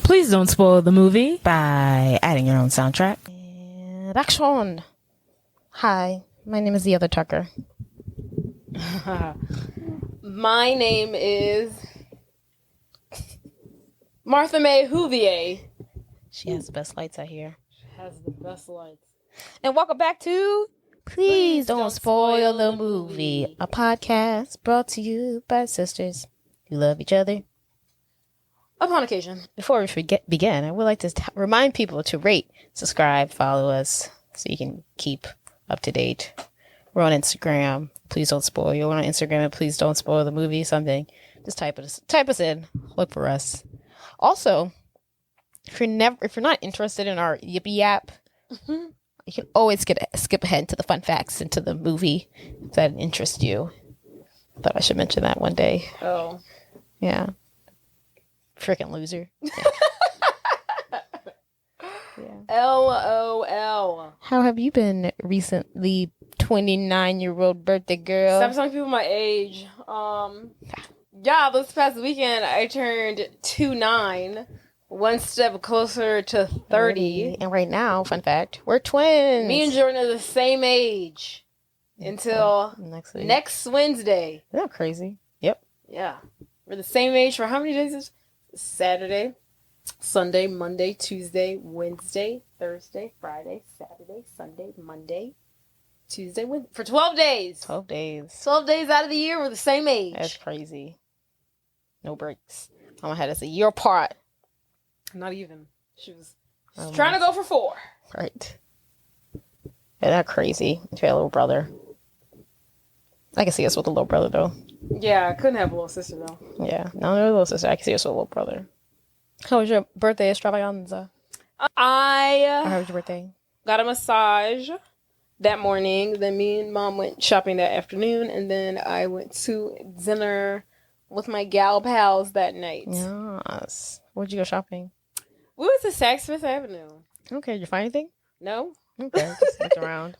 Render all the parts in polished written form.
Please don't spoil the movie by adding your own soundtrack. And action! Hi, my name is the other Tucker. My name is Martha May Houvier. She has the best lights out here. She has the best lights. And welcome back to Please Don't Spoil the Movie, a podcast brought to you by sisters who love each other. Upon occasion. Before we begin, I would like to remind people to rate, subscribe, follow us so you can keep up to date. We're on Instagram. Please don't spoil. We're on Instagram and please don't spoil the movie. Something. Just type us in. Look for us. Also, if you're not interested in our Yippee app, you can always skip ahead to the fun facts and to the movie if that interests you. Thought I should mention that one day. Oh. Yeah. Freaking loser. Yeah. LOL. How have you been recently, 29-year-old birthday girl? Stop telling people my age. Yeah, this past weekend I turned 29, one step closer to 30. And right now, fun fact, we're twins. Me and Jordan are the same age until next Wednesday. Isn't that crazy? Yep. Yeah. We're the same age for how many days? Saturday, Sunday, Monday, Tuesday, Wednesday, Thursday, Friday, Saturday, Sunday, Monday, Tuesday, Wednesday. For 12 days. 12 days. 12 days out of the year, we're the same age. That's crazy. No breaks. Mama had us a year apart. Not even. She was trying to go for 4. Right. Yeah, that's crazy. If you had a little brother. I can see us with a little brother, though. Yeah, I couldn't have a little sister, though. Yeah. No, no little sister. I can see us with a little brother. How was your birthday extravaganza? I How was your birthday? got a massage that morning. Then me and Mom went shopping that afternoon. And then I went to dinner with my gal pals that night. Yes. Where'd you go shopping? We went to Saks Fifth Avenue. Okay. Did you find anything? No? Okay. Just looked around.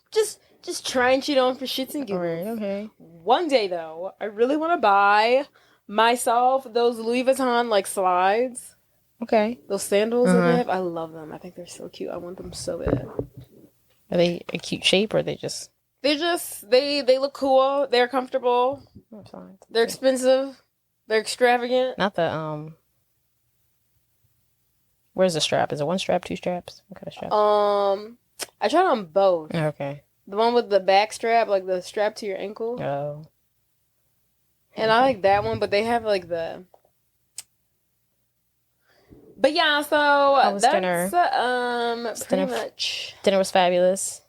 Just trying shit on for shits and giggles. Alright, okay. One day, though, I really want to buy myself those Louis Vuitton, like, slides. Okay. Those sandals that they have. I love them. I think they're so cute. I want them so bad. Are they a cute shape or are they just... They look cool. They're comfortable. They're expensive. They're extravagant. Not the, Where's the strap? Is it one strap, 2 straps? What kind of strap? I tried on both. Okay. The one with the back strap, like the strap to your ankle. Oh. And I like that one, but they have like the... But yeah, so How was that's dinner? pretty much. Dinner was fabulous.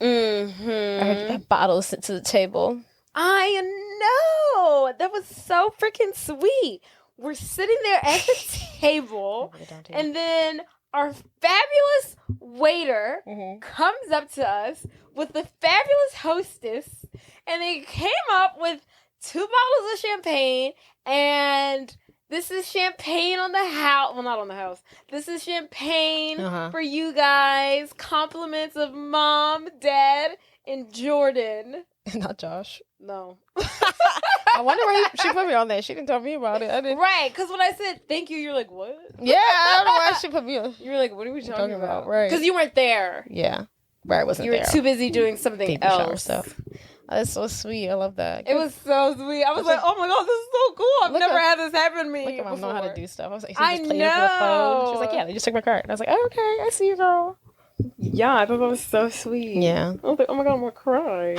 Mm-hmm. I heard you got bottles sent to the table. I know! That was so freaking sweet. We're sitting there at the table, and then our fabulous waiter comes up to us with the fabulous hostess, and they came up with 2 bottles of champagne, and this is champagne on the house. Well, not on the house. This is champagne for you guys. Compliments of Mom, Dad, and Jordan. Not Josh. No. I wonder why she put me on that. She didn't tell me about it. I didn't. Right, because when I said thank you, you're like, what? Yeah, I don't know why she put me on. You were like, what are we talking about? Right. Because you weren't there. Yeah. Right, I wasn't there. there. You were too busy doing something Baby else. shower stuff. Oh, that's so sweet. I love that. It was so sweet. I was like, oh my God, this is so cool. I've never had this happen to me. Look at Mom know how to do stuff. I was like, I just played with the phone. She was like, yeah, they just took my card. And I was like, oh, okay, I see you, girl. Yeah, I thought that was so sweet. Yeah. I was like, oh my God, I'm going to cry.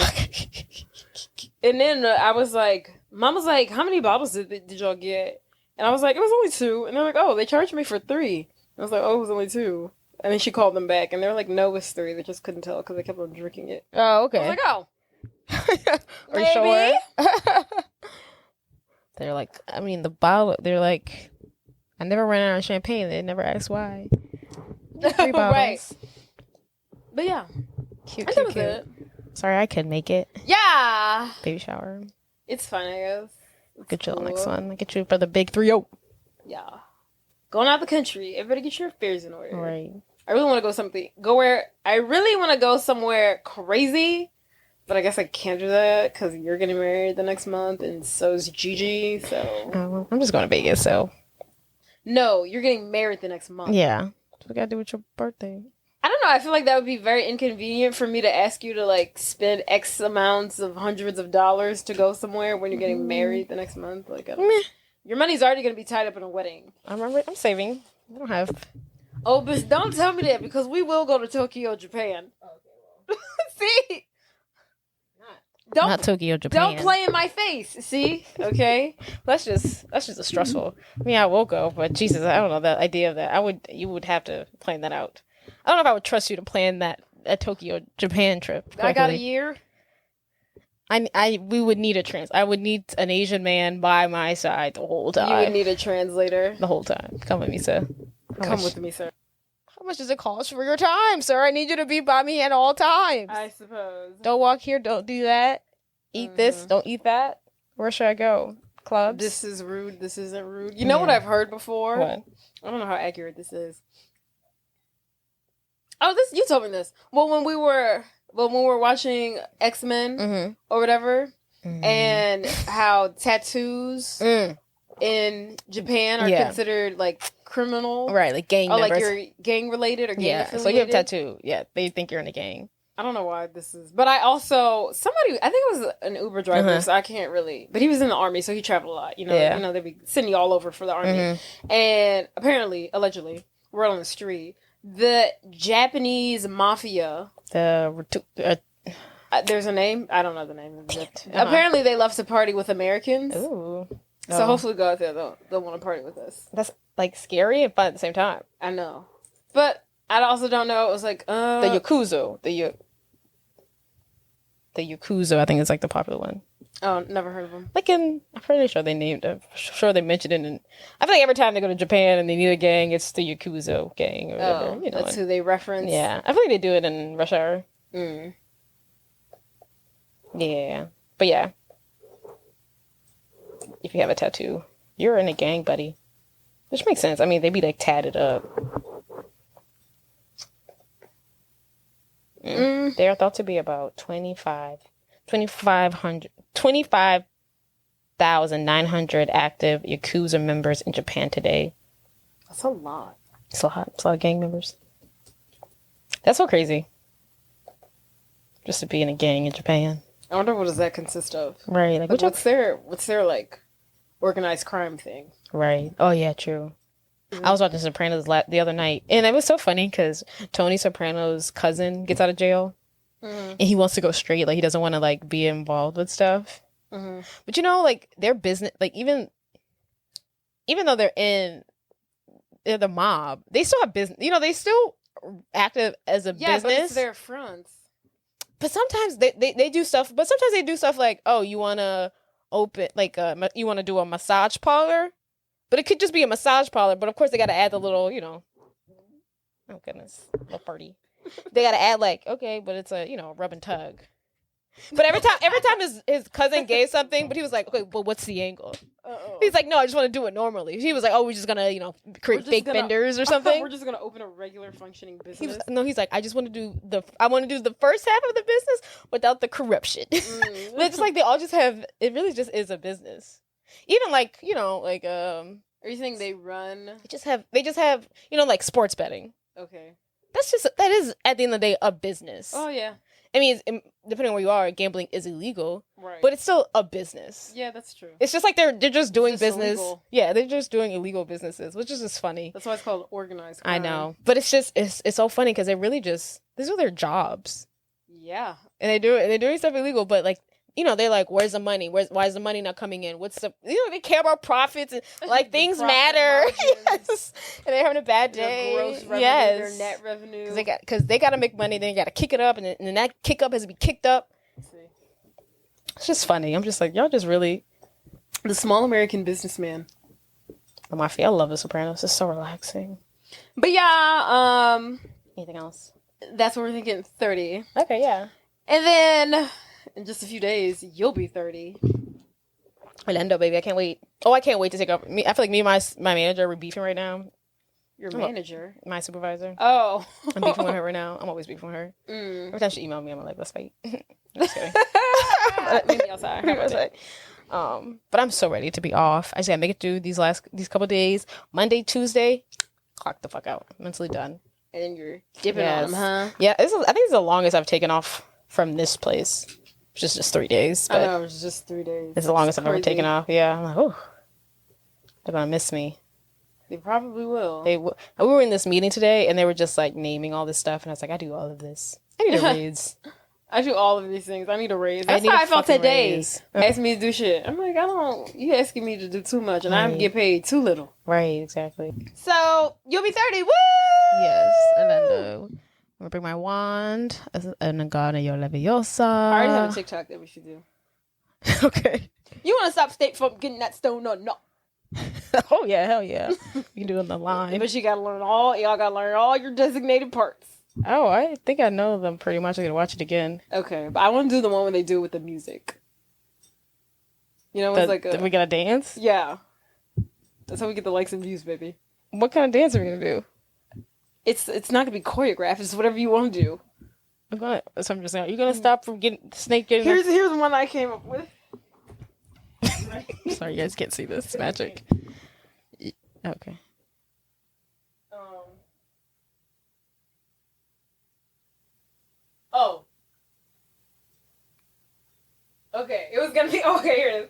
And then I was like, Mom was like, how many bottles did y'all get? And I was like, it was only 2. And they're like, oh, they charged me for 3. And I was like, oh, it was only 2. And then she called them back, and they were like, no, it's 3. They just couldn't tell because they kept on drinking it. Oh, okay. I was like, oh. Are you sure? They're like, I mean, the bottle, they're like, I never ran out of champagne. They never asked why. 3 bottles. Right. But yeah. Cute, That cute, was cute. it. Sorry, I couldn't make it. Yeah. Baby shower. It's fun, I guess. Get you the next one. I'll get you for the big 3-0. Yeah. Going out the country. Everybody get your affairs in order. Right. I really want to go somewhere crazy, but I guess I can't do that because you're getting married the next month, and so's Gigi. So I'm just going to Vegas. So No, you're getting married the next month. Yeah. What we gotta do with your birthday? I don't know. I feel like that would be very inconvenient for me to ask you to like spend X amounts of hundreds of dollars to go somewhere when you're getting married the next month. Like, your money's already going to be tied up in a wedding. I'm saving. I don't have. Oh, but don't tell me that because we will go to Tokyo, Japan. Okay, well. See? Not Tokyo, Japan. Don't play in my face. See? Okay. That's just a stressful. I mean, I will go, but Jesus, I don't know the idea of that. You would have to plan that out. I don't know if I would trust you to plan a Tokyo, Japan trip. Quickly. I got a year. We would need I would need an Asian man by my side the whole time. You would need a translator. The whole time. Come with me, sir. Come with me, sir. How much does it cost for your time, sir? I need you to be by me at all times. I suppose. Don't walk here. Don't do that. Eat this. Don't eat that. Where should I go? Clubs? This is rude. This isn't rude. You know what I've heard before? What? I don't know how accurate this is. Oh, you told me this. Well, when we were watching X-Men or whatever, and how tattoos in Japan are considered like criminal, right? Like gang members. Like you're gang related or gang affiliated. So you have a tattoo. Yeah, they think you're in a gang. I don't know why this is, but I think it was an Uber driver, so I can't really. But he was in the army, so he traveled a lot. You know, they'd be sending you all over for the army, and apparently, allegedly, we're on the street. The Japanese mafia. There's a name. I don't know the name of it. Apparently, they love to party with Americans. Ooh. So hopefully, go out there. They'll want to party with us. That's like scary and fun at the same time. I know, but I also don't know. It was like the Yakuza. The Yakuza, I think, is like the popular one. Oh, never heard of them. I'm pretty sure they mentioned it. And I feel like every time they go to Japan and they need a gang, it's the Yakuza gang or whatever. Oh, that's who they reference. Yeah, I feel like they do it in Rush Hour. Yeah, but yeah, if you have a tattoo, you're in a gang, buddy. Which makes sense. I mean, they be like tatted up. They are thought to be about 25,900 active Yakuza members in Japan today. That's a lot. It's a lot. It's a lot of gang members. That's so crazy. Just to be in a gang in Japan. I wonder what does that consist of? Right. Like what's their like organized crime thing? Right. Oh yeah, true. I was watching Sopranos the other night, and it was so funny because Tony Soprano's cousin gets out of jail, and he wants to go straight. Like he doesn't want to like be involved with stuff. But you know, like their business, like even though they're the mob, they still have business. You know, they still active as a business. But it's their fronts. But sometimes they do stuff. But sometimes they do stuff like, oh, you want to open like you want to do a massage parlor. But it could just be a massage parlor. But of course, they got to add the little, oh goodness, little party. They got to add like, okay, but it's a, rub and tug. But every time his cousin gave something, but he was like, okay, but what's the angle? He's like, no, I just want to do it normally. He was like, oh, we're just gonna, create fake vendors or something. We're just gonna open a regular functioning business. He's like, I want to do the first half of the business without the corruption. But it's like they all just have. It really just is a business. Even like Are you saying they run? They just have like sports betting. Okay. That is at the end of the day a business. Oh yeah. I mean, depending on where you are, gambling is illegal, right? But it's still a business. Yeah, that's true. It's just like they're just doing business. Illegal. Yeah, they're just doing illegal businesses, which is just funny. That's why it's called organized crime. I know, but it's so funny because they really these are their jobs. Yeah, and they're doing stuff illegal, but like. They're like, where's the money? Why is the money not coming in? What's the, they care about profits and like things matter. Yes. And they're having a bad day. Their gross revenue, their net revenue. Because they got to make money, then you got to kick it up, and then that kick up has to be kicked up. It's just funny. I'm just like, y'all just really. The small American businessman. Oh, my I love The Sopranos. It's so relaxing. But yeah, anything else? That's what we're thinking, 30. Okay, yeah. And then. In just a few days, you'll be 30. Orlando, baby. I can't wait. Oh, I can't wait to take up. I feel like me and my manager, we're beefing right now. Your manager? My supervisor. Oh. I'm beefing with her right now. I'm always beefing with her. Every time she emails me, I'm like, let's fight. I'm just kidding. Maybe outside. But I'm so ready to be off. I just gotta make it through these couple days. Monday, Tuesday, clock the fuck out. Mentally done. And then you're dipping on them, huh? Yeah, I think it's the longest I've taken off from this place. Which is just 3 days. But I know, it was just 3 days. it's the longest I've ever taken off. Yeah, I'm like, oh, they're gonna miss me. They probably will. We were in this meeting today, and they were just like naming all this stuff, and I was like, I do all of this. I need a raise. I do all of these things. I need a raise. That's need how a I felt fucking today. raise. Ask me to do shit. I'm like, you asking me to do too much, and I get paid too little. Right, exactly. So you'll be 30. Woo! Yes, and then I'm gonna bring my wand and a Gana Yo Leviosa. I already have a TikTok that we should do. Okay. You want to stop State from getting that stone or no? Oh yeah, hell yeah. You can do it on the line. But y'all gotta learn all your designated parts. Oh, I think I know them pretty much. I gotta watch it again. Okay, but I want to do the one where they do it with the music. You know, it's like we gotta dance? Yeah. That's how we get the likes and views, baby. What kind of dance are we gonna do? It's not gonna be choreographed. It's whatever you want to do. So I'm just saying, you're gonna stop from getting snake getting. Here's one I came up with. Sorry, you guys can't see this. It's magic. Okay. Oh. Okay, it was gonna be okay. Here it is.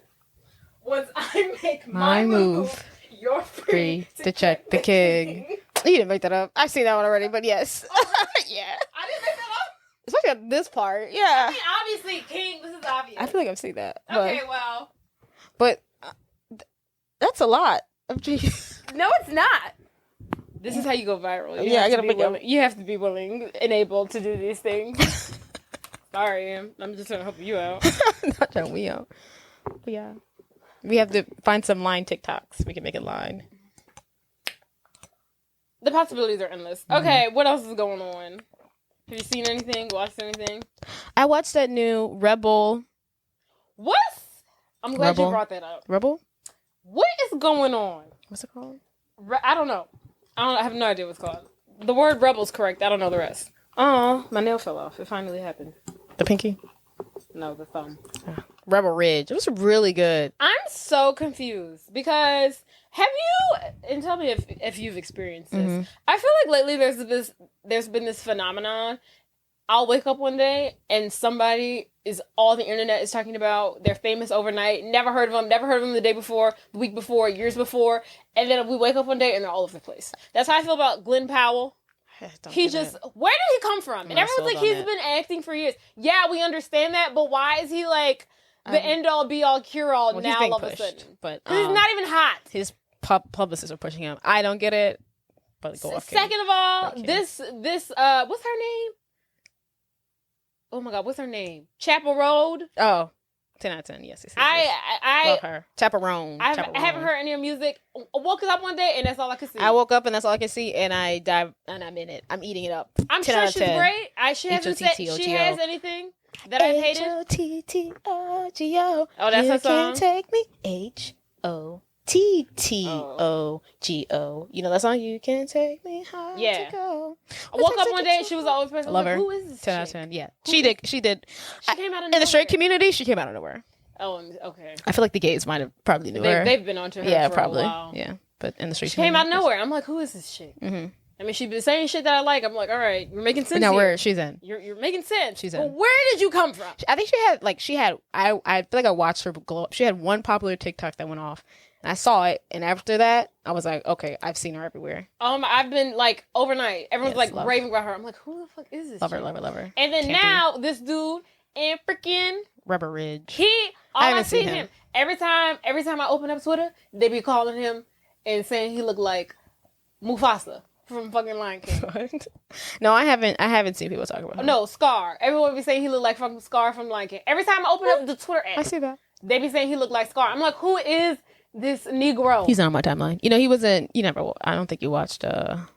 Once I make my move, you're free to check the king. You didn't make that up. I've seen that one already, but yes. Yeah. I didn't make that up. Especially at this part. Yeah. I mean, obviously, king. This is obvious. I feel like I've seen that. Okay, well. But that's a lot. No, it's not. This is how you go viral. I gotta make it. You have to be willing and able to do these things. Sorry, I'm just trying to help you out. Not trying we out. But yeah. We have to find some line TikToks. We can make it line. The possibilities are endless. Mm-hmm. Okay, what else is going on? Have you seen anything? Watched anything? I watched that new Rebel. What? I'm glad you brought that up. Rebel? What is going on? What's it called? I don't know. I have no idea what's called. The word rebel's correct. I don't know the rest. Oh, my nail fell off. It finally happened. The pinky? No, the thumb. Rebel Ridge. It was really good. I'm so confused because have you, and tell me if you've experienced this. Mm-hmm. I feel like lately there's been this phenomenon. I'll wake up one day and somebody all the internet is talking about. They're famous overnight. Never heard of them the day before, the week before, years before. And then we wake up one day and they're all over the place. That's how I feel about Glenn Powell. Where did he come from? And everyone's like, he's been acting for years. Yeah, we understand that, but why is he like the end all be all cure all now all of a sudden? But he's not even hot. His publicists are pushing him. I don't get it. But go off. Second of all, this what's her name? Oh my God, what's her name? Chapel Road. Oh, 10 out of 10. Yes. I love her. Chaperone. I haven't heard any of her music. I woke up one day and that's all I could see. I woke up and that's all I could see, and I dive and I'm in it. I'm eating it up. I'm sure she's great. She hasn't said she has anything that I've hated. H-O-T-T-O-G-O. Oh, that's her song. You can take me. H-O-T-T-O-G-O. You know that song? You can take me high to go. I woke up one day and she was always person. Love her. Who is this 10 out of 10. Yeah. She did. She came out of nowhere. In the straight community, she came out of nowhere. Oh, okay. I feel like the gays might have probably knew her. They've been onto her for a while. Yeah, but in the street, she came out of nowhere. I'm like, who is this chick? Mm-hmm. I mean, she's been saying shit that I like. I'm like, all right, you're making sense. Now here. where she's in? You're making sense. She's in. Well, where did you come from? I think she had. I feel like I watched her glow up. She had one popular TikTok that went off, and I saw it. And after that, I was like, okay, I've seen her everywhere. I've been like overnight. Everyone's raving about her. I'm like, who the fuck is this? Love her. And then now this dude in freaking Rubber Ridge. I haven't seen him. Every time I open up Twitter, they be calling him and saying he looked like Mufasa from fucking Lion King. What? No, I haven't seen people talk about him. No, Scar. Everyone be saying he looked like fucking Scar from Lion King. Every time I open up the Twitter app, I see that. They be saying he looked like Scar. I'm like, who is this Negro? He's not on my timeline. You know, he wasn't. You never. I don't think you watched. M.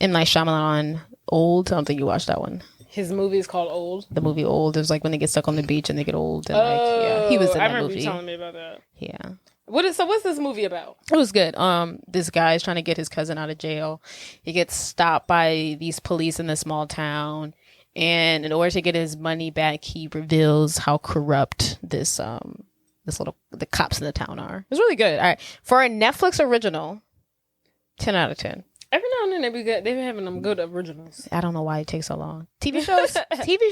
Night Shyamalan Old. I don't think you watched that one. His movie is called Old. The movie Old. It was like when they get stuck on the beach and they get old. And he was in that movie. I remember you telling me about that. Yeah. What's this movie about? It was good. This guy is trying to get his cousin out of jail. He gets stopped by these police in this small town, And in order to get his money back, he reveals how corrupt the cops in the town are. It's really good. All right. For a Netflix original, 10 out of 10. Every now and then they be good. They've been having them good originals. I don't know why it takes so long. TV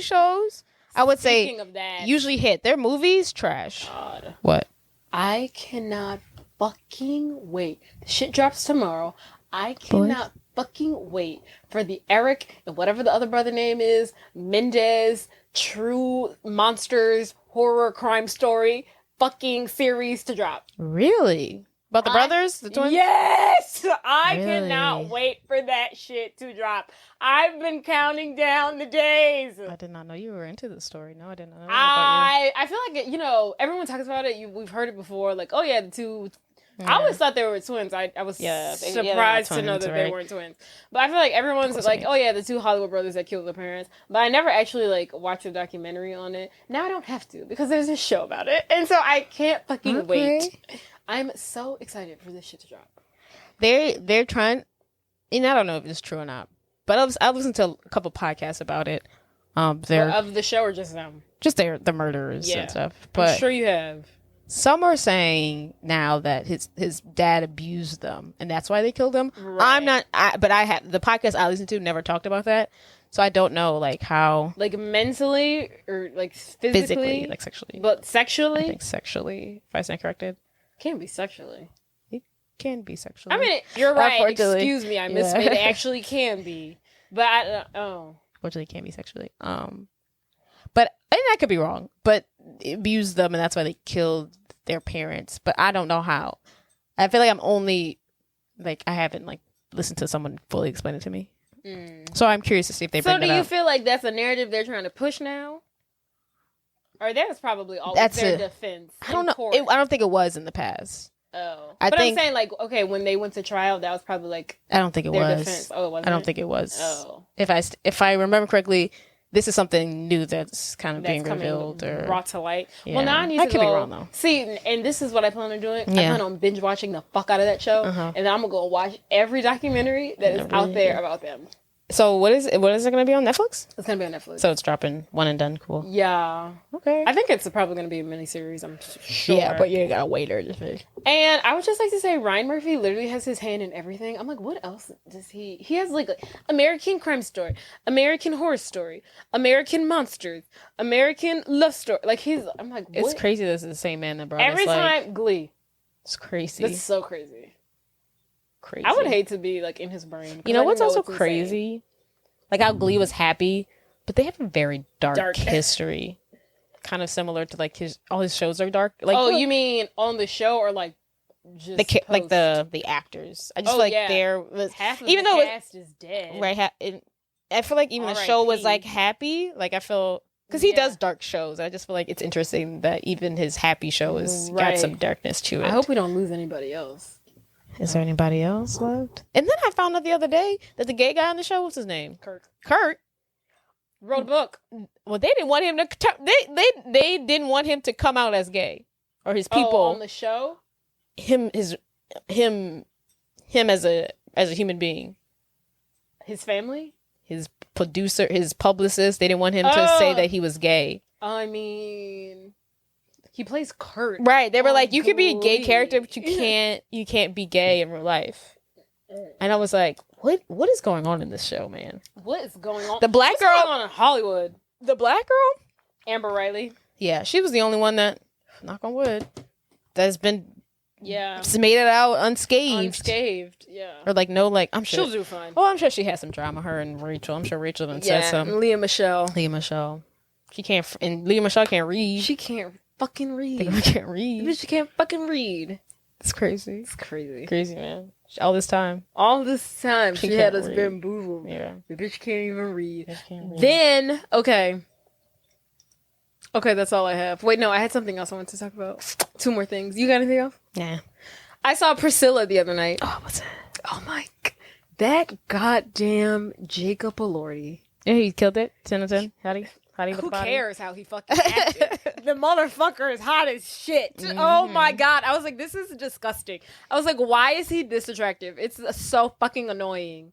shows, I would say, Speaking of that, usually hit. Their movies, trash. God. What? I cannot fucking wait. The shit drops tomorrow. I cannot fucking wait for the Eric and whatever the other brother name is, Mendez, True Monsters, Horror Crime Story fucking series to drop. Really? About the brothers? The twins? Yes! I Really? cannot wait for that shit to drop. I've been counting down the days. I did not know you were into this story. No, I didn't know that I feel like, everyone talks about it. We've heard it before. Like, oh yeah, the two... I always thought they were twins. I was surprised to know that they weren't twins. But I feel like everyone's like, oh yeah, the two Hollywood brothers that killed their parents. But I never actually like watched a documentary on it. Now I don't have to because there's a show about it. And so I can't fucking wait. I'm so excited for this shit to drop. They're trying, and I don't know if it's true or not, but I listened to a couple podcasts about it. They're of the show or just them? Just the murderers and stuff. But I'm sure you have. Some are saying now that his dad abused them, and that's why they killed him. Right. I'm not, but I have the podcast I listened to never talked about that, so I don't know like how, like mentally or like physically, like sexually, but sexually. I think sexually, if I stand corrected, can't be sexually. It can be sexually. I mean, you're right. Unfortunately. Excuse me, I missed it. It actually can be, but Unfortunately, it can be sexually. But and I could be wrong, but abused them, and that's why they killed their parents. But I don't know how. I feel like I'm only like I haven't like listened to someone fully explain it to me. So I'm curious to see if they bring So that do you up. feel like that's a narrative they're trying to push now? Or that was probably always their defense. I don't know. I don't think it was in the past. Oh. I I'm think- saying like, okay, when they went to trial, that was probably like I don't think it their was. defense. Oh, it wasn't? I don't think it was. Oh. If I remember correctly, this is something new that's kind of being coming revealed or brought to light. Yeah. Well, now I need I to could go. be wrong, though. See, and this is what I plan on doing. I Yeah. plan on binge watching the fuck out of that show, and then I'm gonna go watch every documentary that is out there about them. So what is it going to be on Netflix? It's gonna be on Netflix. So it's dropping one and done. Cool. Yeah. Okay. I think it's probably gonna be a miniseries. I'm sure. Yeah, but you gotta wait or just And I would just like to say Ryan Murphy literally has his hand in everything. I'm like, what else does he has like American Crime Story, American Horror Story, American Monsters, American Love Story. Like I'm like, what? It's crazy this is the same man that brought Every us, like, time Glee. it's crazy. That's so crazy. Crazy. I would hate to be like in his brain. You know I what's also what to say. crazy? Like how Glee was happy, but they have a very dark history. Kind of similar to like all his shows are dark. Like you mean on the show or like just like the actors? I just feel like there was half of even the though cast is dead. right. I feel like even the show was like happy. Like I feel because he does dark shows. I just feel like it's interesting that even his happy show has got some darkness to it. I hope we don't lose anybody else. Is there anybody else left? And then I found out the other day that the gay guy on the show, what's his name? Kurt wrote a book. Well, they didn't want him to. They didn't want him to come out as gay, or his people on the show. Him as a human being. His family, his producer, his publicist. They didn't want him to say that he was gay. I mean, he plays Kurt. Right. They were like, you could be a gay character, but you can't be gay in real life. And I was like, what is going on in this show, man? What is going on? The black What's girl going on in Hollywood. The black girl? Amber Riley. Yeah, she was the only one that, knock on wood, that's been made it out unscathed. Unscathed, yeah. Or like no, like I'm sure she'll do fine. Oh, I'm sure she has some drama. Her and Rachel. I'm sure Rachel done said some. Leah Michelle. She can't, and Leah Michelle can't read. She can't fucking read. They can't read. She can't fucking read. It's crazy. It's crazy. Crazy, man. All this time. She had us bamboozled. Yeah. The bitch can't even read. Then, okay, that's all I have. Wait, no, I had something else I wanted to talk about. 2 more things. You got anything else? Yeah. I saw Priscilla the other night. Oh, what's that? Oh my, that goddamn Jacob Elordi. Yeah, he killed it. 10 out of 10. Howdy. Who cares how he fucking acted? The motherfucker is hot as shit. Mm-hmm. Oh my god. I was like, this is disgusting. I was like, why is he this attractive? It's so fucking annoying.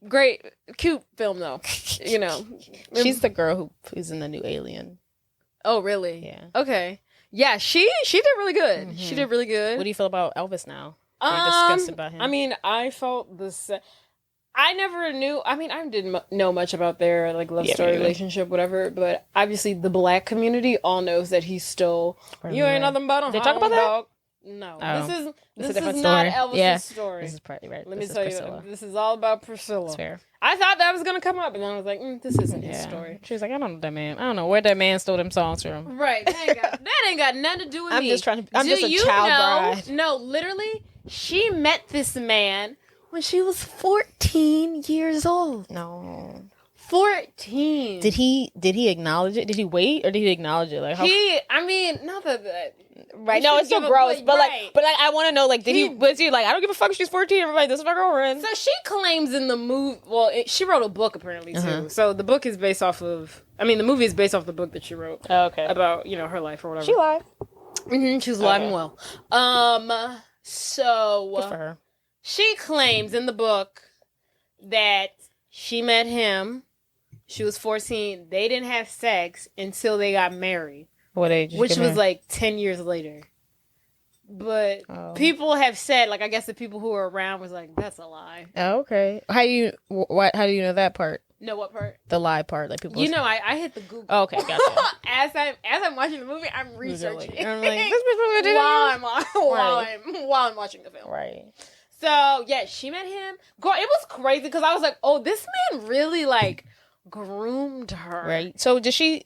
great, cute film though. You know, She's the girl who's in the new Alien. Oh, really? Yeah. Okay. Yeah, she did really good. She did really good. What do you feel about Elvis now? We discussed about him. I mean, I felt I never knew. I mean, I didn't know much about their like love story, relationship, whatever. But obviously, the black community all knows that he's still. You ain't nothing but a They talk about that? dog. No, Oh. this is different not story. Elvis's story. This is probably right. Let me This is tell Priscilla. you, this is all about Priscilla. That's fair. I thought that was gonna come up, and then I was like, this isn't his Yeah. story. She was like, I don't know that man. I don't know where that man stole them songs from. Right. That ain't got nothing to do with I'm me. just trying to. I'm Do just a you child know? bride. No, literally, she met this man when she was 14 years old. No. 14. Did he acknowledge it? Did he wait or did he acknowledge it? Like I mean, not that. right? No, it's so gross. But like, I want to know. Like, was he like? I don't give a fuck. She's 14. Everybody, this is my girlfriend. So she claims in the movie. Well, she wrote a book apparently too. So the book is based off of. I mean, the movie is based off the book that she wrote. Oh, okay. About her life or whatever. She lied. She was alive and well. So Good for her. she claims in the book that she met him. She was 14. They didn't have sex until they got married. What age? Which was like 10 years later. But people have said, like, I guess the people who were around was like, that's a lie. Oh, okay. How do you know that part? Know what part? The lie part, like people. I hit the Google. Oh, okay, gotcha. as I'm watching the movie, I'm researching. I'm like, this bitch while I'm watching the film. Right. So yeah, she met him. Girl, it was crazy because I was like, oh, this man really like groomed her. Right. So does she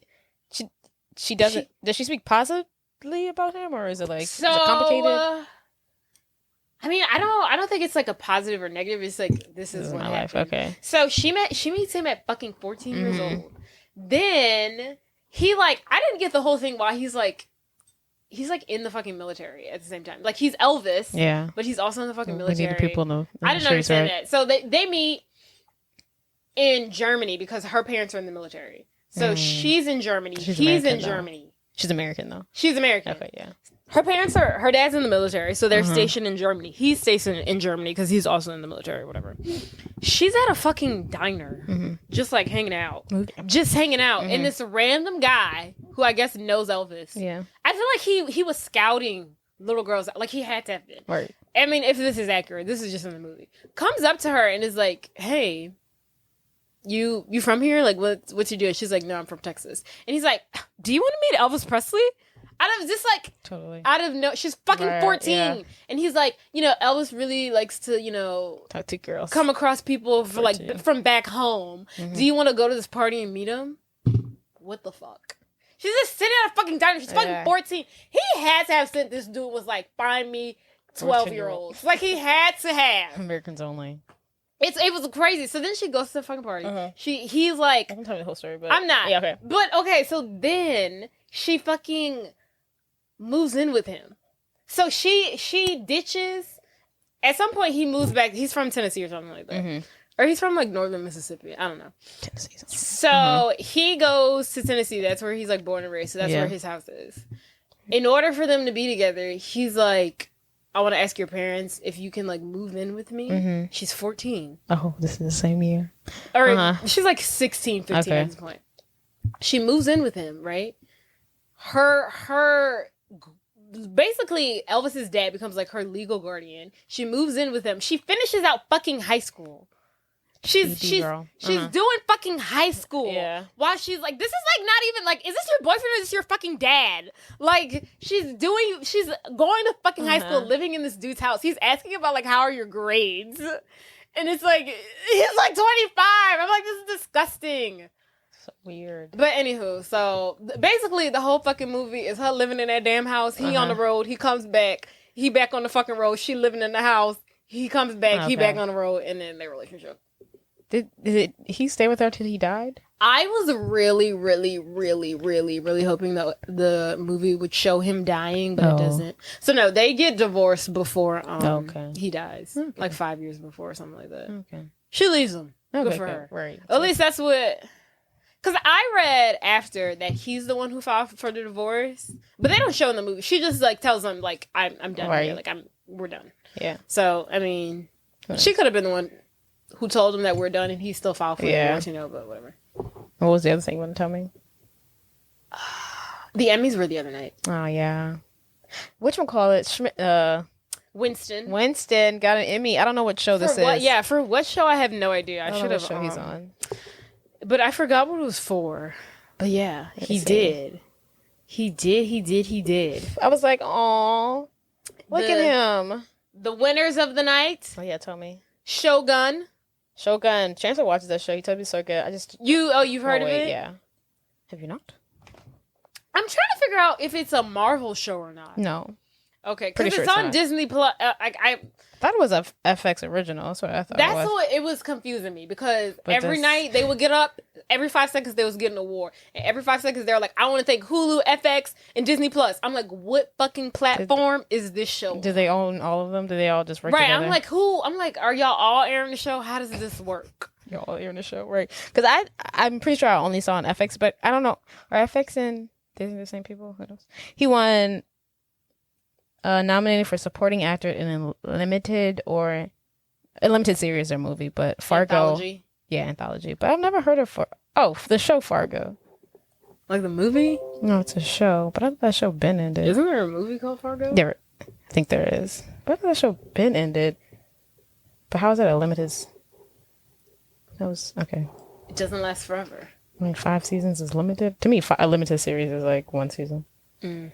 doesn't does she speak positively about him, or is it like is it complicated? I mean, I don't think it's like a positive or negative. It's like this is what my happened. life. Okay. So she meets him at fucking 14 years old. Then he I didn't get the whole thing why he's in the fucking military at the same time. Like he's Elvis. Yeah. But he's also in the fucking military. We need the people know. I didn't understand that. So they meet in Germany because her parents are in the military. So she's in Germany. He's in Germany. She's American though. She's American. Okay, yeah. Her dad's in the military, so they're stationed in Germany. He's stationed in Germany because he's also in the military or whatever. She's at a fucking diner, just like hanging out. Just hanging out. And this random guy, who I guess knows Elvis. Yeah. I feel like he was scouting little girls. Like he had to have been. Right. I mean, if this is accurate, this is just in the movie. Comes up to her and is like, hey, you from here? Like, what's you doing? She's like, no, I'm from Texas. And he's like, do you want to meet Elvis Presley? Out of no, she's fucking 14. Yeah. And he's like, Elvis really likes to, talk to girls, come across people from back home. Do you want to go to this party and meet him? What the fuck? She's just sitting at a fucking diner. She's fucking 14. He had to have sent this dude was like, find me 12-year-olds. Like he had to have. Americans only. It was crazy. So then she goes to the fucking party. He's like, I can tell you the whole story, but I'm not. Yeah, okay. But okay, so then she fucking moves in with him. So she ditches. At some point, he moves back. He's from Tennessee or something like that. Or he's from like northern Mississippi. I don't know. Tennessee. So he goes to Tennessee. That's where he's like born and raised. So that's where his house is. In order for them to be together, he's like, I want to ask your parents if you can like move in with me. She's 14. Oh, this is the same year. Or she's like 16, 15 at this point. She moves in with him, right? Her basically Elvis's dad becomes like her legal guardian. She moves in with him. She finishes out fucking high school. She's doing fucking high school. Yeah. While she's like, this is like not even like, is this your boyfriend or is this your fucking dad? Like she's going to fucking high school, living in this dude's house. He's asking about like, how are your grades? And it's like, he's like 25. I'm like, this is disgusting. So weird. But anywho, so basically the whole fucking movie is her living in that damn house. He on the road. He comes back. He back on the fucking road. She living in the house. He comes back. He back on the road. And then their relationship. Did he stay with her till he died? I was really, really, really, really, really hoping that the movie would show him dying, but it doesn't. So no, they get divorced before he dies. Okay. Like 5 years before or something like that. Okay. She leaves him. Good for her. Right. At least that's what... Because I read after that he's the one who filed for the divorce, but they don't show in the movie. She just like tells him like I'm done here. Like we're done. Yeah. So I mean, she could have been the one. who told him that we're done, and he still filed for Yeah. divorce, you know, but whatever. What was the other thing you want to tell me? The Emmys were the other night. Oh, yeah. Whatchamacallit? Winston got an Emmy. I don't know what show this what, is. Yeah, for what show? I have no idea. I I don't should know have. what show he's on. But I forgot what it was for. But yeah, he did. He did. I was like, "Aw, look at him." The winners of the night. Oh yeah, tell me. Shogun. Chancellor watches that show. He told me so good. You've heard of it? Yeah. Have you not? I'm trying to figure out if it's a Marvel show or not. No. Okay, Pretty because sure it's it's on not. Disney Plus. I thought it was a FX original. That's what I thought. That's what it was confusing me because every night they would get up. Every 5 seconds they was getting an award, and every 5 seconds they're like, "I want to thank Hulu, FX, and Disney Plus." I'm like, "What fucking platform is this show?" Do they own all of them? Do they all just work right? together? I'm like, who? I'm like, are y'all all airing the show? How does this work? You're all airing the show, right? Because I'm pretty sure I only saw on FX, but I don't know. Are FX and Disney the same people? Who knows? He won. Nominated for supporting actor in a limited series or movie, but Fargo, Anthology. Yeah, anthology. But I've never heard of the show Fargo. Like the movie? No, it's a show, but I thought that show been ended. Isn't there a movie called Fargo? I think there is, but I thought that show been ended. But how is that a limited? That was okay. It doesn't last forever. I mean, 5 seasons is limited to me. A limited series is like 1 season. And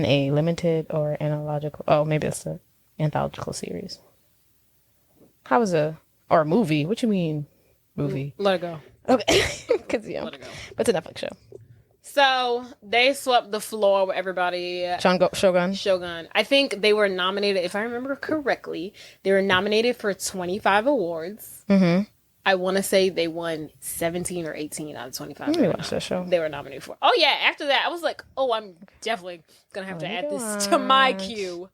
a limited or analogical. Oh, maybe it's an anthological series. How is a movie? What you mean, movie? Let it go. Okay, because Let it go. but it's a Netflix show. So they swept the floor with everybody. Shogun. I think they were nominated. If I remember correctly, they were nominated for 25 awards. Mm-hmm. I want to say they won 17 or 18 out of 25. Let me watch that show. They were nominated for. Oh yeah, after that, I was like, oh, I'm definitely gonna have to add this to my queue.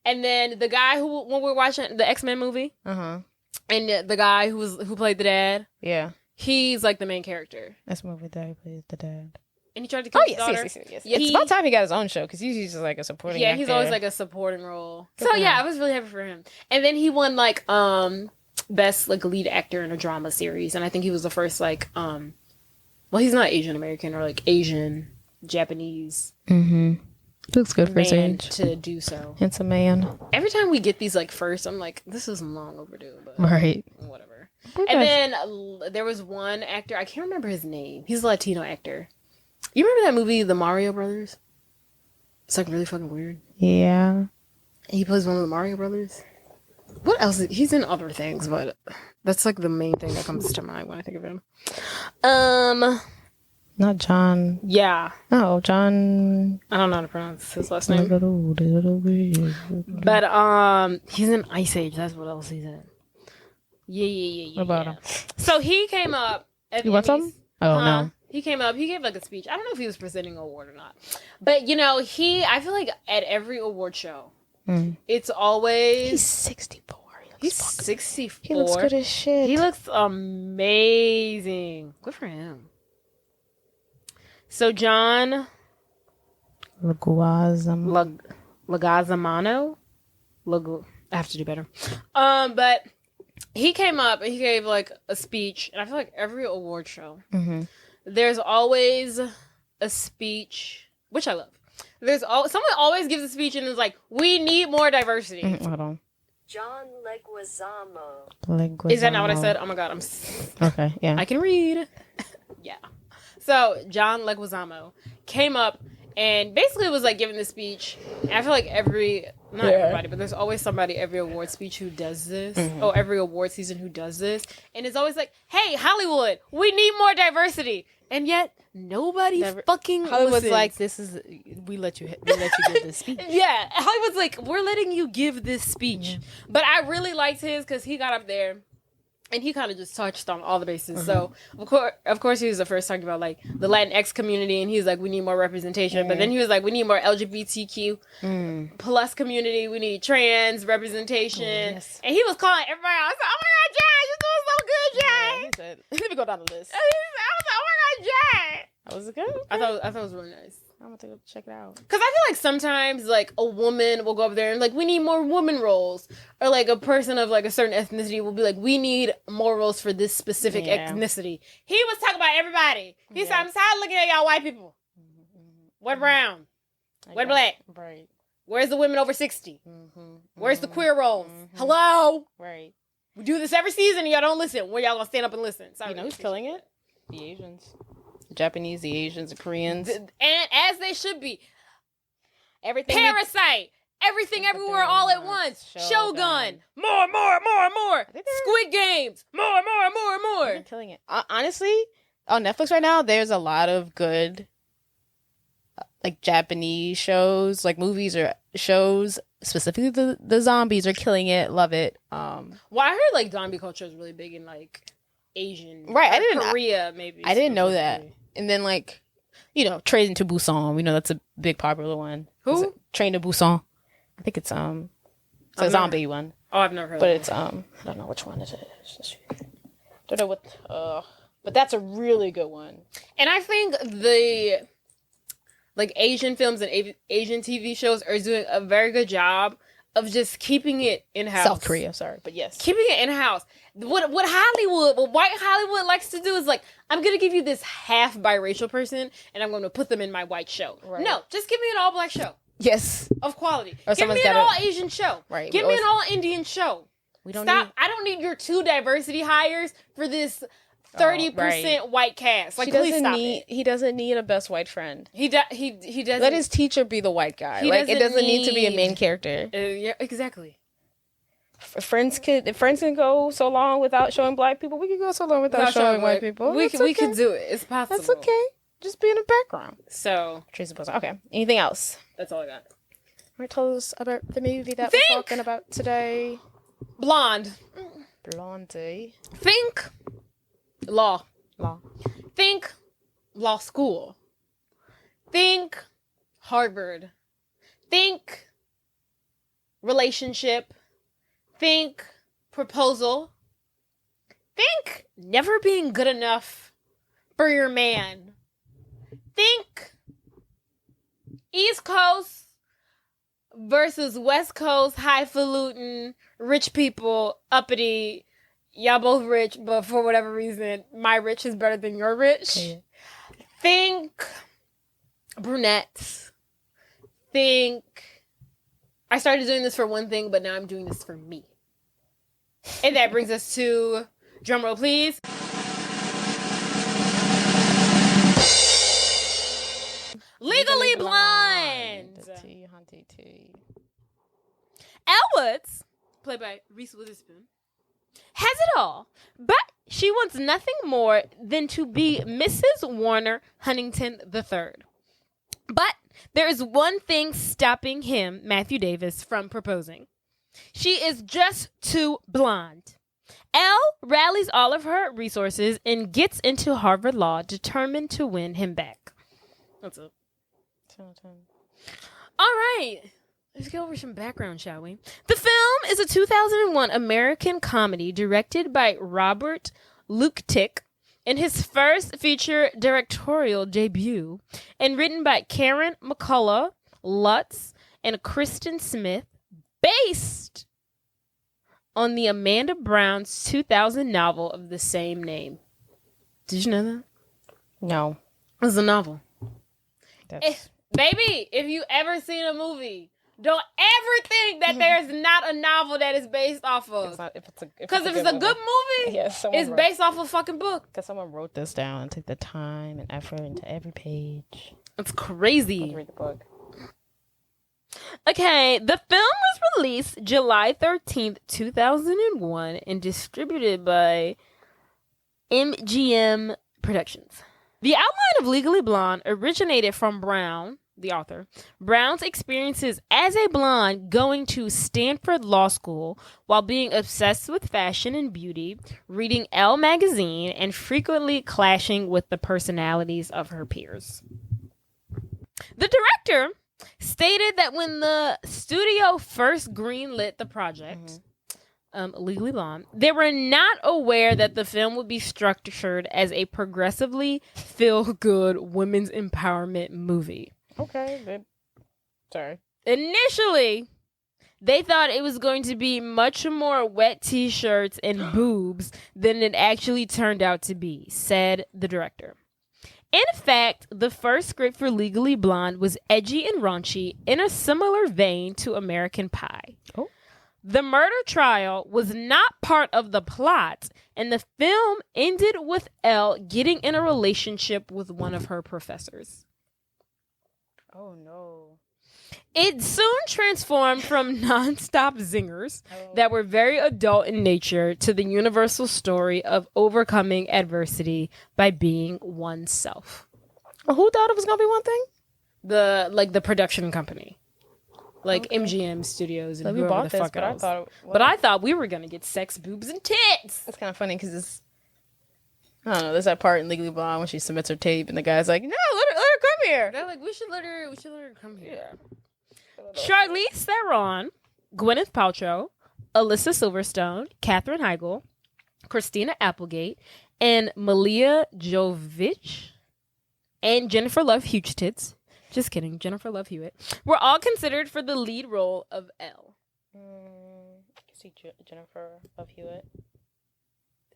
And then the guy when we were watching the X-Men movie, and the guy who played the dad, he's like the main character. That's the movie that he plays the dad. And he tried to kill his daughter. Yes. It's about time he got his own show because he's usually like a supporting. Yeah, actor. he's always like a supporting role. So yeah, I was really happy for him. And then he won like best like lead actor in a drama series, and I think he was the first like well, he's not Asian American or like Asian Japanese. Looks good for his man age to do so. It's a man. Every time we get these like first, I'm like, this is long overdue, but Right. whatever. Okay. And then there was one actor, I can't remember his name. He's a Latino actor. You remember that movie, The Mario Brothers? It's like really fucking weird. Yeah. He plays one of the Mario Brothers. What else? He's in other things, but that's like the main thing that comes to mind when I think of him. Not John. Yeah. No, John. I don't know how to pronounce his last name. But he's in Ice Age. That's what else he's in. Yeah. What about him? So he came up. You want some? Oh no. He came up. He gave like a speech. I don't know if he was presenting an award or not, but you know, I feel like at every award show, it's always He's 64. He's 64. He looks good as shit. He looks amazing. Good for him. So John Leguizamo. I have to do better. But he came up and he gave like a speech, and I feel like every award show, there's always a speech, which I love. Someone always gives a speech and is like, "We need more diversity." Hold on. John Leguizamo. Is that not what I said? Oh my god, Okay, yeah. I can read. Yeah. So John Leguizamo came up and basically was like giving the speech. And I feel like everybody, but there's always somebody every award speech who does this. Or every award season who does this. And it's always like, hey, Hollywood, we need more diversity. And yet nobody fucking Hollywood's listens. like, we let you give this speech. Yeah, Hollywood's like, we're letting you give this speech. But I really liked his because he got up there and he kind of just touched on all the bases. So of course he was the first talking about like the Latinx community, and he was like, we need more representation. But then he was like, we need more LGBTQ plus community. We need trans representation. And he was calling everybody out. I was like, oh my god, Jay, you're doing so good, Jay. He said, let me go down the list. I was like, oh my god, Jay. Was it good? I thought it was really nice. I'm gonna go check it out. Because I feel like sometimes, like, a woman will go up there and, like, we need more woman roles. Or, like, a person of, like, a certain ethnicity will be like, we need more roles for this specific ethnicity. He was talking about everybody. He said, I'm tired of looking at y'all white people. What brown? What black? Right. Where's the women over 60? Where's the queer roles? Hello? Right. We do this every season and y'all don't listen. When y'all gonna stand up and listen? Sorry, You know who's killing it? The Asians. The Japanese, the Asians, the Koreans. And as they should be. Everything. Parasite. Everything everywhere all at once. Shogun. More. Squid Games. More. They're killing it. Honestly, on Netflix right now, there's a lot of good, like, Japanese shows, like movies or shows. Specifically, the zombies are killing it. Love it. Well, I heard, like, zombie culture is really big in, like, Asian. Right, I didn't. Korea, maybe. I didn't know that. And then, like, Train to Busan. We know that's a big popular one. Who? Train to Busan. I think it's a zombie one. Oh, I've never heard. But it's I don't know which one it is. Don't know what. But that's a really good one. And I think the, like, Asian films and Asian TV shows are doing a very good job of just keeping it in-house. South Korea, sorry, but yes. Keeping it in-house. What white Hollywood likes to do is, like, I'm going to give you this half biracial person, and I'm going to put them in my white show. Right. No, just give me an all-black show. Yes. Of quality. Or give me an all-Asian show. Right. Give me an all-Indian show. We don't Stop. I don't need your 2 diversity hires for this 30% white cast. Like, please stop it. He doesn't need a best white friend. He doesn't. Let his teacher be the white guy. Like, it doesn't need to be a main character. Yeah, exactly. If friends can go so long without showing black people, we can go so long without showing white people. We can do it. It's possible. That's okay. Just be in the background. So, Tracy Wilson. Okay. Anything else? That's all I got. All right, tell us about the movie that we're talking about today. Blonde. Blondie. Think law. Think law school. Think Harvard. Think relationship. Think proposal. Think never being good enough for your man. Think East Coast versus West Coast highfalutin rich people, uppity. Y'all both rich, but for whatever reason, my rich is better than your rich. Yeah. Think brunettes. Think I started doing this for one thing, but now I'm doing this for me. And that brings us to, drumroll please, Legally Blonde. Elle Woods, played by Reese Witherspoon, has it all, but she wants nothing more than to be Mrs. Warner Huntington III. But there is one thing stopping him, Matthew Davis, from proposing. She is just too blonde. Elle rallies all of her resources and gets into Harvard Law, determined to win him back. That's it. All right. Let's go over some background, shall we? The film is a 2001 American comedy directed by Robert Luketic in his first feature directorial debut, and written by Karen McCullough Lutz and Kristen Smith, based on the Amanda Brown's 2000 novel of the same name. Did you know that? No. It was a novel. Baby, if you ever seen a movie, don't ever think that there's not a novel that is based off of. Because if it's a good movie, it's based off a fucking book. Because someone wrote this down and took the time and effort into every page. It's crazy. Read the book. Okay, the film was released July 13th, 2001, and distributed by MGM Productions. The outline of Legally Blonde originated from Brown, the author, Brown's experiences as a blonde going to Stanford Law School while being obsessed with fashion and beauty, reading Elle magazine, and frequently clashing with the personalities of her peers. The director stated that when the studio first greenlit the project, Legally Blonde, they were not aware that the film would be structured as a progressively feel-good women's empowerment movie. Okay, babe. Sorry. Initially, they thought it was going to be much more wet t-shirts and boobs than it actually turned out to be, said the director. In fact, the first script for Legally Blonde was edgy and raunchy in a similar vein to American Pie. Oh. The murder trial was not part of the plot, and the film ended with Elle getting in a relationship with one of her professors. Oh, no. It soon transformed from non-stop zingers that were very adult in nature to the universal story of overcoming adversity by being oneself. Who thought it was going to be one thing? The production company. MGM Studios and So we whoever bought the this, fuck but I else. thought I thought we were going to get sex, boobs, and tits. it's kind of funny because it's, I don't know, there's that part in Legally Blonde when she submits her tape and the guy's like, no, let her come here. They're like, we should let her come here. Charlize Theron, Gwyneth Paltrow, Alyssa Silverstone, Katherine Heigl, Christina Applegate, and Malia Jovovich, and Jennifer Love Hewitt. Just kidding, Jennifer Love Hewitt. Were all considered for the lead role of Elle. I can see Jennifer Love Hewitt.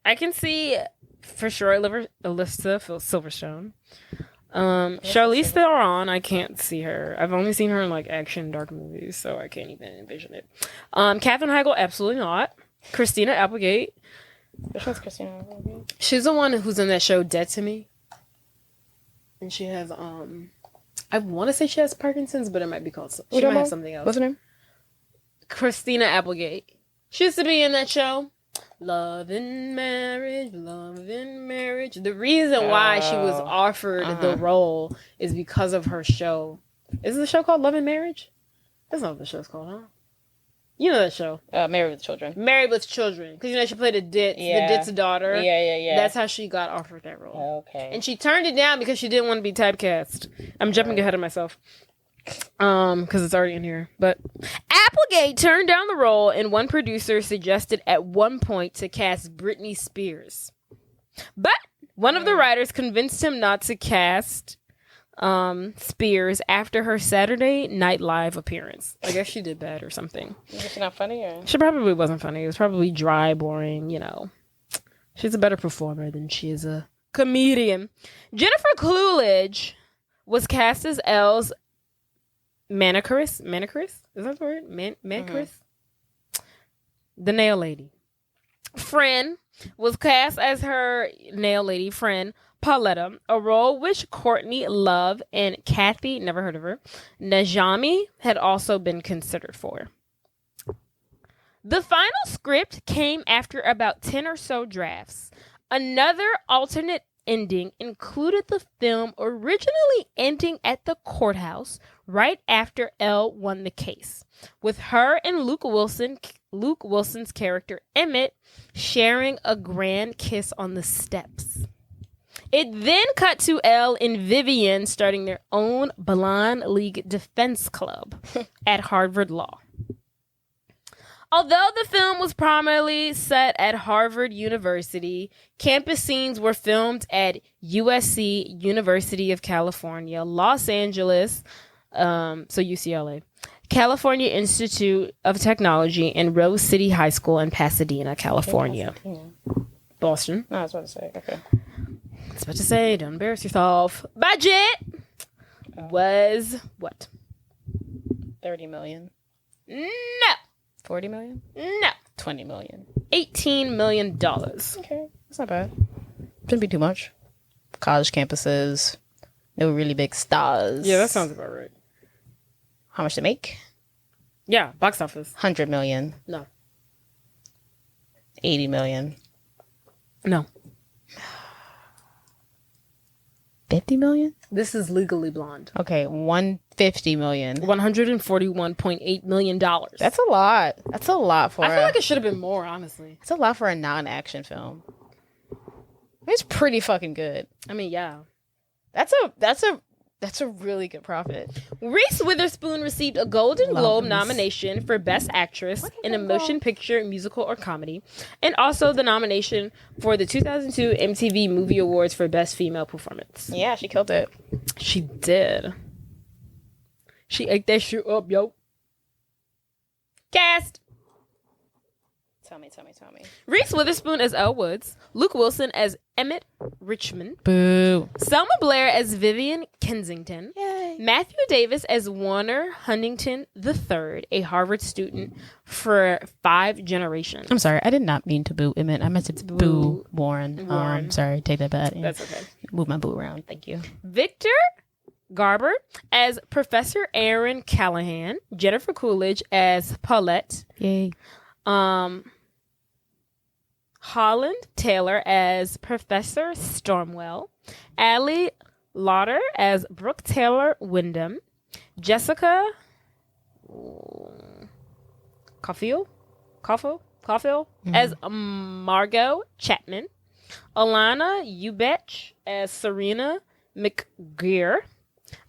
I can see for sure Alyssa Silverstone. Charlize Theron, I can't see her. I've only seen her in action dark movies, so I can't even envision it. Katherine Heigl, absolutely not. Christina Applegate. Which one's Christina Applegate? She's the one who's in that show Dead to Me. And she has I want to say she has Parkinson's, but it might be called she might have something else. What's her name? Christina Applegate. She used to be in that show. Love and Marriage, Love and Marriage. The reason why she was offered the role is because of her show. Is the show called Love and Marriage? That's not what the show's called, huh? You know that show. Married with Children. Married with Children. Because, she played the Dit's daughter. Yeah. That's how she got offered that role. Okay. And she turned it down because she didn't want to be typecast. I'm jumping ahead of myself. Because it's already in here. But Applegate turned down the role, and one producer suggested at one point to cast Britney Spears. But one of the writers convinced him not to cast Spears after her Saturday Night Live appearance. I guess she did bad or something. Is she not funny? Or? She probably wasn't funny. It was probably dry, boring, She's a better performer than she is a comedian. Jennifer Coolidge was cast as Elle's manicurist? Is that the word? Manicurist? The nail lady. Friend was cast as her nail lady friend, Pauletta, a role which Courtney Love and Kathy, never heard of her, Najami had also been considered for. The final script came after about 10 or so drafts. Another alternate ending included the film originally ending at the courthouse right after Elle won the case, with her and Luke Wilson's character Emmett sharing a grand kiss on the steps. It then cut to Elle and Vivian starting their own Blonde League defense club at Harvard Law. Although the film was primarily set at Harvard University, campus scenes were filmed at USC, University of California, Los Angeles, so UCLA, California Institute of Technology, and Rose City High School in Pasadena, California. Boston. No, I was about to say, okay. I was about to say, don't embarrass yourself. Budget was what? 30 million. No. 40 million? No. 20 million. $18 million. Okay, that's not bad. Shouldn't be too much. College campuses, no really big stars. Yeah, that sounds about right. How much to make? Yeah, box office. 100 million. No. 80 million. No. 50 million? This is Legally Blonde. Okay, 150 million. $141.8 million. That's a lot. That's a lot for I feel like it should have been more, honestly. That's a lot for a non-action film. It's pretty fucking good. I mean, yeah. That's a That's a really good profit. Reese Witherspoon received a Golden Globe this. nomination for Best Actress in a Motion Picture, Musical, or Comedy, and also the nomination for the 2002 MTV Movie Awards for Best Female Performance. Yeah, she killed it. She did. She ate that shit up, yo. Cast. Tell me. Reese Witherspoon as Elle Woods, Luke Wilson as Emmett Richmond, Boo. Selma Blair as Vivian Kensington, Yay. Matthew Davis as Warner Huntington III, a Harvard student for 5 generations. I'm sorry. I did not mean to boo Emmett. I meant to boo Warren. Warren. Sorry. Take that back. That's okay. Move my boo around. Thank you. Victor Garber as Professor Aaron Callahan, Jennifer Coolidge as Paulette, Yay. Holland Taylor as Professor Stormwell, Allie Lauder as Brooke Taylor Wyndham, Jessica Caulfield as Margot Chapman, Alana Ubech as Serena McGear,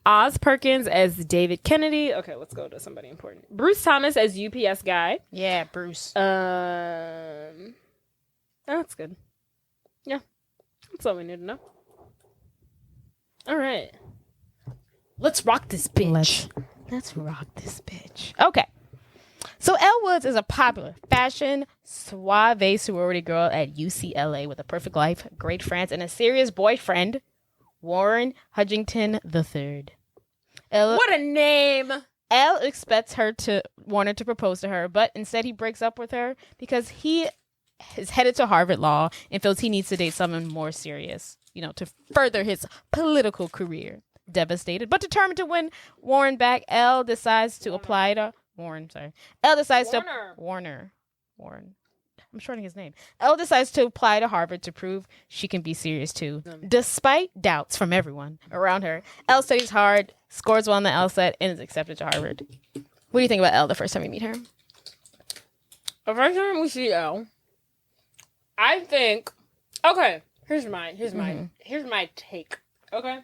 Oz Perkins as David Kennedy. Okay, let's go to somebody important. Bruce Thomas as UPS guy. Yeah, Bruce. That's good. Yeah, that's all we need to know. All right, let's rock this bitch. Let's rock this bitch. Okay. So Elle Woods is a popular fashion suave sorority girl at UCLA with a perfect life, great friends, and a serious boyfriend, Warren Huntington III. What a name! Elle expects Warner to propose to her, but instead he breaks up with her because he is headed to Harvard Law and feels he needs to date someone more serious, to further his political career. Devastated, but determined to win Warren back, Elle decides to apply to Warren. Elle decides to Warren. I'm shortening his name. Elle decides to apply to Harvard to prove she can be serious too. Despite doubts from everyone around her, Elle studies hard, scores well on the LSAT, and is accepted to Harvard. What do you think about Elle the first time you meet her? The first time we see Elle, I think. Okay, here's my take. Okay,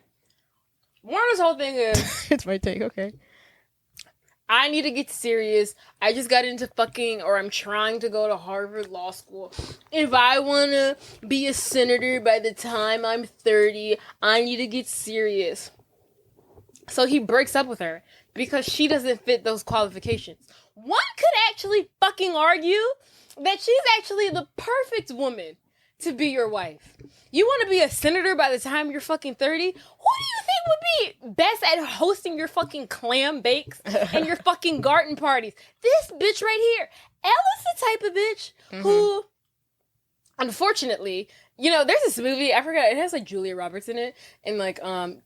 Warren's whole thing is It's my take. Okay. I need to get serious. I just got into I'm trying to go to Harvard Law School. If I want to be a senator by the time I'm 30, I need to get serious. So he breaks up with her because she doesn't fit those qualifications. One could actually fucking argue that she's actually the perfect woman to be your wife. You want to be a senator by the time you're fucking 30? Who do you think would be best at hosting your fucking clam bakes and your fucking garden parties? This bitch right here. Elle is the type of bitch who, unfortunately, there's this movie, I forgot, it has Julia Roberts in it, and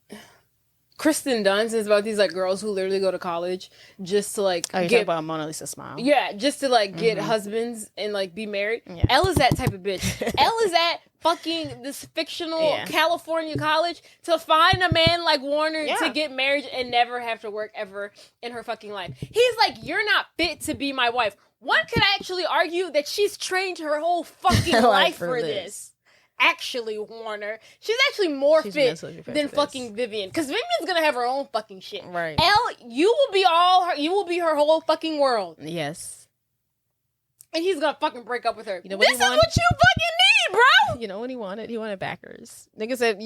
Kristen Dunst is about these girls who literally go to college just to You're talking about Mona Lisa Smile. Yeah, just to get husbands and be married. Yeah. Elle is that type of bitch. Elle is at fucking this fictional California college to find a man like Warner to get married and never have to work ever in her fucking life. He's like, you're not fit to be my wife. One could actually argue that she's trained her whole fucking life for this. Actually, Warner, she's actually more fit than fucking Vivian, because Vivian's gonna have her own fucking shit. Right. Elle, you will be her whole fucking world. Yes. And he's gonna fucking break up with her. This is what you fucking need, bro. You know what he wanted? He wanted backers. Nigga said,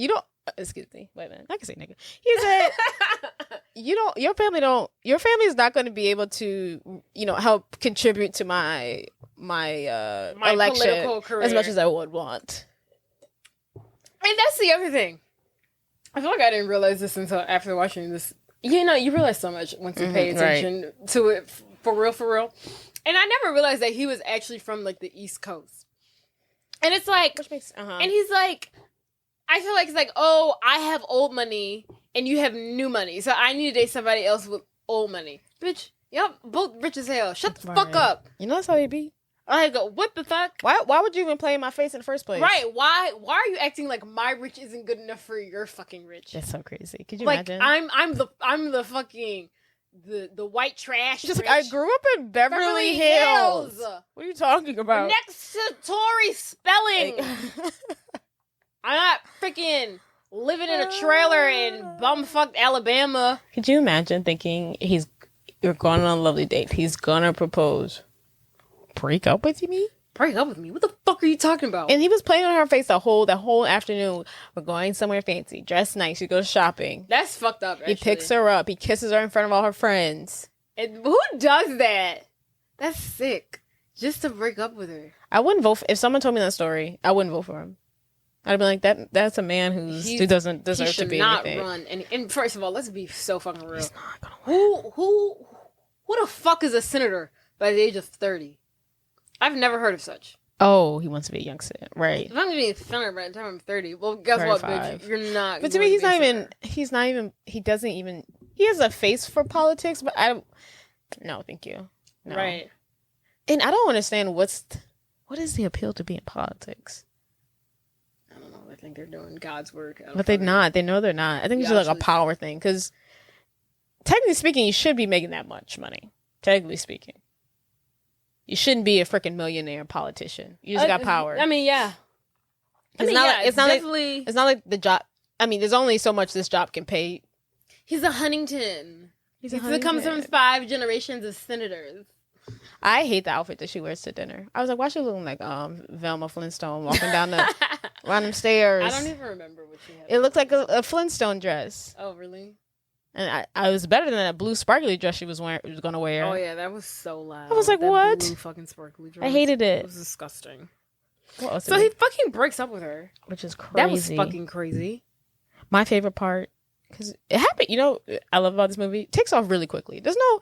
excuse me, wait a minute. I can say nigga. He said, your family is not going to be able to, help contribute to my election as much as I would want. And that's the other thing. I feel like I didn't realize this until after watching this. You realize so much once you pay attention to it for real. And I never realized that he was actually from the East Coast. And it's which makes, and he's like, I feel like it's like, oh, I have old money and you have new money, so I need to date somebody else with old money. Bitch, y'all both rich as hell. Shut the fuck up. That's how they be. I go, what the fuck? Why would you even play in my face in the first place? Right. Why are you acting like my rich isn't good enough for your fucking rich? That's so crazy. Could you imagine? I'm the fucking the white trash. Just I grew up in Beverly Hills. What are you talking about? Next to Tori Spelling. I'm not freaking living in a trailer in bumfuck Alabama. Could you imagine thinking you're going on a lovely date. He's gonna propose. Break up with me? Break up with me? What the fuck are you talking about? And he was playing on her face the whole afternoon. We're going somewhere fancy, dress nice. She goes shopping. That's fucked up. Actually. He picks her up. He kisses her in front of all her friends. And who does that? That's sick. Just to break up with her. I wouldn't vote if someone told me that story. I wouldn't vote for him. I'd be like, that's a man who doesn't deserve to be anything. He should not run. And first of all, let's be so fucking real. He's not gonna win. Who the fuck is a senator by the age of 30? I've never heard of such. Oh, he wants to be a youngster, right? If I'm gonna be a senator by the time I'm 30, well, guess 35. What, bitch? You're not. But to me, he's not even. He doesn't even. He has a face for politics, but no, thank you. No. Right. And I don't understand what is the appeal to be in politics. I don't know. I think they're doing God's work. But they're not. They know they're not. I think it's like a power thing. Because technically speaking, you should be making that much money. Technically speaking. You shouldn't be a freaking millionaire politician. You just got power. I mean, yeah. It's not like the job. I mean, there's only so much this job can pay. He's a Huntington. He comes from 5 generations of senators. I hate the outfit that she wears to dinner. I was like, why she looking like Velma Flintstone walking down them stairs? I don't even remember what she had. It looked like a Flintstone dress. Oh, really? And I was better than that blue sparkly dress she was going to wear. Oh, yeah, that was so loud. I was like, that what? Blue fucking sparkly dress. I hated it. It was disgusting. So he fucking breaks up with her. Which is crazy. That was fucking crazy. My favorite part, because it happened, I love about this movie, it takes off really quickly. There's no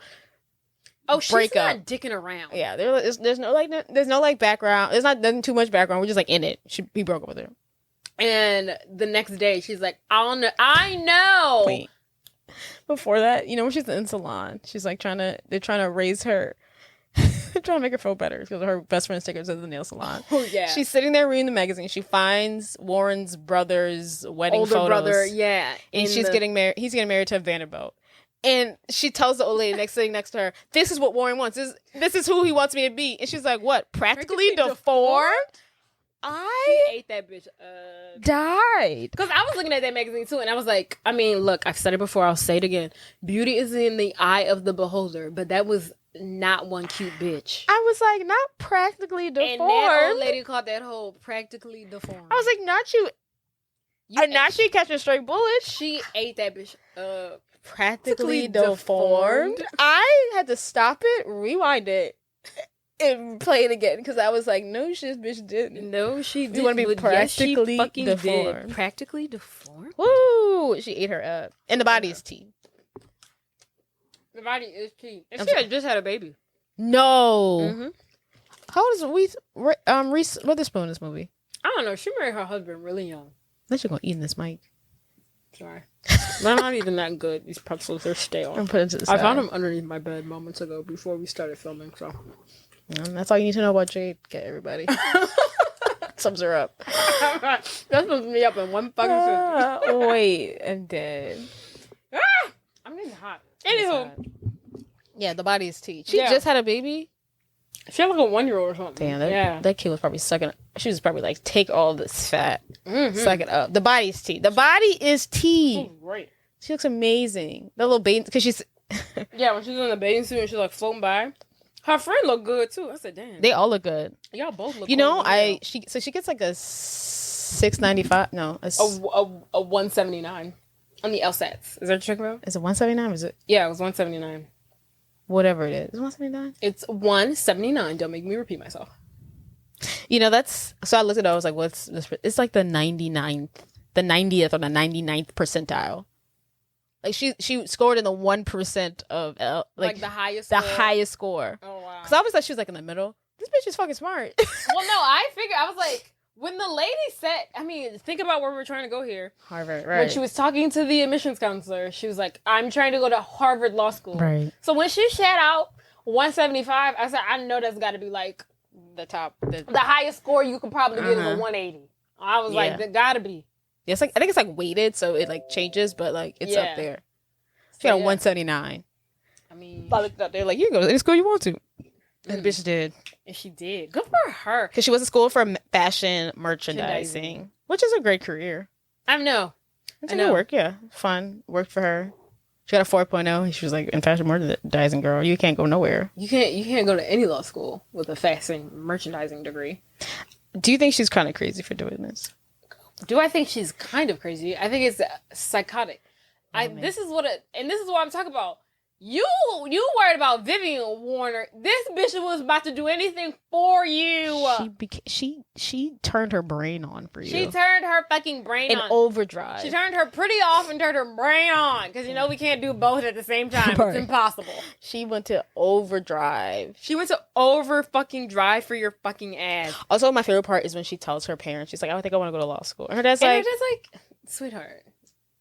she's not dicking around. Yeah, there's no background. There's not too much background. We're just like in it. He broke up with her. And the next day, she's like, I know. Wait. Before that, when she's in salon, she's like they're trying to raise her, they're trying to make her feel better because her best friend's tickets at the nail salon. Oh, yeah. She's sitting there reading the magazine. She finds Warren's brother's wedding older photos. brother, yeah. And getting married. He's getting married to a Vanderbilt. And she tells the old lady sitting next to her, this is what Warren wants. This is who he wants me to be. And she's like, what? Practically deformed? She ate that bitch died. Because I was looking at that magazine too, and I was like, I mean, look, I've said it before, I'll say it again. Beauty is in the eye of the beholder, but that was not one cute bitch. I was like, not practically deformed. And that old lady called that whole practically deformed. I was like, not you. Not she catching straight bullets. She ate that bitch practically deformed. I had to stop it, rewind it, and play it again because I was like, no, this bitch didn't. No, she didn't. You want to be practically deformed. Did. Practically deformed? Woo! She ate her up. And the body is tea. The body is tea. And she had just had a baby. No. Mm-hmm. How old is Reese Witherspoon in this movie? I don't know. She married her husband really young. Unless you're going to eat in this mic. Sorry. They're not even that good. These pretzels, they're stale. I found them underneath my bed moments ago before we started filming, so. That's all you need to know about Jade. Get everybody. Sums her up. That sums me up in one fucking sentence. Wait, I'm dead. I'm getting hot. Anywho. Yeah, the body is tea. She just had a baby. She had like a 1-year-old or something. Damn, that kid was probably sucking. She was probably like, take all this fat. Mm-hmm. Suck it up. The body is tea. The body is tea. Great. She looks amazing. The little bathing, because she's... Yeah, when she's in the bathing suit and she's like floating by. Her friend looked good too. I said, damn. They all look good. Y'all both look good. She gets like a $6.95. No. A $179 on the LSATs. Is that what you're talking about? Is it $179 or is it? Yeah, it was $179. Whatever it is. Is it $179? It's $179. Don't make me repeat myself. So I looked at it. I was like, what's this? It's like the 90th or the 99th percentile. Like she scored in the 1% of like the highest score. Oh wow! Because I always thought she was like in the middle. This bitch is fucking smart. Well, no, I figured I was like, when the lady said, I mean, think about where we're trying to go here. Harvard, right? When she was talking to the admissions counselor, she was like, "I'm trying to go to Harvard Law School." Right. So when she shat out 175, I said, I know that's got to be like the top, the highest score you could probably get is a 180. I was like, that gotta be. Yeah, it's like I think it's like weighted, so it like changes, but like it's up there. She got a 179. I mean, I looked up there like, you can go to any school you want to. And the bitch did. And she did. Good for her. Because she was in school for fashion merchandising, which is a great career. I know. It's I a good know. work, yeah. Fun. Worked for her. She got a 4.0. She was like, in fashion merchandising, girl, you can't go nowhere. You can't go to any law school with a fashion merchandising degree. Do you think she's kind of crazy for doing this? Do I think she's kind of crazy? I think it's psychotic. This is what I'm talking about. You worried about Vivian Warner. This bitch was about to do anything for you. She turned her brain on for you. She turned her fucking brain in on. overdrive. She turned her pretty off and turned her brain on. Because we can't do both at the same time. Right. It's impossible. She went to overdrive. She went to over fucking drive for your fucking ass. Also, my favorite part is when she tells her parents, she's like, I think I want to go to law school. And her dad's like, sweetheart,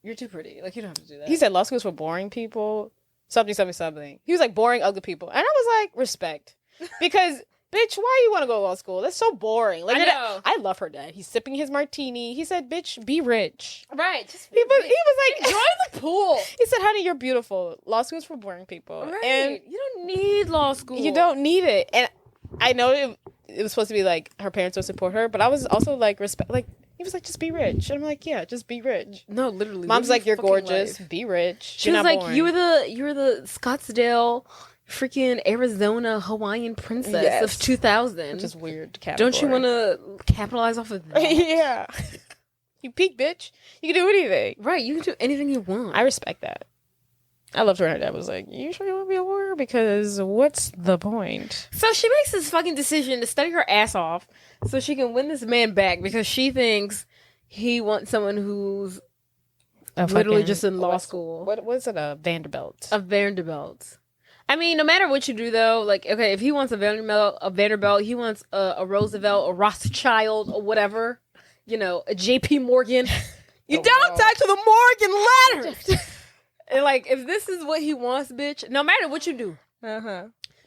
you're too pretty. Like, you don't have to do that. He said law school's for boring people. Something. He was like, boring, ugly people. And I was like, respect. Because, bitch, why you want to go to law school? That's so boring. Like, I know. I love her dad. He's sipping his martini. He said, bitch, be rich. Right. Just He was like, enjoy the pool. He said, honey, you're beautiful. Law school's for boring people. Right. And you don't need law school. you don't need it. And I know it was supposed to be like her parents would support her, but I was also like, respect, like, he was like, just be rich. And I'm like, yeah, just be rich. No, literally. Mom's like, you're fucking gorgeous. life. Be rich. She You're was not like, boring. you're the Scottsdale, freaking Arizona Hawaiian princess of 2000. Which is weird. Don't you want to capitalize off of that? Yeah. You peak, bitch. You can do anything. Right. You can do anything you want. I respect that. I loved her. Her dad was like, you sure you want to be a lawyer? Because what's the point? So she makes this fucking decision to study her ass off so she can win this man back because she thinks he wants someone who's literally just in law school. What was it? A Vanderbilt. A Vanderbilt. I mean, no matter what you do, though, like, okay, if he wants a Vanderbilt, he wants a Roosevelt, a Rothschild, or whatever, a JP Morgan. You don't touch the Morgan ladder. And, like, if this is what he wants, bitch, no matter what you do,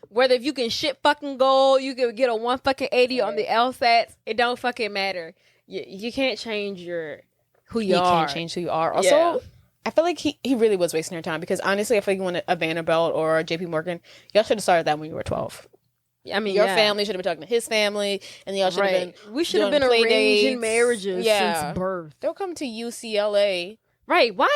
whether if you can shit fucking gold, you can get a 180 on the LSATs, it don't fucking matter. You can't change who you are. You can't change who you are. Also, I feel like he really was wasting her time because honestly, I feel like you want a Vanderbilt or a JP Morgan, y'all should have started that when you were 12. I mean, your family should have been talking to his family, and y'all should have been. We should have been arranging marriages since birth. They'll come to UCLA. Right. Why?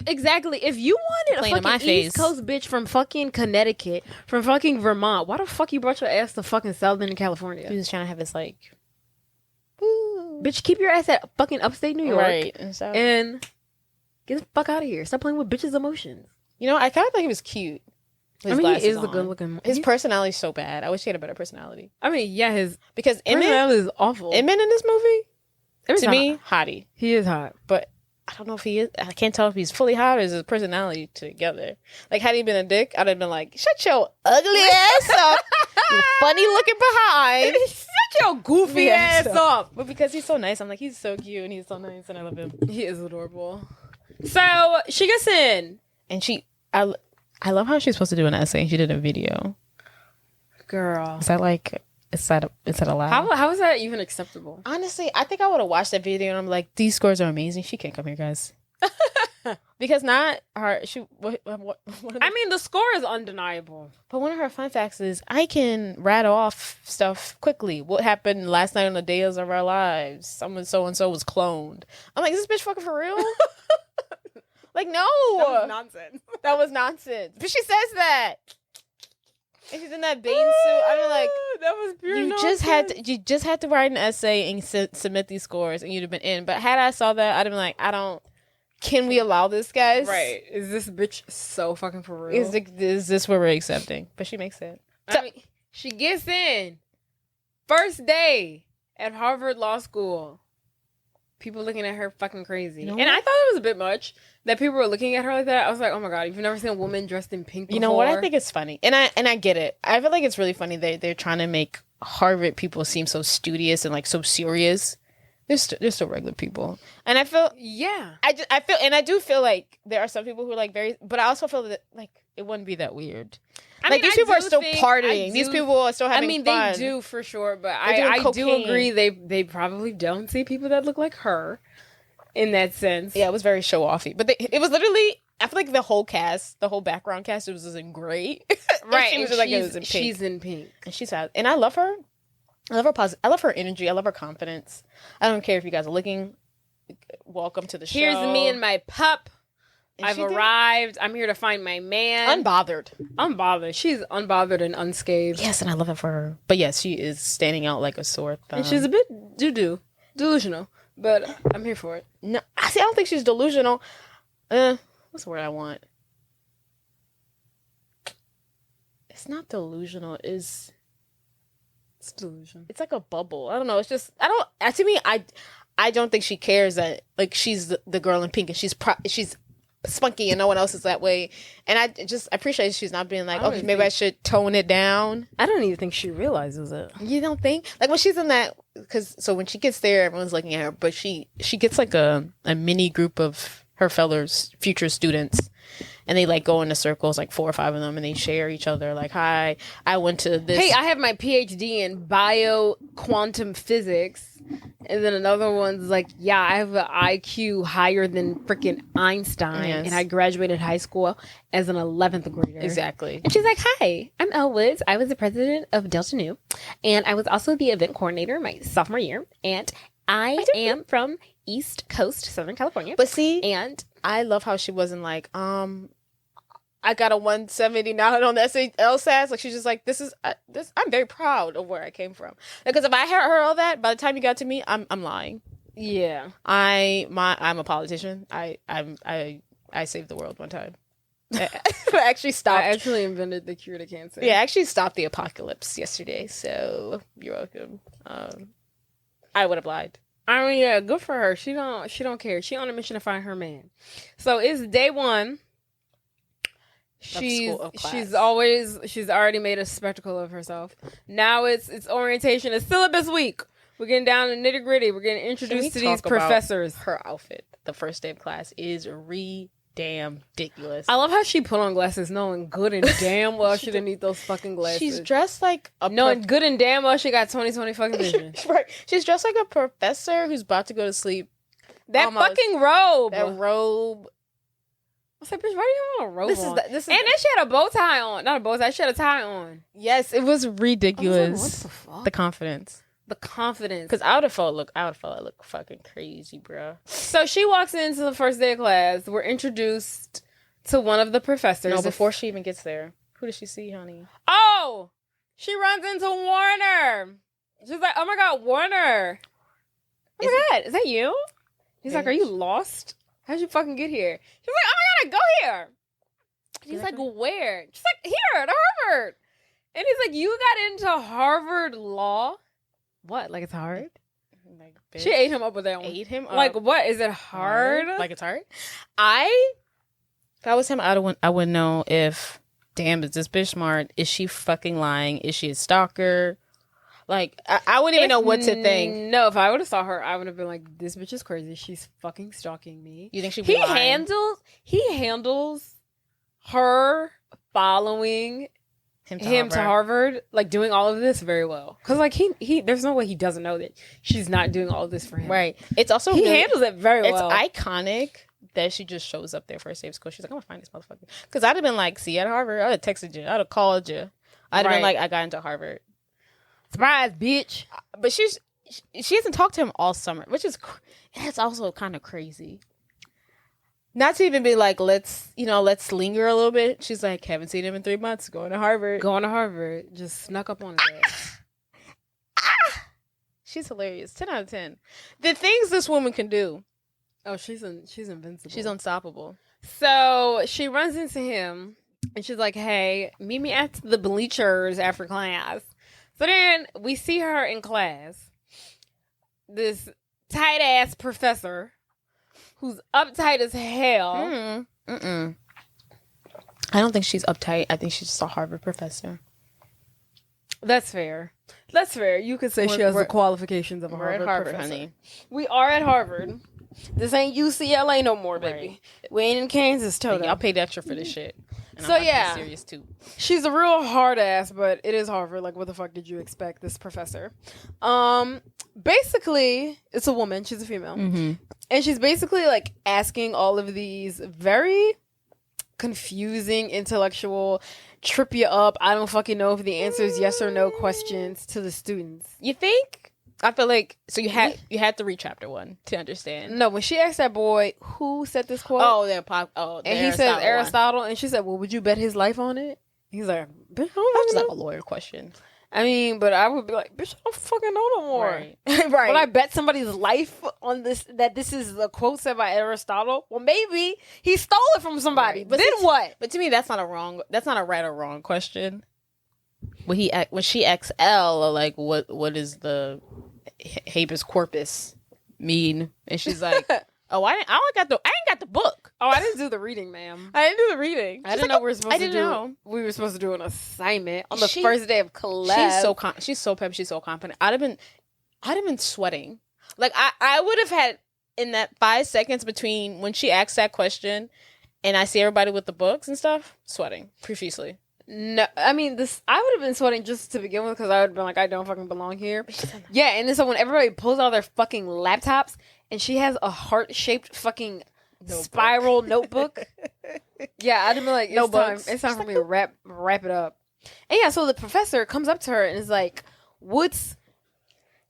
Exactly. If you wanted a fucking East Coast bitch from fucking Connecticut, from fucking Vermont, why the fuck you brought your ass to fucking Southern California? He was trying to have his like, bitch, keep your ass at fucking upstate New York, right? And get the fuck out of here. Stop playing with bitches' emotions. I kind of thought he was cute. He is a good looking. His personality's so bad. I wish he had a better personality. I mean, yeah, his because personality is awful. Emmett in this movie, to me, hottie. He is hot, but I don't know if he is. I can't tell if he's fully hot or is his personality together. Like, had he been a dick, I'd have been like, shut your ugly ass up. You funny looking behind. Shut your goofy ass up. But because he's so nice, I'm like, he's so cute and he's so nice and I love him. He is adorable. So she gets in. And I love how she's supposed to do an essay and she did a video. Girl. Is that like... Is that allowed? How is that even acceptable? Honestly, I think I would have watched that video and I'm like, these scores are amazing. She can't come here, guys. Because not her. I mean, the score is undeniable. But one of her fun facts is I can rattle off stuff quickly. What happened last night on the Days of Our Lives? Someone so and so was cloned. I'm like, is this bitch fucking for real? Like, no. That was nonsense. That was nonsense. But she says that. And she's in that bathing suit. I'm like, that was pure nonsense. You just had to write an essay and submit these scores, and you'd have been in. But had I saw that, I'd have been like, can we allow this, guys? Right? Is this bitch so fucking for real? Is this what we're accepting? But she makes it. I mean, she gets in first day at Harvard Law School. People looking at her fucking crazy. And I thought it was a bit much that people were looking at her like that. I was like, oh my God, you've never seen a woman dressed in pink before? You know what? I think it's funny. And I get it. I feel like it's really funny they're trying to make Harvard people seem so studious and like so serious. They're still regular people. And I feel... Yeah. I do feel like there are some people who are like very... But I also feel that like it wouldn't be that weird. These people are still partying. These people are still having fun. They do for sure, but I do agree they probably don't see people that look like her in that sense. Yeah, it was very show-offy. But it was literally... I feel like the whole background cast, it was in gray. Right. She was like, it was in pink. She's in pink. And she's out. And I love her. I love her energy. I love her confidence. I don't care if you guys are looking welcome to the show. Here's me and my pup. And I've she did. arrived. I'm here to find my man. Unbothered. She's unbothered and unscathed. Yes, and I love it for her. But yes, she is standing out like a sore thumb. And she's a bit delusional, but I'm here for it. No, I don't think she's delusional. What's the word I want? It's not delusional. It's delusion. It's like a bubble. I don't know. It's just to me, I don't think she cares that like she's the girl in pink and she's spunky and no one else is that way. And I appreciate she's not being like, okay, maybe I should tone it down. I don't even think she realizes it. You don't think? Like when she's in that, so when she gets there, everyone's looking at her, but she gets like a mini group of her fellows, future students. And they like go into circles, like 4 or 5 of them, and they share each other. Like, hi, I went to this. Hey, I have my PhD in bio quantum physics. And then another one's like, yeah, I have an IQ higher than freaking Einstein. Yes. And I graduated high school as an 11th grader. Exactly. And she's like, hi, I'm Elle Woods. I was the president of Delta Nu. And I was also the event coordinator my sophomore year. And I am from East Coast, Southern California. But see, and I love how she wasn't like, I got a 179 on the LSATs. Like she's just like, I'm very proud of where I came from. Because if I had heard all that, by the time you got to me, I'm lying. Yeah. I'm a politician. I saved the world one time. I actually invented the cure to cancer. Yeah, I actually stopped the apocalypse yesterday. So you're welcome. I would have lied. I mean, yeah, good for her. She don't care. She on a mission to find her man. So it's day 1. She's already made a spectacle of herself. Now it's orientation. It's syllabus week. We're getting down to nitty gritty. We're getting introduced to these professors. Her outfit, the first day of class, is damn ridiculous. I love how she put on glasses, knowing good and damn well she didn't need those fucking glasses. She's dressed like knowing good and damn well she got 20/20 fucking vision. Right. She's dressed like a professor who's about to go to sleep. That fucking robe. That robe. I said, bitch, why do you have a robe on? This is and then she had a bow tie on. Not a bow tie. She had a tie on. Yes, it was ridiculous. What the fuck? The confidence. Because I would have felt like fucking crazy, bro. So she walks into the first day of class. We're introduced to one of the professors. No, before she even gets there, who does she see, honey? Oh, she runs into Warner. She's like, oh my God, Warner. Oh my God, is that you? He's like, are you lost? How'd you fucking get here? She's like, oh my God, I go here. And he's like, where? She's like, here at Harvard. And he's like, you got into Harvard Law? What? Like it's hard? Like, she ate him up with that one. Ate him up. Like, what? Is it hard? Like it's hard? If I was him, I would know if, damn, is this bitch smart? Is she fucking lying? Is she a stalker? Like, I wouldn't even know what to think. No, if I would have saw her, I would have been like, this bitch is crazy. She's fucking stalking me. You think she'd be lying? He handles her following him to Harvard, like doing all of this very well. Because like he there's no way he doesn't know that she's not doing all of this for him. Right. It's also he handles it very well. It's iconic that she just shows up there first day of school. She's like, I'm gonna find this motherfucker. Because I'd have been like, see you at Harvard. I'd have texted you. I'd have called you. I'd have been like, I got into Harvard. Surprise, bitch. But she hasn't talked to him all summer, which is that's also kind of crazy. Not to even be like, let's linger a little bit. She's like, haven't seen him in 3 months. Going to Harvard. Just snuck up on his ass. She's hilarious. 10 out of 10. The things this woman can do. Oh, she's invincible. She's unstoppable. So she runs into him and she's like, hey, meet me at the bleachers after class. So then we see her in class. This tight ass professor who's uptight as hell. I don't think she's uptight. I think she's just a Harvard professor. That's fair. You could say she has the qualifications of a Harvard professor. Honey. We are at Harvard. This ain't UCLA no more, baby. Right. We ain't in Kansas, Toto. Y'all paid extra for this shit. And so yeah, serious too. She's a real hard ass, but it is Harvard. Like, what the fuck did you expect? This professor. Basically, it's a woman. She's a female, and she's basically like asking all of these very confusing, intellectual, trip you up. I don't fucking know if the answer is yes or no questions to the students. You think? I feel like so you had to read chapter 1 to understand. No, when she asked that boy who said this quote, And he says Aristotle, and she said, "Well, would you bet his life on it?" He's like, "Bitch, I don't That's know." like a lawyer question. I mean, but I would be like, "Bitch, I don't fucking know no more." Right. Right. But I bet somebody's life on this that this is a quote said by Aristotle. Well, maybe he stole it from somebody. Right. But then what? But to me, that's not a right or wrong question. When she asks Elle, like, what is the habeas corpus mean? And she's like, "Oh, I ain't got the book. Oh, I didn't do the reading, ma'am. I didn't do the reading. I didn't know we were supposed to do. Know. We were supposed to do an assignment on the first day of class. She's so peppy. She's so confident. I'd have been sweating. Like I would have had in that 5 seconds between when she asked that question and I see everybody with the books and stuff, sweating profusely. No, I mean I would have been sweating just to begin with because I would have been like, I don't fucking belong here. Yeah, and then so when everybody pulls out their fucking laptops and she has a heart-shaped fucking spiral notebook. Yeah, I'd have been like, it's time for me to wrap it up. And yeah, so the professor comes up to her and is like, "What's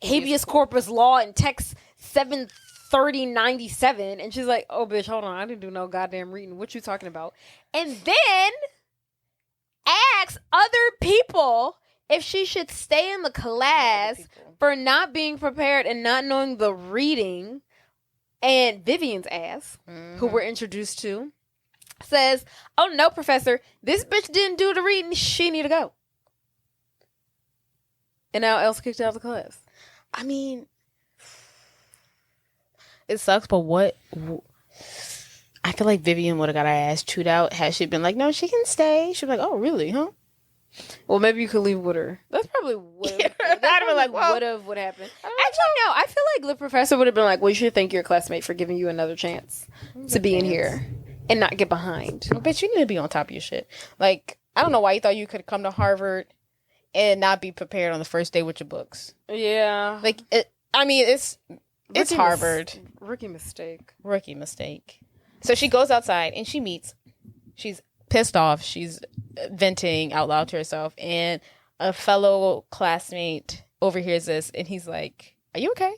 habeas corpus law in text 73097?" And she's like, "Oh, bitch, hold on, I didn't do no goddamn reading. What you talking about?" And then asks other people if she should stay in the class for not being prepared and not knowing the reading. And Vivian's ass, who we're introduced to, says, "Oh no, professor, this bitch didn't do the reading. She need to go." And now Elle's kicked out of the class. I mean, it sucks, but what? I feel like Vivian would have got her ass chewed out had she been like, "No, she can stay." She'd be like, "Oh, really? Huh?" Well, maybe you could leave with her. That's probably what I'd have been like, "Well, would happen." Actually, no. I feel like the professor would have been like, "Well, you should thank your classmate for giving you another chance to be in here and not get behind." Bitch, you need to be on top of your shit. Like, I don't know why you thought you could come to Harvard and not be prepared on the first day with your books. Yeah, like it's Harvard. Rookie mistake. So she goes outside and she's pissed off. She's venting out loud to herself, and a fellow classmate overhears this, and he's like, "Are you okay?"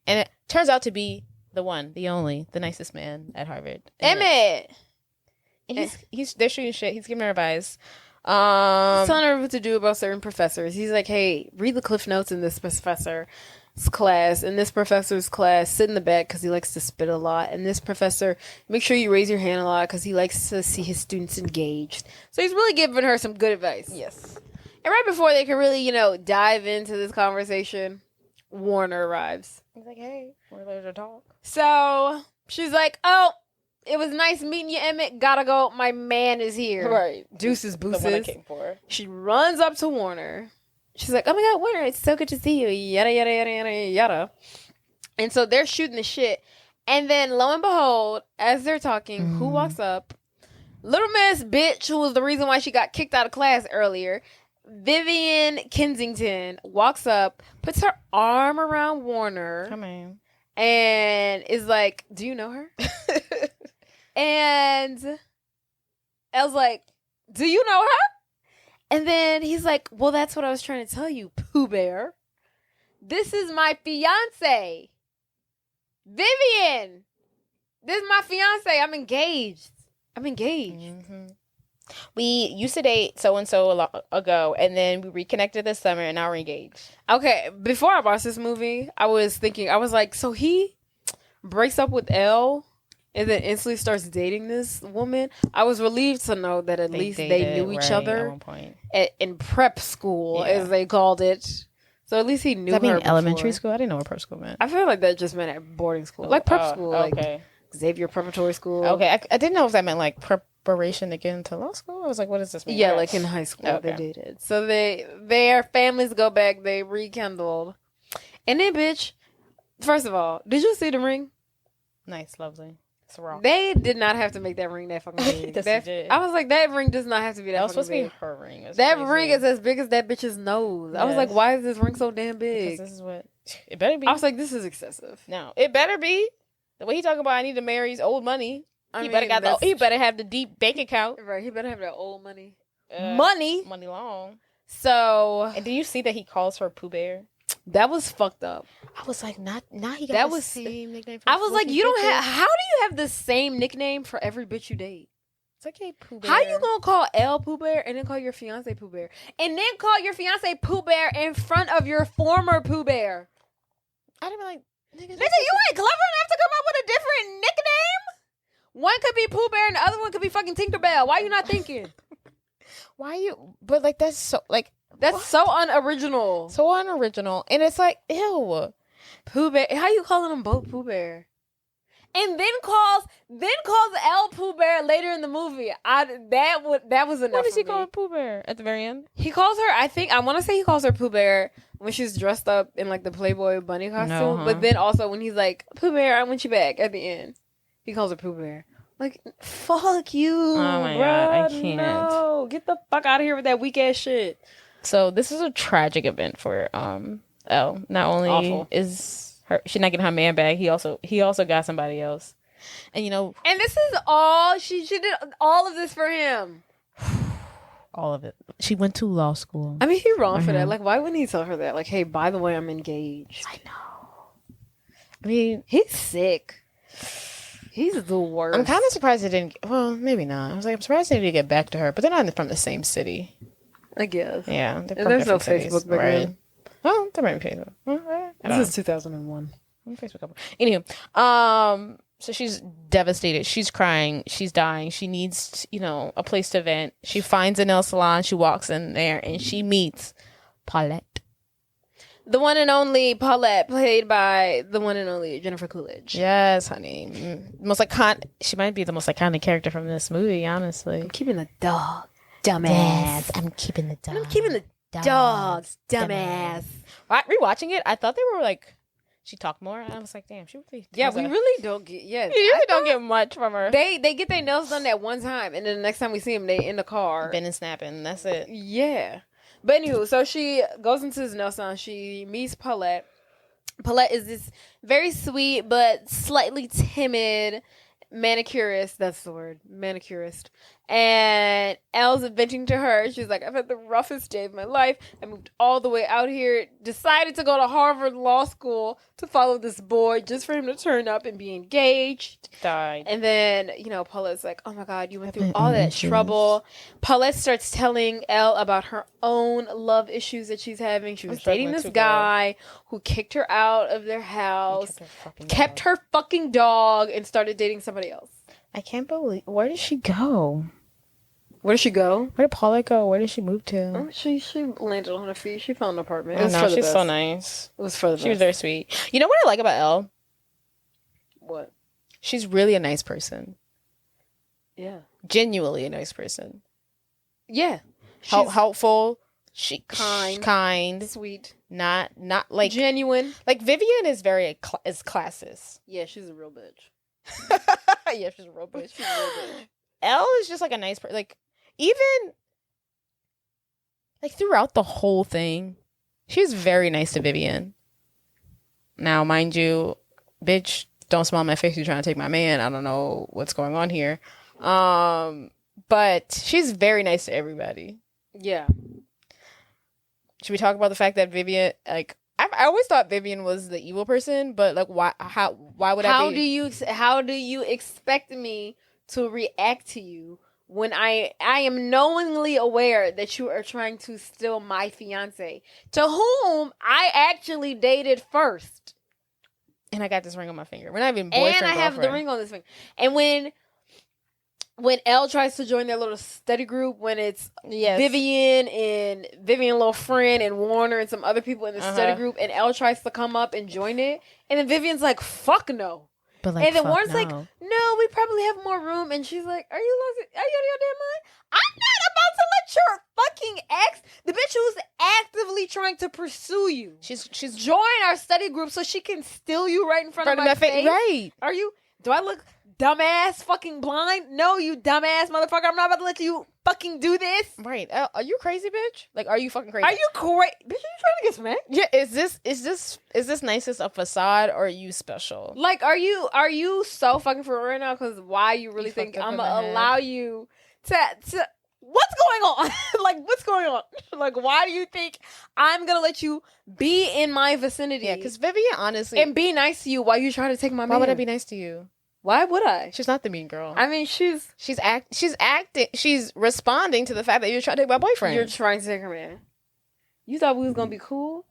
And it turns out to be the one, the only, the nicest man at Harvard, Emmett. And they're shooting shit. He's giving her advice. He's telling her what to do about certain professors. He's like, "Hey, read the cliff notes in this professor's class. In this professor's class, sit in the back because he likes to spit a lot. And this professor, make sure you raise your hand a lot because he likes to see his students engaged." So he's really giving her some good advice. Yes. And right before they can really, dive into this conversation, Warner arrives. He's like, "Hey, we're there to talk." So she's like, "Oh, it was nice meeting you, Emmett. Gotta go. My man is here." Right. Deuces, The one I booses. came for. She runs up to Warner. She's like, "Oh my God, Warner, it's so good to see you." Yada, yada, yada, yada, yada. And so they're shooting the shit. And then lo and behold, as they're talking, who walks up? Little Miss Bitch, who was the reason why she got kicked out of class earlier. Vivian Kensington walks up, puts her arm around Warner. Come on. And is like, "Do you know her?" And Elle's like, "Do you know her?" And then he's like, "Well, that's what I was trying to tell you, Pooh Bear. This is my fiance. Vivian. This is my fiance. I'm engaged. Mm-hmm. We used to date so-and-so a long ago, and then we reconnected this summer, and now we're engaged. Okay, before I watched this movie, I was like, so he breaks up with Elle and then instantly starts dating this woman. I was relieved to know that at least they knew each other at one point. In prep school, as they called it. So at least he knew her. Does that mean before. elementary school? I didn't know what prep school meant. I feel like that just meant at boarding school. Like prep school. Okay. Like Xavier Preparatory School. Okay. I didn't know if that meant like preparation to get into law school. I was like, what does this mean? Yeah, like in high school they dated. So their families go back, they rekindled. And then, bitch, first of all, did you see the ring? Nice, lovely. It's wrong. They did not have to make that ring that fucking big. I was like, that ring does not have to be that was fucking supposed big. to be her ring. That ring is as big as that bitch's nose. I was like, why is this ring so damn big? Because this is what it better be. I was like, this is excessive. No, it better be. The way he talking about, I need to marry his old money. He better have the deep bank account. Right, he better have that old money. Money long. So, and do you see that he calls her Pooh Bear? That was fucked up. I was like, not he got That the was- same nickname. I was like, you don't have. How do you have the same nickname for every bitch you date? It's like a Pooh Bear. How you gonna call Elle Pooh Bear and then call your fiance Pooh Bear and then call your fiance Pooh Bear in front of your former Pooh Bear? I'd be like, nigga, Nigga, you ain't clever enough to come up with a different nickname. One could be Pooh Bear and the other one could be fucking Tinkerbell. Why you not thinking? why you? But like that's so like That's so unoriginal. so unoriginal, and it's like ew. Pooh Bear. How you calling them both Pooh Bear? And then calls Elle Pooh Bear later in the movie. That was enough. What does for he me. call Pooh Bear at the very end? He calls her. I want to say he calls her Pooh Bear when she's dressed up in like the Playboy bunny costume. No, huh? But then also when he's like, Pooh Bear, I want you back at the end. He calls her Pooh Bear. Like, fuck you. Oh my bruh, God, I can't. No, get the fuck out of here with that weak ass shit. So this is a tragic event for Elle. Not only Awful. is she's not getting her man back, he also got somebody else. And you know, And this is all she did all of this for him. all of it. She went to law school. I mean, he wrong for that. Like, why wouldn't he tell her that? Like, hey, by the way, I'm engaged. I know. I mean, He's sick. He's the worst. I'm kind of surprised they didn't. Well, maybe not. I was like, I'm surprised they didn't get back to her. But they're not from the same city. I guess. Yeah, they're from There's no different cities, Facebook back right? then. Oh, there might be Facebook. I don't This is 2001. know. Facebook couple. Anywho, so she's devastated. She's crying. She's dying. She needs, a place to vent. She finds a nail salon. She walks in there and she meets Paulette. The one and only Paulette, played by the one and only Jennifer Coolidge. Yes, honey. She might be the most iconic character from this movie, honestly. I'm keeping the dog, dumbass. I'm keeping the dog. I'm keeping the dogs, dumbass. Rewatching it, I thought they were like, she talked more. I was like, damn, she really. Yeah, we really don't get. Yeah, You really don't get much from her. They get their nails done that one time, and then the next time we see them, they in the car. Been and snapping. That's it. Yeah. But anywho, so she goes into his nail salon. She meets Paulette. Paulette is this very sweet but slightly timid manicurist. That's the word, manicurist. And Elle's venting to her. She's like, I've had the roughest day of my life. I moved all the way out here, decided to go to Harvard Law School to follow this boy just for him to turn up and be engaged. Died. And then, Paulette's like, oh my God, you went through all that trouble. Paulette starts telling Elle about her own love issues that she's having. She was dating this guy who kicked her out of their house, kept her fucking dog, and started dating somebody else. I can't believe. Where did she go? Where did she go? Where did Paulette go? Where did she move to? Oh, she landed on her feet. She found an apartment. I It was know, for the she's best. so nice. It was for the She was best. very sweet. You know what I like about Elle? What? She's really a nice person. Yeah. Genuinely a nice person. Yeah. Helpful. Kind. Sweet. Not like Genuine. like Vivian is very is classist. Yeah, she's a real bitch. Yeah, she's a real bitch. She's a real bitch. Elle is just like a nice person. Like even like throughout the whole thing, she was very nice to Vivian. Now, mind you, bitch, don't smile in my face. You're trying to take my man. I don't know what's going on here. But she's very nice to everybody. Yeah. Should we talk about the fact that Vivian, like, I always thought Vivian was the evil person, but like, why would I be? How do you expect me to react to you when I am knowingly aware that you are trying to steal my fiance, to whom I actually dated first? And I got this ring on my finger. We're not even boyfriend, And I have the girlfriend. ring on this finger. And when Elle tries to join their little study group, when it's Yes. Vivian and Vivian little friend and Warner and some other people in the study group, and Elle tries to come up and join it, and then Vivian's like, fuck no. But And then Warren's like, no, we probably have more room. And she's like, are you out of your damn mind? I'm not about to let your fucking ex, the bitch who's actively trying to pursue you, she's join our study group so she can steal you right in front of my face. right. Are you, do I look dumbass fucking blind? No, you dumbass motherfucker. I'm not about to let you fucking do this. Right. Are you crazy, bitch? Like, are you fucking crazy? Are you crazy? Bitch, are you trying to get smacked? Yeah, is this nicest a facade or are you special? Like, are you so fucking for real right now? Because why you really You think fucked up I'm in my gonna head. allow you to what's going on? Like, what's going on? Like, why do you think I'm gonna let you be in my vicinity? Yeah, because Vivian, honestly, and be nice to you while you try to take my man. why would I be nice to you? Why would I? She's not the mean girl. I mean, she's acting. She's responding to the fact that you're trying to take my boyfriend. you're trying to take her man. You thought we was gonna be cool.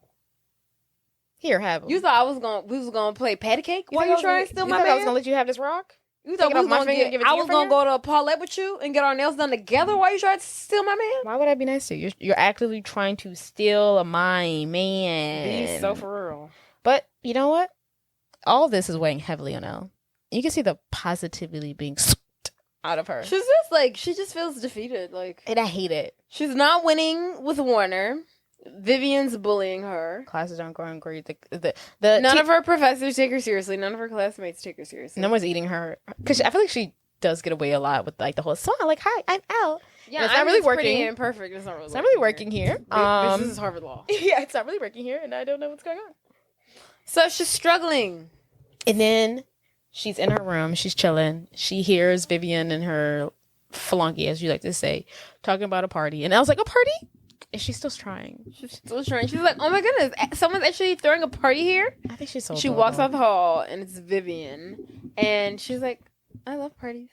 Here, have him. You thought we was gonna play patty cake while you trying to steal my I man. was gonna let you have this rock. You thought Take it we was off my gonna finger and give it to I your was gonna finger? go to a Paulette with you and get our nails done together while you tried to steal my man. Why would I be nice to you? You're actively trying to steal my man. Be so for real. But you know what? All this is weighing heavily on Elle. You can see the positivity being sucked out of her. She's just like she just feels defeated. Like, And I hate it. she's not winning with Warner. Vivian's bullying her. Classes aren't going great. The None of her professors take her seriously. None of her classmates take her seriously. no one's eating her. Because I feel like she does get away a lot with like the whole song. Like, hi, I'm Elle. Yeah, it's not really just pretty working. and perfect. It's not really. It's not really working here. This is Harvard Law. Yeah, it's not really working here, and I don't know what's going on. So she's struggling. And then she's in her room. She's chilling. She hears Vivian and her flunky, as you like to say, talking about a party. And Elle's like, a party? And she's still trying. She's still trying. She's like, oh my goodness, someone's actually throwing a party here. I think she's so She adorable. walks out the hall and it's Vivian, and she's like, I love parties.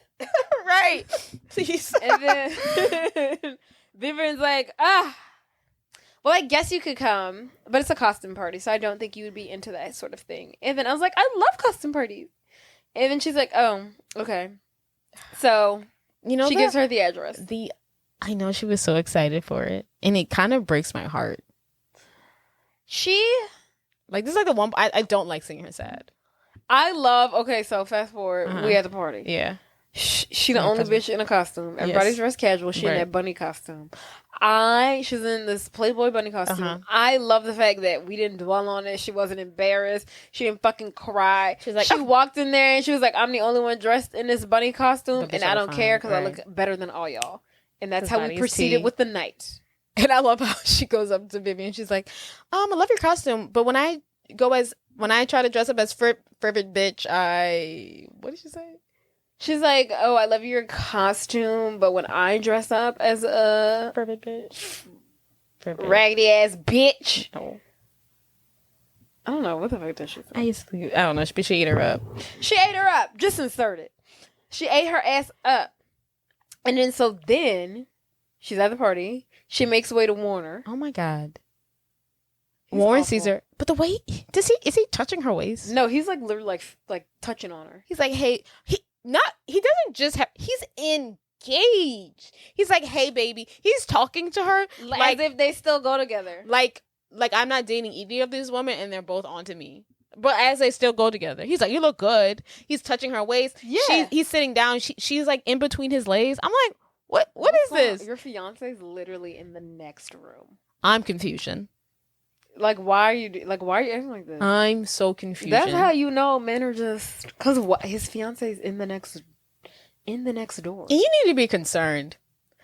Right. Please. And then Vivian's like, well, I guess you could come, but it's a costume party, so I don't think you would be into that sort of thing. And then I was like, I love costume parties. And then she's like, oh, okay. So You know, she gives her the address. I know she was so excited for it. And it kind of breaks my heart. Like, this is like the one, I don't like seeing her sad. Okay, so fast forward, we at the party. Yeah. She the only bitch in a costume. Everybody's dressed casual. She in that bunny costume. She's in this Playboy bunny costume. I love the fact that we didn't dwell on it. She wasn't embarrassed. She didn't fucking cry. She's like, she walked in there and she was like, I'm the only one dressed in this bunny costume, and I don't care because I right. look better than all y'all. And that's His how we body is proceeded tea. with the night. And I love how she goes up to Vivian. She's like, I love your costume, but when I try to dress up as fervent bitch, what did she say? She's like, oh, I love your costume, but when I dress up as a Fervent bitch. raggedy ass bitch. Oh. I don't know. What the fuck did she say? I don't know. She ate her up. She ate her up. Just insert it. She ate her ass up. And then she's at the party. She makes way to Warner. Oh my God. He's Warren awful. sees her. But the way, is he touching her waist? No, he's like literally like touching on her. He's like, hey, he doesn't just have, he's engaged. He's like, hey, baby. He's talking to her Like as if they still go together. like I'm not dating either of these women and they're both onto me. But as they still go together, he's like, you look good. He's touching her waist. Yeah. He's sitting down. She's like in between his legs. I'm like, what is this? Your fiance's literally in the next room. I'm confusion. Like, why are you acting like this? I'm so confused. That's how you know men are just because his fiance's in the next door. And you need to be concerned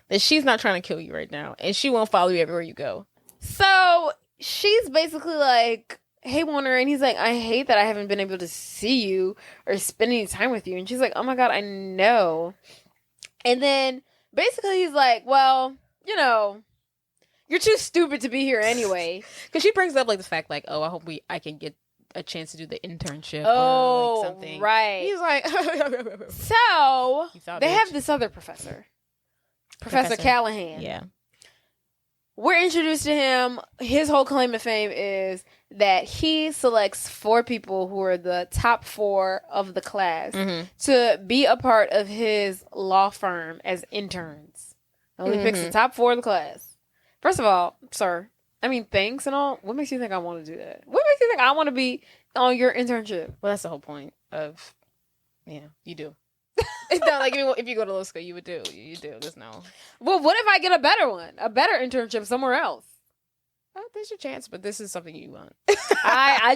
that she's not trying to kill you right now, and she won't follow you everywhere you go. So she's basically like, hey, Warner, and he's like, I hate that I haven't been able to see you or spend any time with you. And she's like, oh my God, I know. And then basically he's like, well, you're too stupid to be here anyway. Because she brings up like the fact like, oh, I hope I can get a chance to do the internship Oh, or like something. right. He's like, So thought, they bitch. have this other professor, Professor Callahan. Yeah. We're introduced to him. His whole claim to fame is that he selects 4 people who are the top 4 of the class to be a part of his law firm as interns. Only picks the top 4 of the class. First of all, sir, I mean, thanks and all. What makes you think I want to do that? What makes you think I want to be on your internship? Well, that's the whole point of, you do. It's not like if you go to law school, you would do. You do. There's no. Well, what if I get a better one? A better internship somewhere else? Oh, there's your chance, but this is something you want. I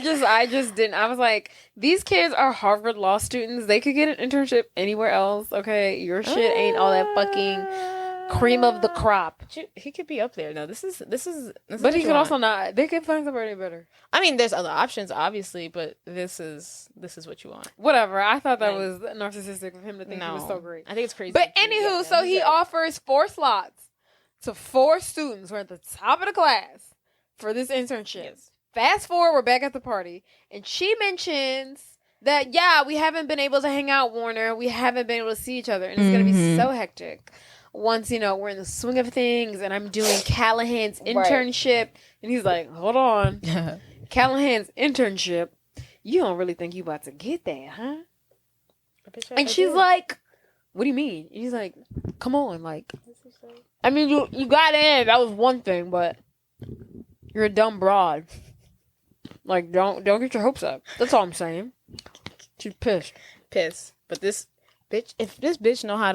just didn't. I was like, these kids are Harvard law students. They could get an internship anywhere else. Okay, your shit ain't all that fucking cream of the crop. He could be up there. No, this is. But he could also not. They could find somebody better. I mean, there's other options, obviously, but this is what you want. Whatever. I thought that was narcissistic of him to think he was so great. I think it's crazy. But anywho, so he offers 4 slots to 4 students who are at the top of the class for this internship. Yes. Fast forward, we're back at the party, and she mentions that, yeah, we haven't been able to hang out, Warner. We haven't been able to see each other, and it's going to be so hectic. Once, we're in the swing of things, and I'm doing Callahan's internship, and he's like, hold on. Callahan's internship? You don't really think you about to get that, huh? And she's like, what do you mean? And he's like, come on, like, I mean, you got in. That was one thing, but you're a dumb broad. Like, don't get your hopes up. That's all I'm saying. She's pissed. But this bitch, if this bitch know how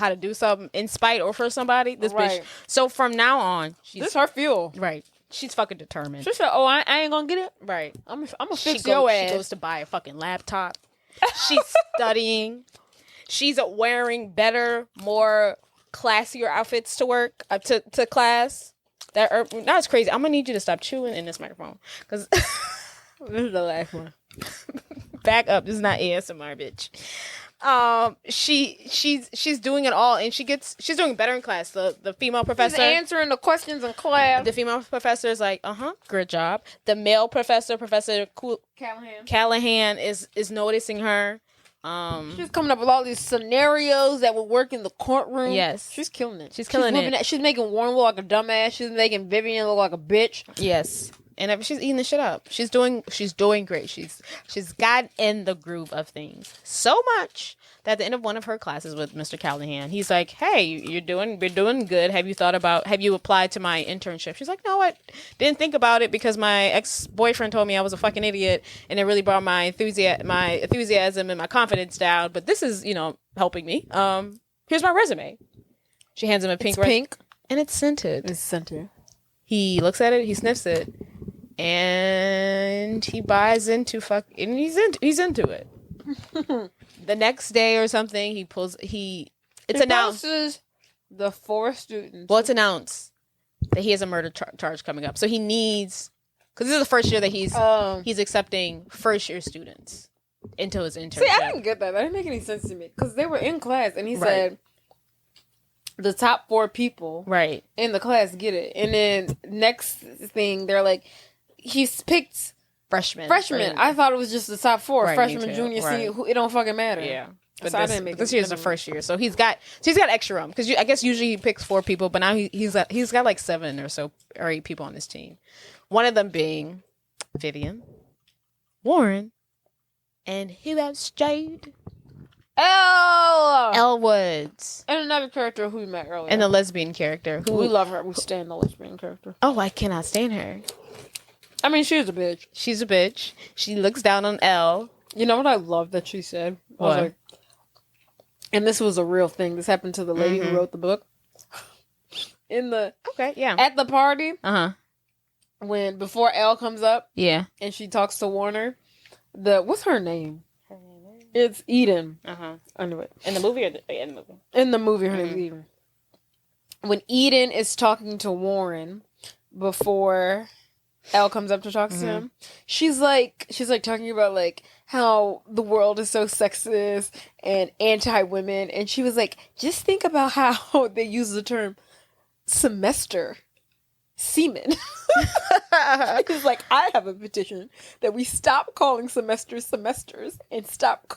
to do something in spite or for somebody, this bitch. So from now on, This is her fuel. Right. She's fucking determined. She said, "Oh, I ain't gonna get it. Right. I'm gonna fix your ass." She goes to buy a fucking laptop. She's studying. She's wearing better, more classier outfits to work to class. That are not as crazy. I'm gonna need you to stop chewing in this microphone because This is the last one. back up. This is not ASMR, bitch. She's doing it all, and she's doing better in class. The female professor, She's answering the questions in class. the female professor is like, good job. The male professor, Callahan, is noticing her. She's coming up with all these scenarios that would work in the courtroom. Yes. She's killing it. She's killing it. She's making Warren look like a dumbass. She's making Vivian look like a bitch. Yes. And she's eating the shit up. She's doing great. She's got in the groove of things so much that at the end of one of her classes with Mr. Callahan, he's like, "Hey, we're doing good. Have you applied to my internship?" She's like, "No, I didn't think about it because my ex-boyfriend told me I was a fucking idiot, and it really brought my enthusiasm and my confidence down. But this is, helping me. Here's my resume." She hands him a pink. Pink. And it's scented. It's scented. He looks at it. He sniffs it. And he buys into and he's into it. The next day or something, it's announced the 4 students. Well, it's announced that he has a murder charge coming up. So he needs, because this is the first year that he's accepting first year students into his internship. See, I didn't get that. That didn't make any sense to me because they were in class, and he said the top 4 people in the class get it, and then next thing they're like, he's picked freshmen. I thought it was just the top 4, freshman, junior, right. senior. Who, it don't fucking matter. Yeah. But so this year's the first year, so he's got extra room because I guess usually he picks 4 people, but now he's got like 7 or 8 people on his team. One of them being Vivian, Warren, and who else? Jade, Elle Woods, and another character who we met earlier, and the lesbian character who we love her. We stand the lesbian character. Oh, I cannot stand her. I mean, she's a bitch. She's a bitch. She looks down on Elle. You know what I love that she said? I was like, and this was a real thing. This happened to the lady who wrote the book. At the party. Before Elle comes up. Yeah. And she talks to Warner. What's her name? It's Eden. I knew it. In the movie or in the movie? In the movie, her name is Eden. When Eden is talking to Warren before Elle comes up to talk to him, she's like talking about like how the world is so sexist and anti-women, and she was like, just think about how they use the term semester semen. It's like, I have a petition that we stop calling semesters and start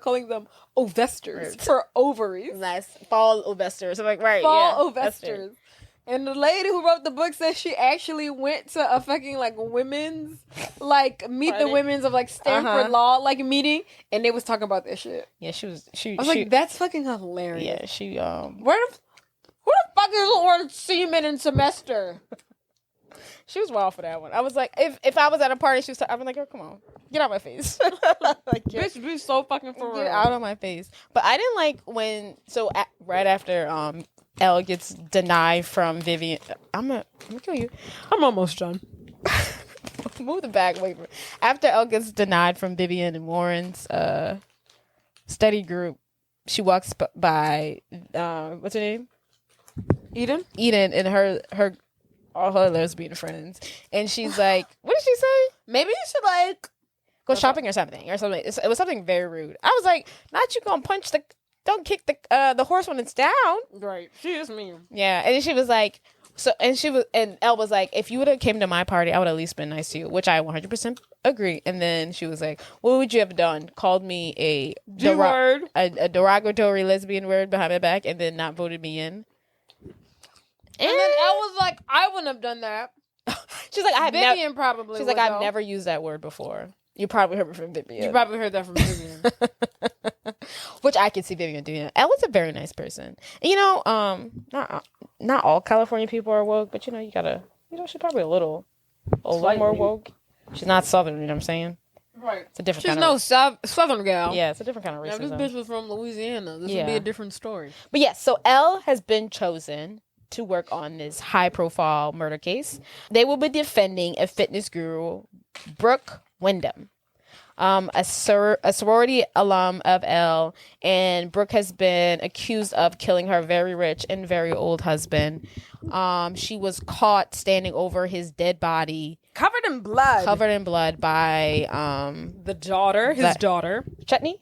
calling them ovesters for ovaries. Nice. Fall ovesters. I'm like, Fall ovesters. And the lady who wrote the book says she actually went to a fucking like women's like meet the women's of like Stanford Law like meeting, and they was talking about this shit. Yeah, I was like, that's fucking hilarious. Yeah, who the fuck is the word semen in semester? She was wild for that one. I was like, if I was at a party, I'd be like, "Oh, come on, get out of my face." Like, bitch, be so fucking for real. Get out of my face. But I didn't like when. So right after Elle gets denied from Vivian. I'm gonna kill you. I'm almost done. Move the bag away from. After Elle gets denied from Vivian and Warren's study group, she walks by. What's her name? Eden and her all her lesbian friends, and she's like, what did she say? Maybe you should like go shopping or something. It was something very rude. I was like, not you gonna punch the don't kick the horse when it's down. Right. She is mean. Yeah, and then she was like, and Elle was like, if you would have came to my party, I would have at least been nice to you, which I 100% agree. And then she was like, what would you have done? Called me a G-word. a derogatory lesbian word behind my back, and then not voted me in. And then Elle was like, I wouldn't have done that. She's like, Vivian probably. She's like, I've never used that word before. You probably heard it from Vivian. You probably heard that from Vivian. Which I can see Vivian doing. Elle is a very nice person. And, you know, not all California people are woke, but you know, you gotta, you know, she's probably a little more woke. She's not Southern, you know what I'm saying? Right. It's a different She's kind no of Southern gal. yeah, it's a different kind of Now, racism. this bitch was from Louisiana. This would be a different story. But yes, so Elle has been chosen to work on this high-profile murder case. They will be defending a fitness guru, Brooke Wyndham, a sorority alum of Elle, and Brooke has been accused of killing her very rich and very old husband. She was caught standing over his dead body, Covered in blood by The daughter, his daughter, Chutney.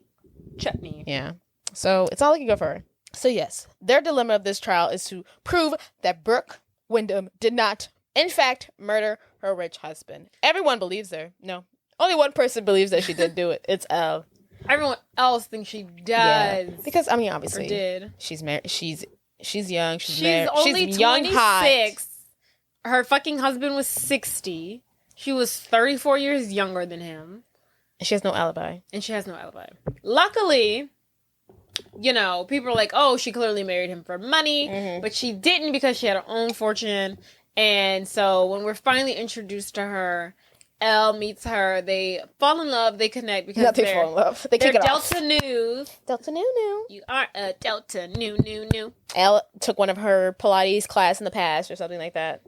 Yeah. So it's not looking good for her. So yes, their dilemma of this trial is to prove that Brooke Wyndham did not, in fact, murder her rich husband. Everyone believes her. No. Only one person believes that she did do it. It's Elle. Everyone else thinks she does. Yeah. Because, I mean, Or obviously, did. she's married. She's young. She's She's married. only she's young, 26. hot. Her fucking husband was 60. She was 34 years younger than him. She has no alibi. And she has no alibi. Luckily, you know, people are like, oh, she clearly married him for money. But she didn't because she had her own fortune. And so when we're finally introduced to her, Elle meets her. They fall in love. They connect because Not they fall in love. They they're kick it off. Delta News. Delta New. You are a Delta New. Elle took one of her Pilates class in the past or something like that.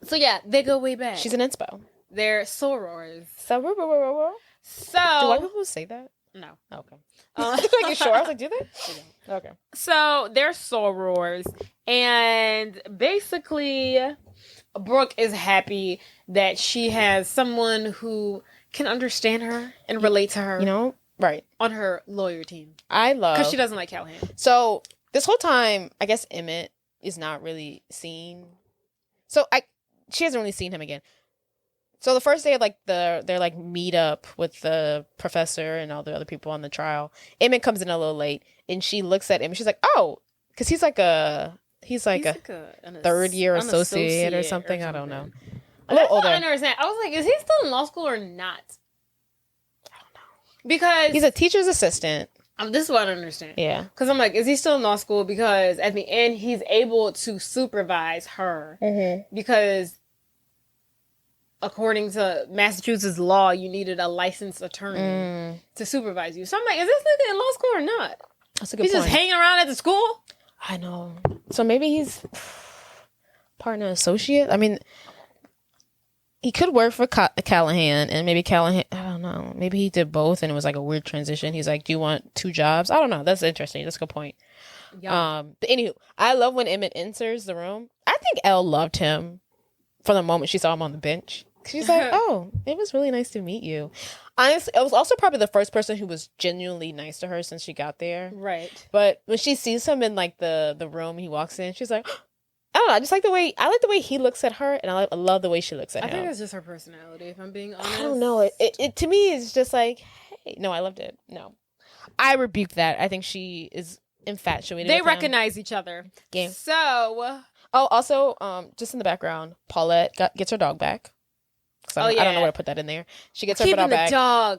So yeah, they go way back. She's an inspo. They're sorors. So, do white people say that? No. Okay. Like, you sure? I was like, do they? Okay. So they're sorors, and basically, Brooke is happy that she has someone who can understand her and relate to her. You know, right. On her lawyer team. I love. Because she doesn't like Callahan. So this whole time, I guess Emmett is not really seen. So she hasn't really seen him again. So the first day of like their like meet up with the professor and all the other people on the trial, Emmett comes in a little late and she looks at him and she's like, oh, because he's like a third year associate or something. I don't know. A little older. I understand. I was like, is he still in law school or not? I don't know. Because he's a teacher's assistant. This is what I don't understand. Yeah. Because I'm like, is he still in law school? Because at the end, he's able to supervise her. Because according to Massachusetts law, you needed a licensed attorney to supervise you. So I'm like, is this nigga in law school or not? That's a good He's point. just hanging around at the school? I know. So maybe he's partner associate. I mean, he could work for Callahan, and maybe Callahan, I don't know. Maybe he did both, and it was like a weird transition. He's like, do you want 2 jobs? I don't know. That's interesting. That's a good point. Yeah. But anywho, I love when Emmett enters the room. I think Elle loved him from the moment she saw him on the bench. She's like, oh, it was really nice to meet you. Honestly, I was also probably the first person who was genuinely nice to her since she got there. Right. But when she sees him in like the room he walks in, she's like, I don't know. I just like the way he looks at her, and I love the way she looks at him. I think that's just her personality, if I'm being honest. I don't know. It to me is just like, hey, no, I loved it. No, I rebuke that. I think she is infatuated. They with him. recognize each other. Game. So, also, just in the background, Paulette gets her dog back. I don't know where to put that in there. She gets her dog back.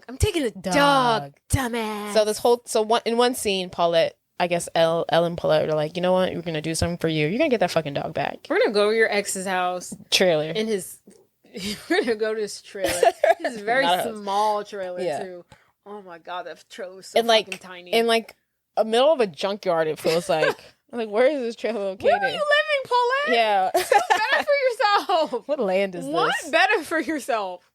I'm taking the dog, dumbass. So in one scene, Paulette, I guess Elle and Paulette are like, you know what? We're gonna do something for you. You're gonna get that fucking dog back. We're gonna go to your ex's house. Trailer. In his, we're gonna go to his trailer. His very small trailer too. Oh my god, that trailer was so fucking tiny. In like a middle of a junkyard, it feels like. I'm like, where is this trailer located? Where are you living, Paulette? Yeah. Better for yourself. What land is What? this? Better for yourself.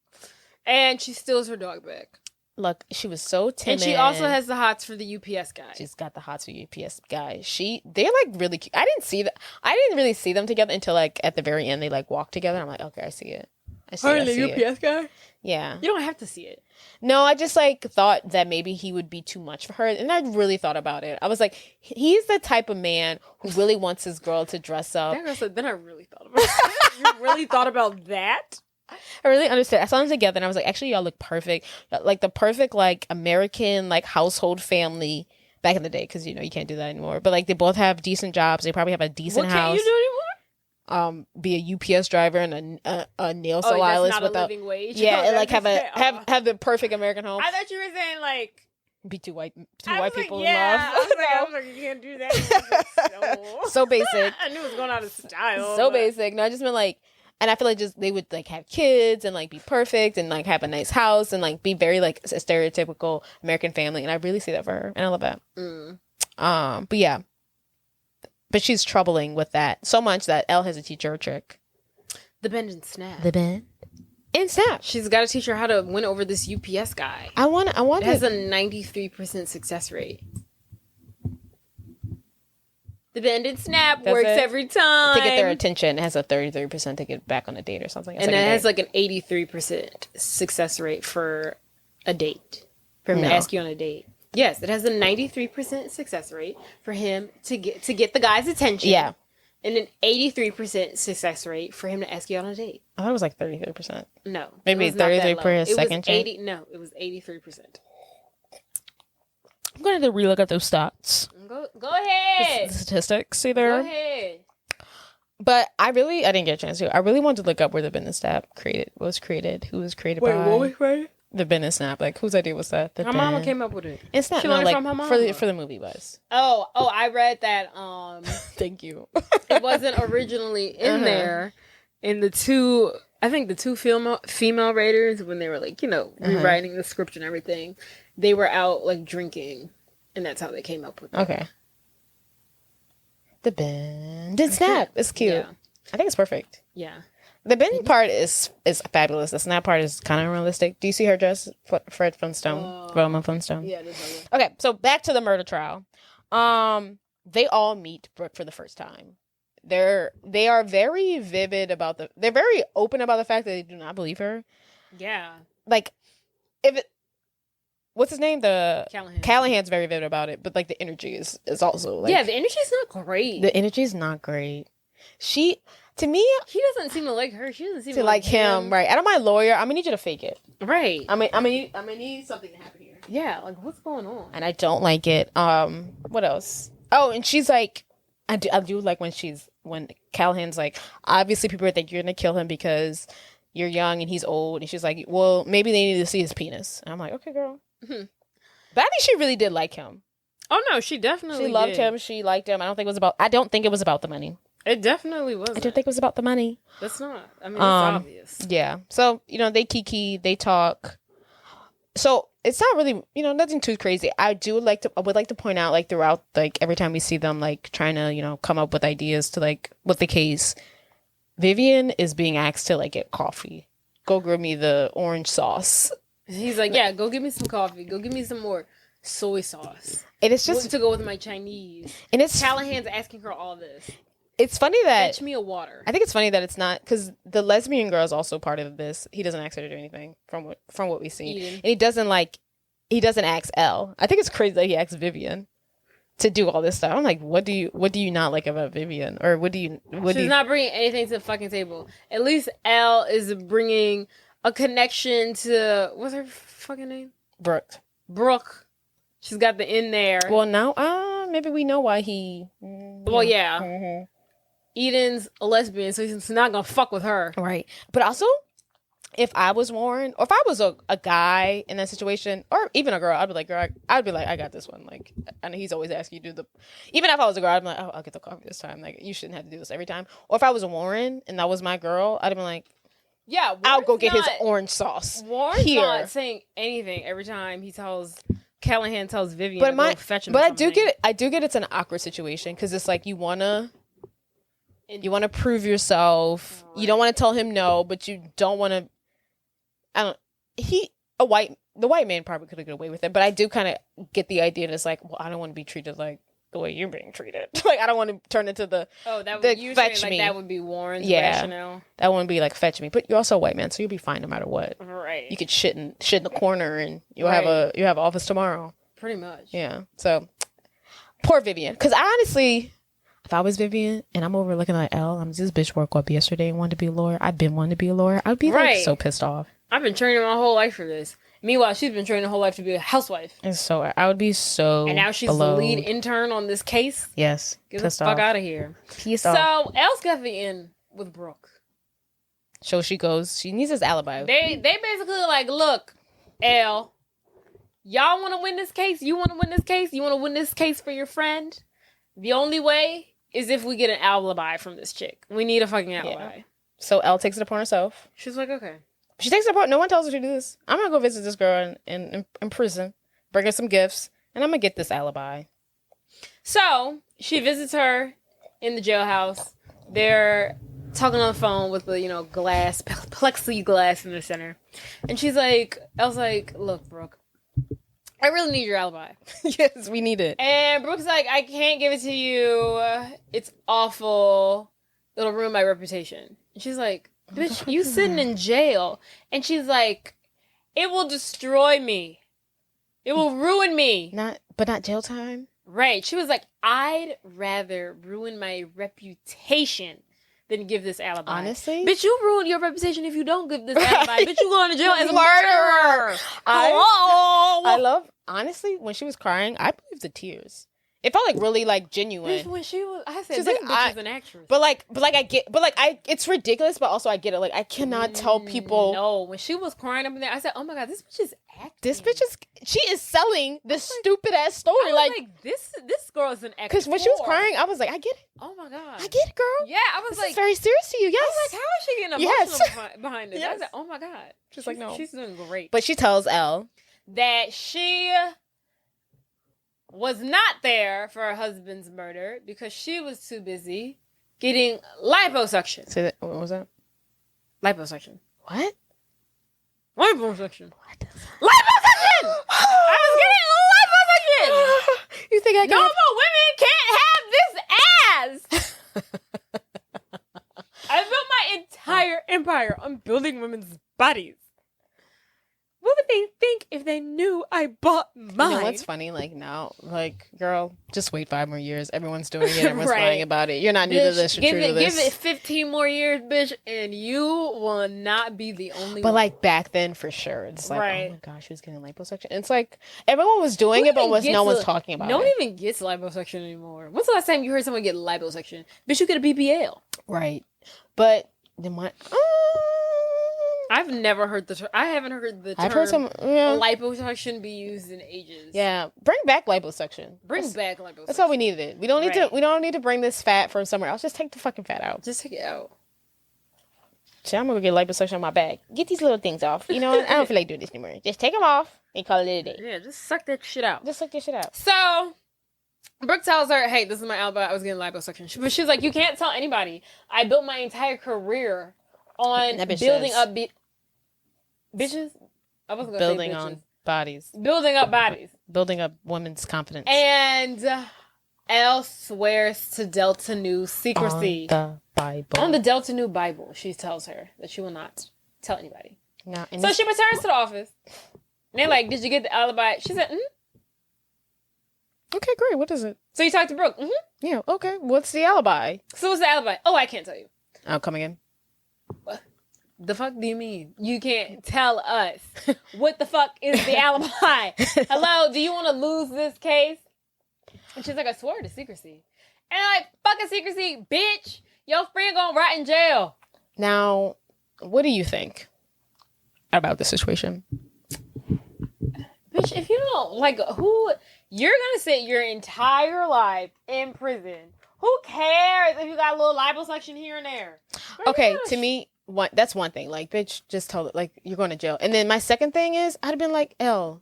And she steals her dog back. Look, she was so timid. And she also has the hots for the UPS guy. She's got the hots for UPS guy. They're like really cute. I didn't really see them together until like at the very end they like walk together. I'm like, okay, I see it. I see it. UPS guy? Yeah. You don't have to see it. No, I just like thought that maybe he would be too much for her, and I really thought about it. I was like, he's the type of man who really wants his girl to dress up. That girl said, then I really thought about it. You really thought about that? I really understood. I saw them together, and I was like, actually, y'all look perfect, like the perfect like American like household family back in the day, because you know you can't do that anymore. But like they both have decent jobs. They probably have a decent What house. can't you do anymore? Be a UPS driver and a nail Oh, that's stylist not without a living wage. yeah, Oh, and like that's- have the perfect American home. I thought you were saying like Be two white I was people like, in yeah. love. I was like, you can't do that. So basic. I knew it was going out of style. So but- basic. No, I just meant like, and I feel like just they would like have kids and like be perfect and like have a nice house and like be very like a stereotypical American family, and I really see that for her, and I love that. But yeah, but she's troubling with that so much that Elle has to teach her a trick. The bend and snap. The bend and snap. She's got to teach her how to win over this UPS guy. I want It has to. a 93% success rate. The bend and snap Does works it? every time. To get their attention, it has a 33% to get back on a date or something. And it has like an 83% success rate for a date. For him to No. ask you on a date. Yes, it has a 93% success rate for him to get the guy's attention. Yeah. And an 83% success rate for him to ask you on a date. I thought it was like 33%. No. Maybe it was not that 33 low. per It was second chance? 80. No, it was 83%. I'm going to relook at those stats. Go ahead. The statistics, see Go there. ahead. But I didn't get a chance to. I really wanted to look up where the business snap was created. Who was created by right? the business snap? Like whose idea was that? Her mama came up with it. It's not She no, learned like from her mama. for the movie was. Oh, I read that Thank you. it wasn't originally in there in the two female writers when they were like, rewriting the script and everything. They were out like drinking, and that's how they came up with it. Okay. The bend and snap. It's cute. Yeah. I think it's perfect. Yeah. The bending part is fabulous. The snap part is kind of realistic. Do you see her dress, Fred Flintstone, Velma Flintstone? Yeah, it is. Okay, so back to the murder trial. They all meet Brooke for the first time. They are very vivid about they're very open about the fact that they do not believe her. Yeah. Like, what's his name? Callahan's very vivid about it, but like the energy is also like, the energy's not great. the energy is not great. To me, He doesn't seem to like her. She doesn't seem to like him, right? And I'm my lawyer. I'm gonna need you to fake it. Right. I'm gonna need something to happen here. Yeah. Like, what's going on? And I don't like it. What else? Oh, and she's like, I do like when Callahan's like, obviously people think you're gonna kill him because you're young and he's old, and she's like, well, maybe they need to see his penis. And I'm like, okay, girl. But I think she really did like him. Oh no, she definitely She loved did. him. She liked him. I don't think it was about the money. It definitely wasn't. I don't think it was about the money. That's not. I mean, it's obvious. Yeah. So, they kiki, they talk. So it's not really, nothing too crazy. I would like to point out, like, throughout, like, every time we see them, like, trying to, come up with ideas to, like, with the case, Vivian is being asked to, like, get coffee. Go grill me the orange sauce. He's like, yeah, go give me some coffee. Go give me some more soy sauce. And it's just, to go with my Chinese. and it's, Callahan's asking her all this. it's funny that, Fetch me a water. I think it's funny that it's not, because the lesbian girl is also part of this. He doesn't ask her to do anything from what we see. Eden. And he doesn't ask Elle. I think it's crazy that he asks Vivian to do all this stuff. I'm like, what do you not like about Vivian? Or She's not bringing anything to the fucking table. At least Elle is bringing a connection to, what's her fucking name? Brooke. She's got the in there. Well, now, maybe we know why he. Well, yeah. Mm-hmm. Eden's a lesbian, so he's not gonna fuck with her. Right. But also, if I was Warren, or if I was a guy in that situation, or even a girl, I'd be like, I got this one. Like, and he's always asking you to do even if I was a girl, I'd be like, oh, I'll get the coffee this time. Like, you shouldn't have to do this every time. Or if I was a Warren and that was my girl, I'd be like, Yeah, I'll go get his orange sauce. Warren's here. not saying anything every time Callahan tells Vivian But to go fetch him. I do get it's an awkward situation because it's like you wanna prove yourself. Right. You don't want to tell him no, but you don't want to. The white man probably could have got away with it, but I do kind of get the idea that it's like, well, I don't want to be treated like the way you're being treated. Like, I don't want to turn into the that the would you fetch saying, me. like, that would be Warren's Yeah. rationale. That wouldn't be like fetch me. But you're also a white man, so you'll be fine no matter what. Right. You could shit in the corner, and you'll have an office tomorrow. Pretty much. Yeah. So poor Vivian, because I honestly, if I was Vivian and I'm over looking at Elle, this bitch woke up yesterday and wanted to be a lawyer. I've been wanting to be a lawyer. I'd be like so pissed off. I've been training my whole life for this. Meanwhile, she's been training her whole life to be a housewife. And so I would be so. And now she's the lead intern on this case. Yes. Get the fuck out of here. Pissed off. So Elle's got the in with Brooke. So she goes. She needs his alibi. They basically like, look, Elle, y'all want to win this case? You want to win this case? You want to win this case for your friend? The only way is if we get an alibi from this chick. We need a fucking alibi. Yeah. So Elle takes it upon herself. She's like, okay. She takes it upon. No one tells her to do this. I'm gonna go visit this girl in prison, bring her some gifts, and I'm gonna get this alibi. So she visits her in the jailhouse. They're talking on the phone with the glass plexiglass in the center, and she's like, "Elle's like, look, Brooke, I really need your alibi." Yes, we need it. And Brooke's like, "I can't give it to you. It's awful. It'll ruin my reputation." And she's like, "Bitch, you sitting in jail." And she's like, "It will destroy me. It will ruin me." Not jail time. Right. She was like, "I'd rather ruin my reputation than give this alibi." Honestly? Bitch, you ruin your reputation if you don't give this alibi. Bitch, you going to jail as a murderer. I love, honestly, when she was crying, I believed the tears. It felt like really like genuine. Bitch, when she was, I said, She's this like, bitch is an actress. It's ridiculous, but also I get it. Like, I cannot tell people. No, when she was crying up in there, I said, "Oh my God, this bitch is acting. She is selling this stupid ass story." I was like, this girl is an actor. Because when she was crying, I was like, I get it. Oh my God. I get it, girl. Yeah, I was This like, is very serious to you. Yes. I was like, how is she getting emotional behind this? I was like, oh my God. She's like, no. She's doing great. But she tells Elle that she was not there for her husband's murder because she was too busy getting liposuction. Say that. What was that? Liposuction. What? Liposuction. Liposuction! I was getting liposuction! You think I can? No more women can't have this ass! I built my entire empire on building women's bodies. What would they think if they knew I bought mine? You know what's funny? Like now, like girl, just wait 5 more years. Everyone's doing it. Everyone's Right. lying about it. You're not new to this. You're true to this. Give it 15 more years, bitch, and you will not be the only But one. like back then, for sure, it's like, Right. oh my gosh, she was getting liposuction. It's like everyone was doing it, but no one's talking about No one it. even gets liposuction anymore. When's the last time you heard someone get liposuction? Bitch, you get a BBL. Right. But then what? I've never heard the term. I haven't heard the term. I've heard some. Yeah. Liposuction be used in ages. Yeah. Bring back liposuction. Bring back liposuction. That's all we needed. We don't need Right. to. We don't need to bring this fat from somewhere else. Just take the fucking fat out. Just take it out. So I'm gonna get liposuction on my back. Get these little things off. You know what? I don't feel like doing this anymore. Just take them off and call it a day. Yeah, just suck that shit out. Just suck this shit out. So, Brooke tells her, "Hey, this is my alibi. I was getting liposuction." But she was like, "You can't tell anybody. I built my entire career on That bitch building says- up bitches. I wasn't gonna Building say bitches. on bodies. Building up bodies." Building up women's confidence. And Elle swears to Delta Nu secrecy. On the Bible. On the Delta Nu Bible, she tells her that she will not tell anybody. No, and So this- she returns to the office. And they're like, "Did you get the alibi?" She said, Okay, great. What is it? So you talked to Brooke. Yeah, okay. What's the alibi? So what's the alibi? Oh, I can't tell you. Oh, come again. The fuck do you mean? You can't tell us. What the fuck is the alibi? Hello, do you want to lose this case? And she's like, "I swear to secrecy." And I'm like, "Fucking secrecy, bitch. Your friend gonna rot in jail." Now, what do you think about the situation? Bitch, if you don't, like, who, you're gonna sit your entire life in prison. Who cares if you got a little liposuction here and there? Girl, Okay, you gotta to me, that's one thing. Like, bitch, just tell it. Like, you're going to jail. And then my second thing is, I'd have been like, Elle,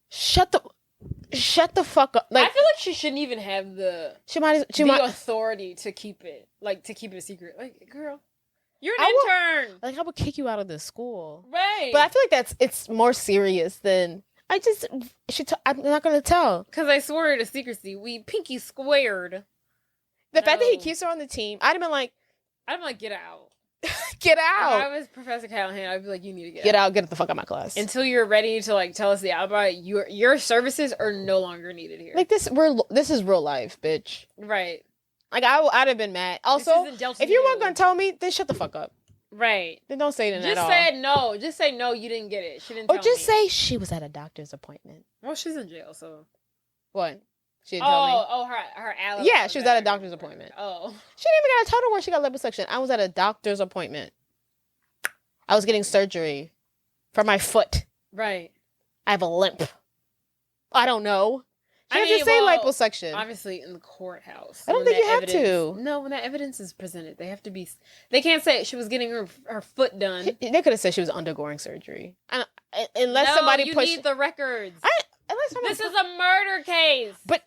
shut the fuck up. Like, I feel like she shouldn't even have the authority to keep it, a secret. Like, girl, you're an intern. Like, I would kick you out of the school. Right. But I feel like it's more serious than, I'm not gonna tell. Because I swore to secrecy. We pinky squared. The fact that he No. keeps her on the team, I'd have been like, I'm like, get out. get If I out. was Professor Callahan, I'd be like, you need to Get out, get the fuck out of my class. Until you're ready to like tell us the alibi, your services are no longer needed here. Like this is real life, bitch. Right. Like I'd have been mad. Also, isn't Delta if you Mu. weren't gonna tell me, then shut the fuck up. Right. Then don't say it at Just all. say no. Just say no, you didn't get it. She didn't Or tell just me. say she was at a doctor's appointment. Well, she's in jail, so. What? She didn't tell me. Oh, her alibi. Yeah, she was at a doctor's appointment. Oh. She didn't even gotta tell her where she got liposuction. I was at a doctor's appointment. I was getting surgery for my foot. Right. I have a limp. I don't know. She I had mean, to say well, liposuction. Obviously, in the courthouse. I don't when think that you have to. No, when that evidence is presented, they have to be. They can't say she was getting her foot done. They could have said she was undergoing surgery. Unless No, somebody you pushed. need the records. Unless somebody This is a murder case. But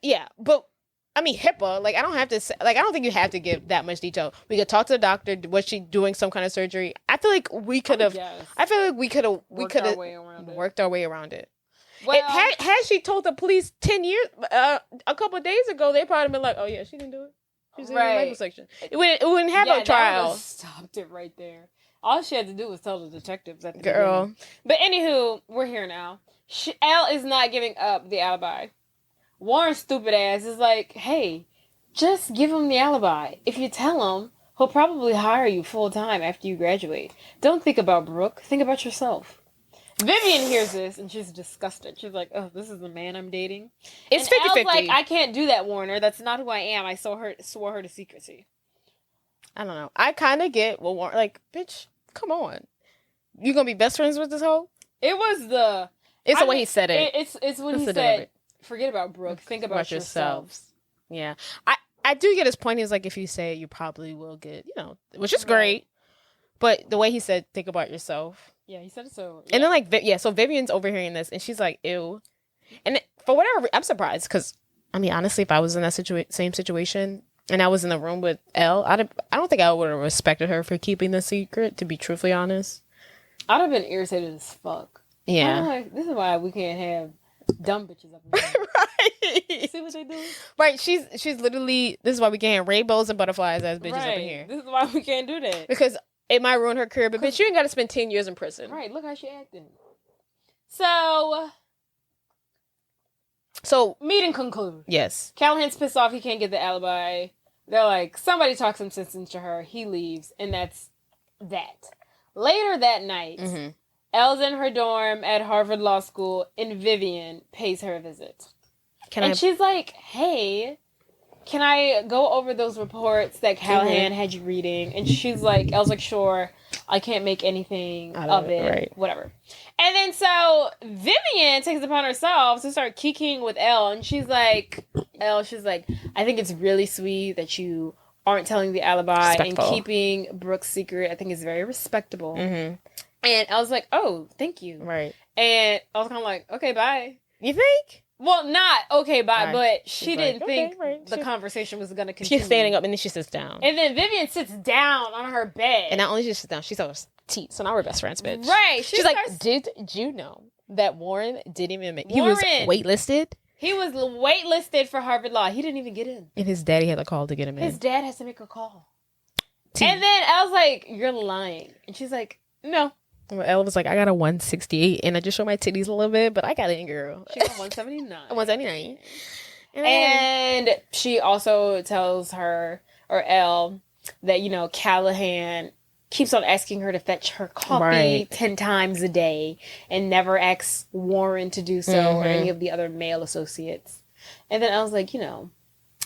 I mean HIPAA. Like I don't have to say. Like I don't think you have to give that much detail. We could talk to the doctor. Was she doing some kind of surgery? I feel like we could have. Yes. I feel like we could have. We Worked could our have way around it. worked our way around it. Well, Had she told the police 10 years, a couple of days ago, they probably been like, "Oh yeah, she didn't do it. She was in the Right. liposuction." It wouldn't have yeah, no trial. That would've stopped it right there. All she had to do was tell the detectives at the Girl, beginning. But anywho, we're here now. Elle is not giving up the alibi. Warren's stupid ass is like, hey, just give him the alibi. If you tell him, he'll probably hire you full time after you graduate. Don't think about Brooke. Think about yourself. Vivian hears this and she's disgusted. She's like, oh, this is the man I'm dating? it's And 50-50. Elle's like, I can't do that, Warner. That's not who I am. I swore her to secrecy. I don't know. I kind of get what Warren, like, bitch, come on. You gonna be best friends with this hoe? It was the... It's the way mean, he said it. It's when That's he the said, delivery. forget about Brooke. Think about yourselves. Yeah. I do get his point. He's like, if you say it, you probably will get, which is great. But the way he said, think about yourself. Yeah, he said it so. And then, like, so Vivian's overhearing this, and she's like, ew. And for whatever I'm surprised, because, I mean, honestly, if I was in that same situation, and I was in the room with Elle, I don't think I would have respected her for keeping the secret, to be truthfully honest. I'd have been irritated as fuck. Yeah. I'm like, this is why we can't have dumb bitches up in here. Right. See what they do? Right. She's literally, this is why we can't have rainbows and butterflies as bitches up in here. This is why we can't do that. Because it might ruin her career, but bitch, you ain't got to spend 10 years in prison. Right, look how she acting. So, meeting conclude. Yes. Callahan's pissed off he can't get the alibi. They're like, somebody talks some sense into her. He leaves, and that's that. Later that night, Mm-hmm. Elle's in her dorm at Harvard Law School, and Vivian pays her a visit. She's like, hey, can I go over those reports that Callahan had you reading? And she's like, Elle's like, sure, I can't make anything of it. Right. Whatever. And then so Vivian takes it upon herself to start kikiing with Elle. And she's like, I think it's really sweet that you aren't telling the alibi and keeping Brooke's secret. I think it's very respectable. Mm-hmm. And I was like, oh, thank you. Right. And I was kind of like, okay, bye. You think? Well, not okay, bye, Right. but She's she didn't like, okay, think right. the conversation was going to continue. She's standing up and then she sits down. And then Vivian sits down on her bed. And not only does she sit down, she saw teeth. So now we're best friends, bitch. Right. She's like, did you know that Warren didn't even make... He was waitlisted? He was waitlisted for Harvard Law. He didn't even get in. And his daddy had a call to get him in. His dad has to make a call. And then I was like, you're lying. And she's like, no. Well, Elle was like, I got a 168 and I just showed my titties a little bit, but I got it in, girl. She got 179. 179. And she also tells her, or Elle, that, Callahan keeps on asking her to fetch her coffee 10 times a day and never asks Warren to do so or any of the other male associates. And then I was like,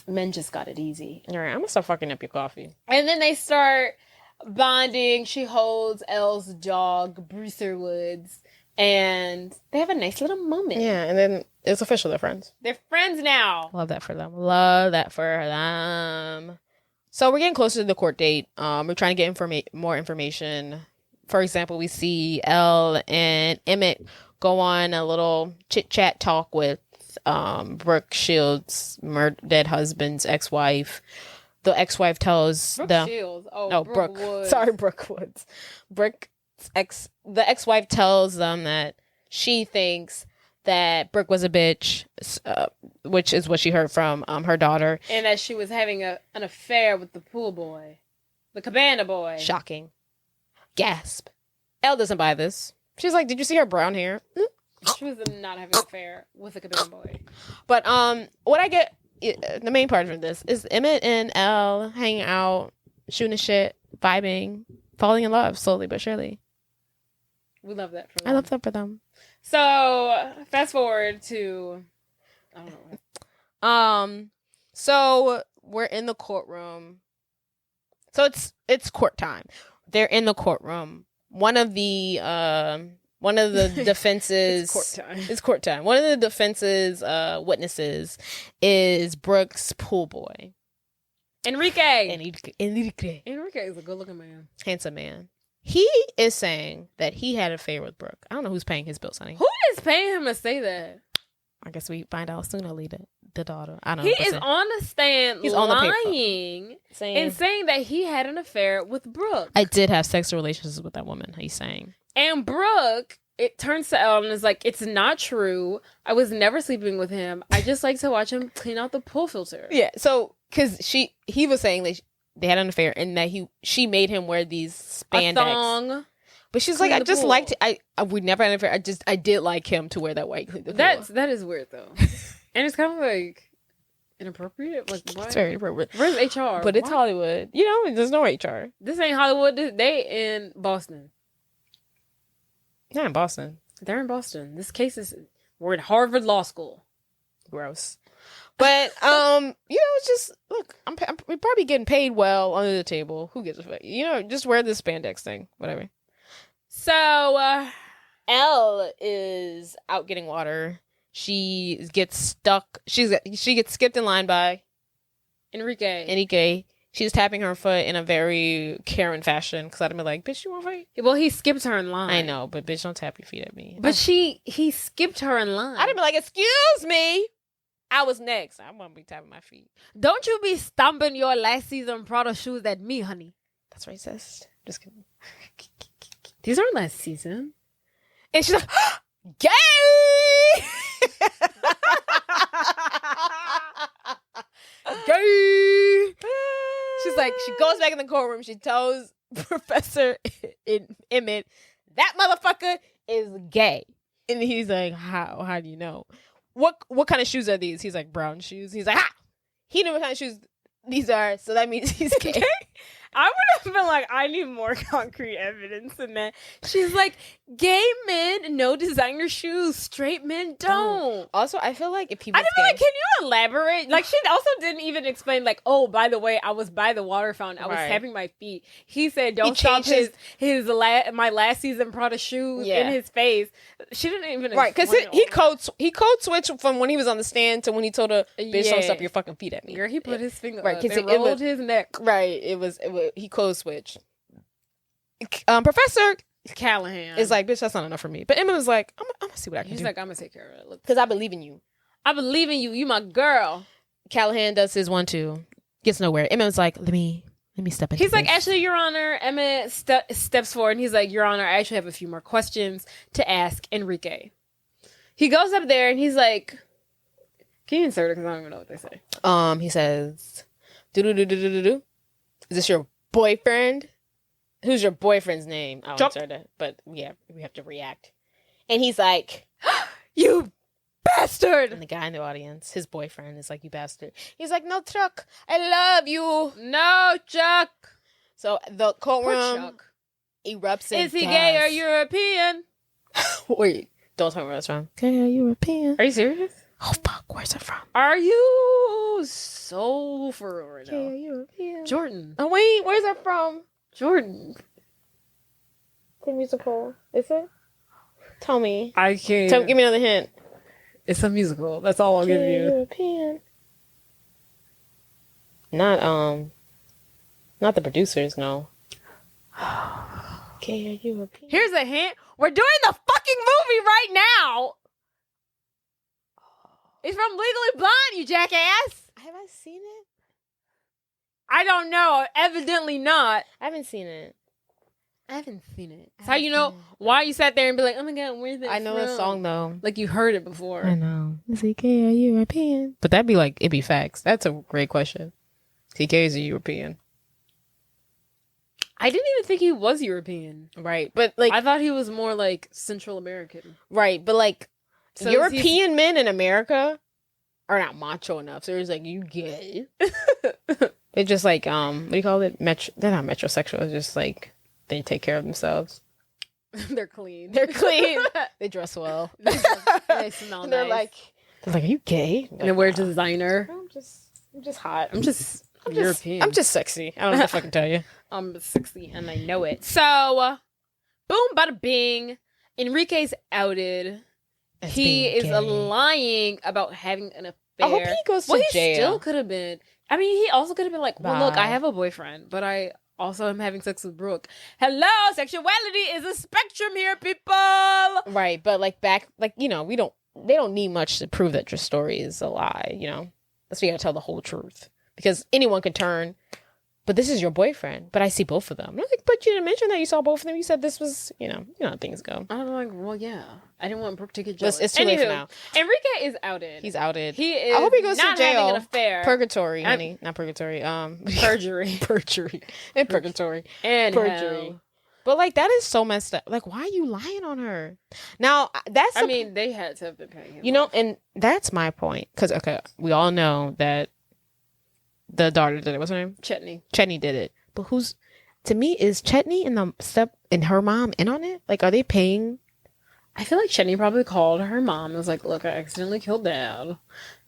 men just got it easy. All right, I'm gonna start fucking up your coffee. And then they start bonding. She holds Elle's dog, Elle Woods, and they have a nice little moment. Yeah, and then it's official, they're friends. They're friends now. Love that for them. Love that for them. So we're getting closer to the court date. We're trying to get more information. For example, we see Elle and Emmett go on a little chit-chat talk with Brooke Shields' dead husband's ex-wife. The ex-wife tells Brooke Shields. Oh, Brooke. Woods. Sorry, Brooke Woods. The ex-wife tells them that she thinks that Brooke was a bitch, which is what she heard from her daughter. And that she was having an affair with the pool boy. The cabana boy. Shocking. Gasp. Elle doesn't buy this. She's like, did you see her brown hair? She was not having an affair with the cabana boy. But what I get, the main part of this is Emmett and Elle hanging out, shooting the shit, vibing, falling in love slowly but surely. We love that for them. I love that for them. So, fast forward to, I don't know. So we're in the courtroom. So it's court time. They're in the courtroom. One of the defense's It's court time. One of the defense's witnesses is Brooke's pool boy. Enrique. Enrique. Enrique is a good-looking man. Handsome man. He is saying that he had an affair with Brooke. I don't know who's paying his bills, honey. Who is paying him to say that? I guess we find out soon. I'll lead the daughter. I don't He know. is on the stand He's on the paper. lying and saying that he had an affair with Brooke. I did have sexual relations with that woman. He's saying. And Brooke, it turns to Elle and is like, it's not true. I was never sleeping with him. I just like to watch him clean out the pool filter. Yeah. So, because he was saying that they had an affair and that she made him wear these spandex. A thong. But she's like, I just liked it. We never had an affair. I did like him to wear that white. That is weird though. And it's kind of like inappropriate. Like what? It's very inappropriate. Where's HR? But it's Why? Hollywood. You know, there's no HR. This ain't Hollywood. They in Boston. Not in Boston. They're in Boston. This case is we're at Harvard Law School. Gross. But it's just look. We're probably getting paid well under the table. Who gives a fuck? Just wear this spandex thing. Whatever. So Elle is out getting water. She gets stuck. She gets skipped in line by Enrique. She's tapping her foot in a very Karen fashion because I'd be like, bitch, you want to fight? Well, he skipped her in line. I know, but bitch, don't tap your feet at me. But he skipped her in line. I'd be like, excuse me. I was next. I'm going to be tapping my feet. Don't you be stomping your last season Prada shoes at me, honey. That's racist. Just kidding. These aren't last season. And she's like, gay! Gay! She's like, she goes back in the courtroom. She tells Professor Emmett, that motherfucker is gay. And he's like, how do you know? What kind of shoes are these? He's like, brown shoes. He's like, ha! He knew what kind of shoes these are, so that means he's gay. I would have been like, I need more concrete evidence than that. She's like, gay men, no designer shoes. Straight men don't. Also, I feel like if people, I feel like, can you elaborate? Like, she also didn't even explain, like, oh, by the way, I was by the water fountain. I was tapping my feet. He said, don't stop my last season Prada shoes in his face. She didn't even because he code switched from when he was on the stand to when he told her, bitch, don't stop your fucking feet at me. Girl, he put his finger up. It rolled his neck. Right. He code switched. Professor Callahan is like, bitch, that's not enough for me. But Emma was like, I'm gonna see what I can do. He's like, I'm gonna take care of it because I believe in you. I believe in you. You my girl. Callahan does his 1-2, gets nowhere. Emma was like, let me step in. He's like, actually, Your Honor. Emmett steps forward and he's like, Your Honor, I actually have a few more questions to ask Enrique. He goes up there and he's like, can you insert it because I don't even know what they say. He says, do. Is this your boyfriend? Who's your boyfriend's name? I don't insert it, but yeah, we have to react. And he's like, you bastard! And the guy in the audience, his boyfriend, is like, you bastard. He's like, no, Chuck, I love you. No, Chuck. So the courtroom erupts in Is he gay or European? Wait, don't tell me where that's from. Gay or European? Are you serious? Oh, fuck, where's it from? Are you so for real right now? Gay or European? Jordan. Oh, wait, where's that from? Jordan. The musical. Is it? Tell me. I can't. Give me another hint. It's a musical. That's all I'll give you. European. Not the producers, no. Gay or European. Here's a hint. We're doing the fucking movie right now. It's from Legally Blonde, you jackass. Have I seen it? I don't know. Evidently not. I haven't seen it. I haven't seen it. That's how you know why you sat there and be like, oh my god, where's that I know the song though. Like you heard it before. I know. CK, are you European? But that'd be like, it'd be facts. That's a great question. CK is a European. I didn't even think he was European. Right. But like, I thought he was more like Central American. right. But like, So European men in America are not macho enough. So it's like, you gay. They're just like, what do you call it? They're not metrosexual. It's just like, they take care of themselves. They're clean. They're clean. They dress well. They smell And they're nice. like, are you gay? And they wear designer. I'm just hot. I'm just European. I'm just sexy. I don't know what to fucking tell you. I'm 60 and I know it. So, boom, bada bing. Enrique's outed. As He being is gay. lying about having an affair. I hope he goes to Well, he jail. still could have been. I mean, he also could have been like, well, look, Bye. I have a boyfriend, but I also am having sex with Brooke. Hello, sexuality is a spectrum here, people. Right, but like they don't need much to prove that your story is a lie, That's why you gotta tell the whole truth. Because anyone can turn, but this is your boyfriend, but I see both of them. I'm like, but you didn't mention that you saw both of them. You said this was, how things go. I'm like, well, yeah. I didn't want Brooke to get jealous. It's too late for now. Enrique is outed. He's outed. He is I hope he goes not to jail. having an affair. Purgatory, honey. Not purgatory. Perjury. Perjury. And purgatory. And Perjury. hell. But like, that is so messed up. Like, why are you lying on her? Now, that's I mean, they had to have been paying him. and that's my point. Because, okay, we all know that the daughter did it. What's her name? Chetney did it. But to me, is Chetney and her mom in on it? Like, are they paying? I feel like Chetney probably called her mom and was like, look, I accidentally killed Dad.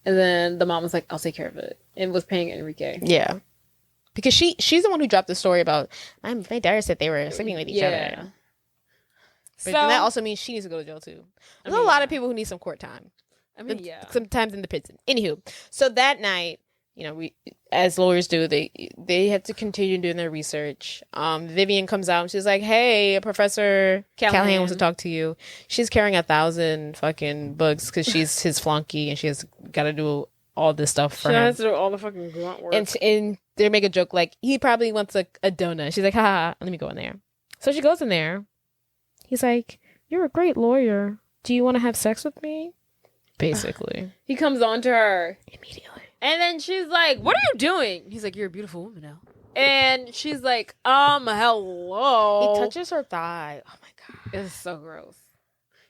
And then the mom was like, I'll take care of it. And was paying Enrique. Yeah. Because she's the one who dropped the story about, my daughter said they were sleeping with each other. But then that also means she needs to go to jail too. There's a lot of people who need some court time. I mean, yeah. Sometimes in the prison. Anywho, so that night, we, as lawyers do, they have to continue doing their research. Vivian comes out and she's like, hey, Professor Callahan wants to talk to you. She's carrying 1,000 fucking books because she's his flunky and she has got to do all this stuff for him. She has to do all the fucking grunt work. And they make a joke like, he probably wants a donut. She's like, haha, let me go in there. So she goes in there. He's like, you're a great lawyer. Do you want to have sex with me? Basically. He comes on to her. Immediately. And then she's like, what are you doing? He's like, you're a beautiful woman now. And she's like, hello. He touches her thigh. Oh my God. It's so gross.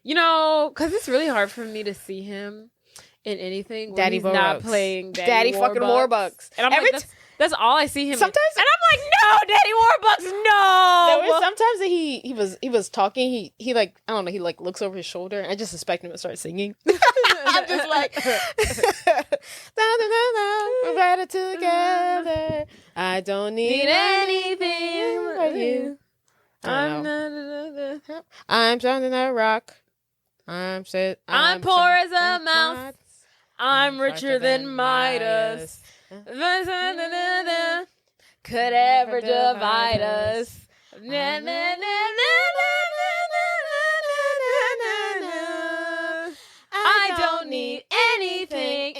Because it's really hard for me to see him in anything when Daddy he's not Warbucks. playing Daddy fucking Warbucks. And I'm like, that's all I see him Sometimes, in. And I'm like, no, Daddy Warbucks, no. there was sometimes that he was talking. He like, I don't know. He like looks over his shoulder, and I just expect him to start singing. I'm just like, we're better together. I don't need anything but you. I'm drowning a rock. I'm poor as a mouse. I'm richer than Midas. Could ever divide us. I don't need anything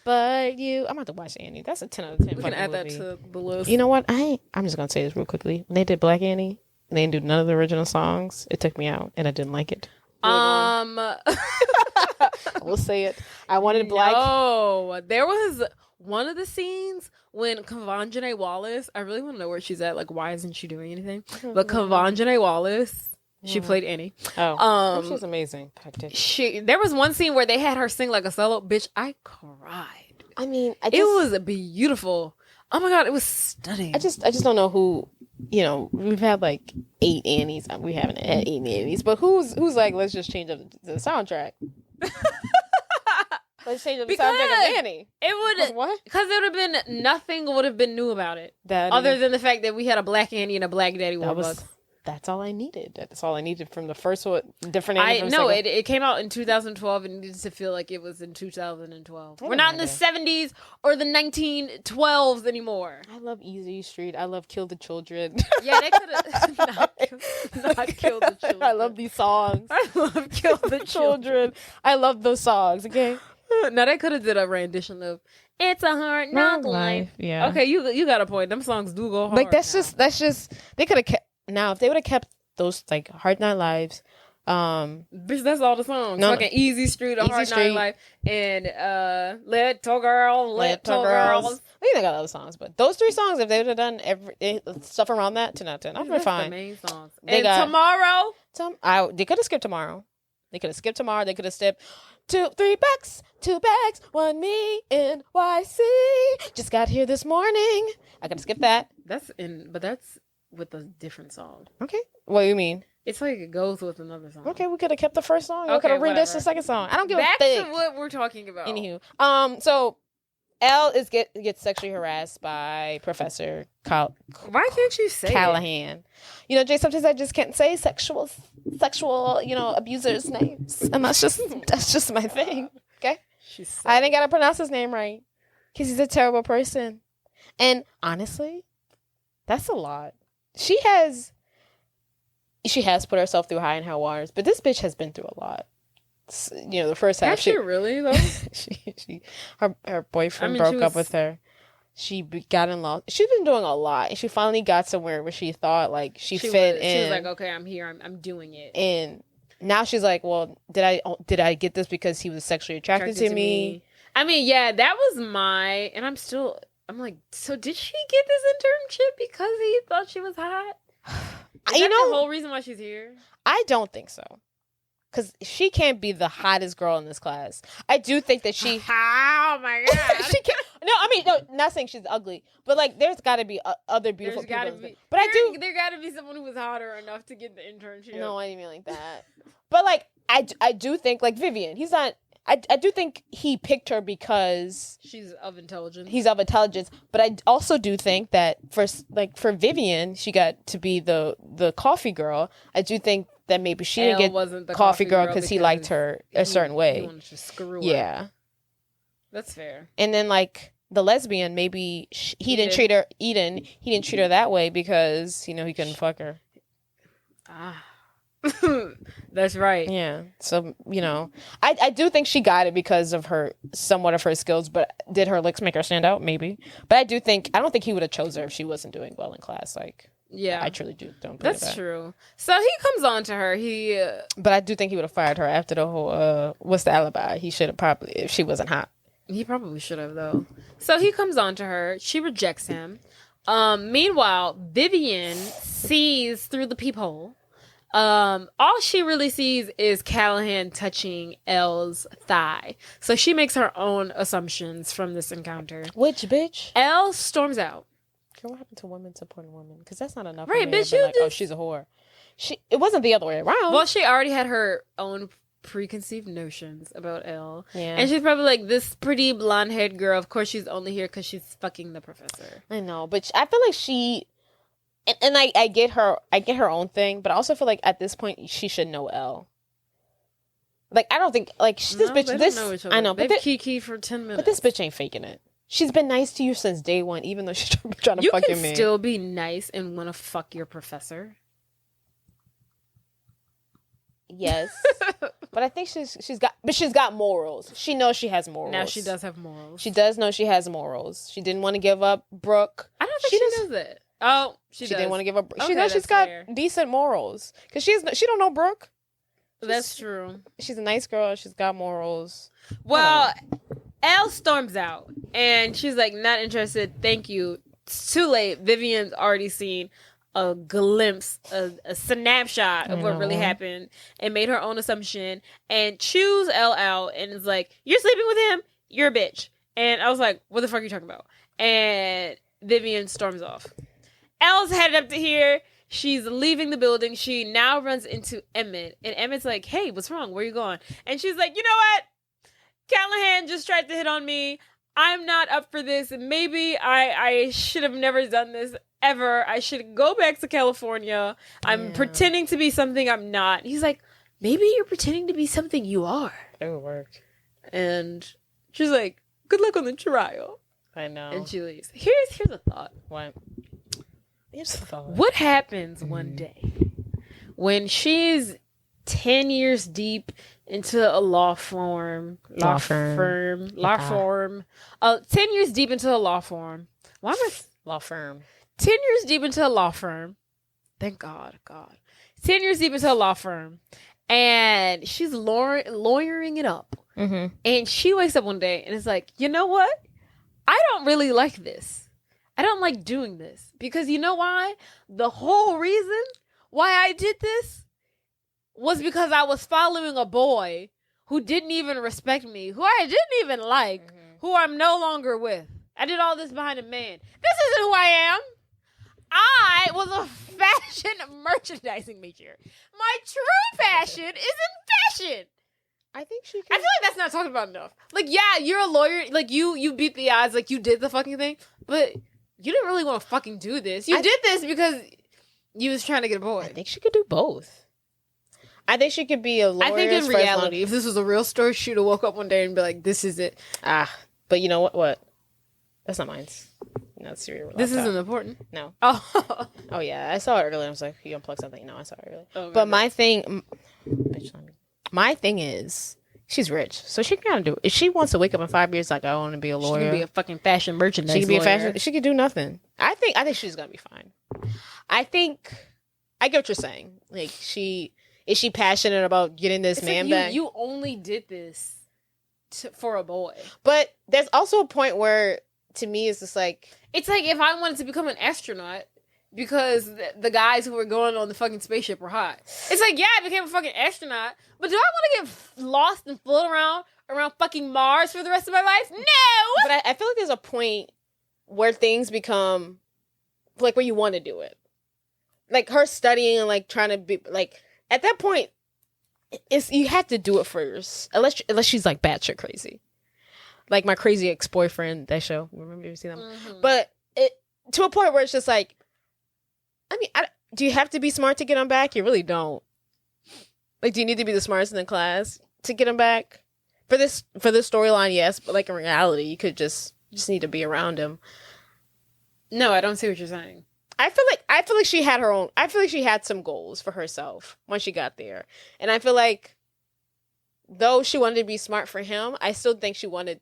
but you. I'm about to watch Annie. That's a 10 out of 10. We can add that to the list. You know what? I'm just gonna say this real quickly. When they did Black Annie, and they didn't do none of the original songs, it took me out, and I didn't like it. I will say it. I wanted Black. No, there was one of the scenes when Kavanjane Wallace. I really want to know where she's at. Like, why isn't she doing anything? But Kavanjane Wallace, she played Annie. Oh, she's amazing. There was one scene where they had her sing like a solo. Bitch, I cried. I mean, it was beautiful. Oh my God, it was stunning. I just don't know who. We've had like 8 Annies. We haven't had 8 Annies, but who's like, let's just change up the soundtrack. Let's change up the soundtrack of Annie. It would, what? Because it would have been, nothing would have been new about it. Other than the fact that we had a Black Annie and a Black Daddy Warbucks. That's all I needed. That's all I needed from the first one. Different Annie. It came out in 2012 and it needed to feel like it was in 2012. We're not in the 70s or the 1912s anymore. I love Easy Street. I love Kill the Children. Yeah, they could have not killed the children. I love these songs. I love Kill the Children. I love those songs. Okay. Now they could have did a rendition of It's a hard knock life. Yeah. Okay, you got a point. Them songs do go hard. Like that's now. just they could have kept. Now if they would have kept those like Hard Knock Lives, Bitch, that's all the songs. No, Fucking Easy Street, A Easy Hard Street. Knock Life, and Little Girl, Little Girls. They got other songs, but those 3 songs, if they would have done stuff around that, 10 out of 10, I'd be That's the fine. main songs. They And got- Tomorrow. They could have skipped Tomorrow. They could have skipped Tomorrow. They could have skipped 2 bags, 1 me in YC. Just got here this morning. I could have skipped that. But that's with a different song. Okay. What do you mean? It's like it goes with another song. Okay, we could have kept the first song. We Okay, could have redished the whatever. second song. I don't give Back a thing. to what we're talking about. Anywho, so Elle gets sexually harassed by Professor Why can't you say it? Callahan. You know, Jay, sometimes I just can't say sexual, abusers' names, and that's just my thing. Okay, I didn't gotta pronounce his name right because he's a terrible person, and honestly, that's a lot. She has put herself through high and high waters, but this bitch has been through a lot. You know, the first half. Has she really though? her boyfriend I mean, broke up with her. She got in law. She's been doing a lot, and she finally got somewhere where she thought like she fit in. She was like, "Okay, I'm here. I'm doing it." And now she's like, "Well, did I get this because he was sexually attracted to me?" I mean, yeah, that was and I'm like, so did she get this internship because he thought she was hot? Is that the whole reason why she's here? I don't think so. Because she can't be the hottest girl in this class. I do think that she... Oh, my God. she can't... No, not saying she's ugly. But, like, there's got to be other beautiful people. But There got to be someone who was hotter enough to get the internship. No, I didn't mean like that. But, like, I do think, like, Vivian, he's not... I do think he picked her because... She's of intelligence. He's of intelligence. But I also do think that, for Vivian, she got to be the coffee girl. I do think that maybe she didn't get wasn't the coffee girl because he liked her a certain way. He wanted to screw her. Yeah. That's fair. And then, like, the lesbian, maybe he didn't treat her... Eden, he didn't treat her that way because, he couldn't fuck her. Ah. That's right. Yeah. So, I do think she got it because of somewhat of her skills, but did her looks make her stand out? Maybe. But I don't think he would have chose her if she wasn't doing well in class. Like, yeah. I truly don't believe That's that. true. So he comes on to her. But I do think he would have fired her after the whole, what's the alibi? He should have probably, if she wasn't hot. He probably should have, though. So he comes on to her. She rejects him. Meanwhile, Vivian sees through the peephole. All she really sees is Callahan touching Elle's thigh. So she makes her own assumptions from this encounter. Which bitch? Elle storms out. Girl, what happened to women supporting women? Because that's not enough. Right, for me bitch, to be you like, just... oh, she's a whore. It wasn't the other way around. Well, she already had her own preconceived notions about Elle. Yeah. And she's probably like, this pretty blonde-haired girl, of course she's only here because she's fucking the professor. I know, but I feel like she... And I get her own thing, but I also feel like at this point she should know Elle. Like, I don't think this bitch. They don't know each other. I know, They've but kiki for 10 minutes. But this bitch ain't faking it. She's been nice to you since day one, even though she's trying to fuck your man. You can still be nice and want to fuck your professor. Yes, but I think she's got morals. She knows she has morals. Now she does have morals. She does know she has morals. She didn't want to give up Brooke. I don't think she does it. Oh, she didn't want to give up. Okay, she knows she's got fair. decent morals because she don't know Brooke. That's true. She's a nice girl. She's got morals. Well, Elle storms out and she's like, not interested. Thank you. It's too late. Vivian's already seen a glimpse, a snapshot of what really happened and made her own assumption and chews Elle out and is like, you're sleeping with him? You're a bitch. And I was like, what the fuck are you talking about? And Vivian storms off. Elle's headed up to here. She's leaving the building. She now runs into Emmett. And Emmett's like, hey, what's wrong? Where are you going? And she's like, you know what? Callahan just tried to hit on me. I'm not up for this. Maybe I should have never done this ever. I should go back to California. I'm pretending to be something I'm not. He's like, maybe you're pretending to be something you are. It would work. And she's like, good luck on the trial. I know. And she leaves. Here's a thought. What? Here's a thought. What happens one day when she's 10 years deep into a law firm. 10 years deep into a law firm. Why am I Law firm. 10 years deep into a law firm? Thank God. 10 years deep into a law firm. And she's lawyering it up. Mm-hmm. And she wakes up one day and is like, you know what? I don't really like this. I don't like doing this. Because you know why? The whole reason why I did this was because I was following a boy who didn't even respect me, who I didn't even like, who I'm no longer with. I did all this behind a man. This isn't who I am. I was a fashion merchandising major. My true passion is in fashion. I think she I feel like that's not talked about enough. Like, yeah, you're a lawyer. Like, you beat the odds. Like, you did the fucking thing. But you didn't really want to fucking do this. You did this because you was trying to get a boy. I think she could do both. I think she could be a lawyer. I think in reality, if this was a real story, she'd have woke up one day and be like, this is it. But you know what? What? That's not mine. No, it's your laptop. This isn't important. No. Oh. Oh, yeah. I saw it earlier. I was like, you unplug something? No, I saw it earlier. Oh, but my thing... My thing is, she's rich. So she can kind of do... If she wants to wake up in 5 years like, I want to be a lawyer... She can be a fucking fashion merchandise She can be lawyer. a fashion... She can do nothing. I think she's going to be fine. I think... I get what you're saying. Like, is she passionate about getting this man back? You only did this for a boy. But there's also a point where, to me, it's just like... It's like if I wanted to become an astronaut because the guys who were going on the fucking spaceship were hot. It's like, yeah, I became a fucking astronaut, but do I want to get lost and float around fucking Mars for the rest of my life? No! But I feel like there's a point where things become, like, where you want to do it. Like, her studying and, like, trying to be, like, at that point, you have to do it first. Unless she's, like, batshit crazy. Like my Crazy Ex-Boyfriend, that show. Remember you seen that? Mm-hmm. But to a point where it's just like, I mean, do you have to be smart to get him back? You really don't. Like, do you need to be the smartest in the class to get him back? For this storyline, yes, but like in reality, you could just need to be around him. No, I don't see what you're saying. I feel like she had her own. I feel like she had some goals for herself when she got there, and I feel like though she wanted to be smart for him, I still think she wanted.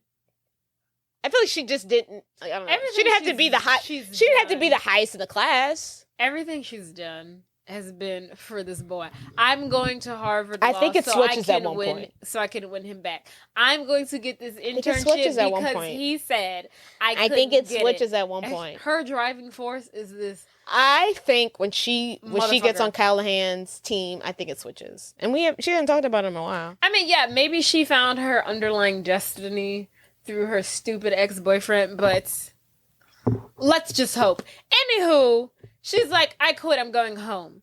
I feel like she just didn't. Like, I don't know. She didn't have to be the high. She didn't have to be the highest in the class. Everything she's done has been for this boy. I'm going to Harvard. I think it switches at one point, so I can win him back. I'm going to get this internship because he said I think it switches at one point. Her driving force is this. I think when she gets on Callahan's team, I think it switches, and she hasn't talked about him in a while. I mean, yeah, maybe she found her underlying destiny through her stupid ex-boyfriend, but let's just hope. Anywho, she's like, I quit, I'm going home.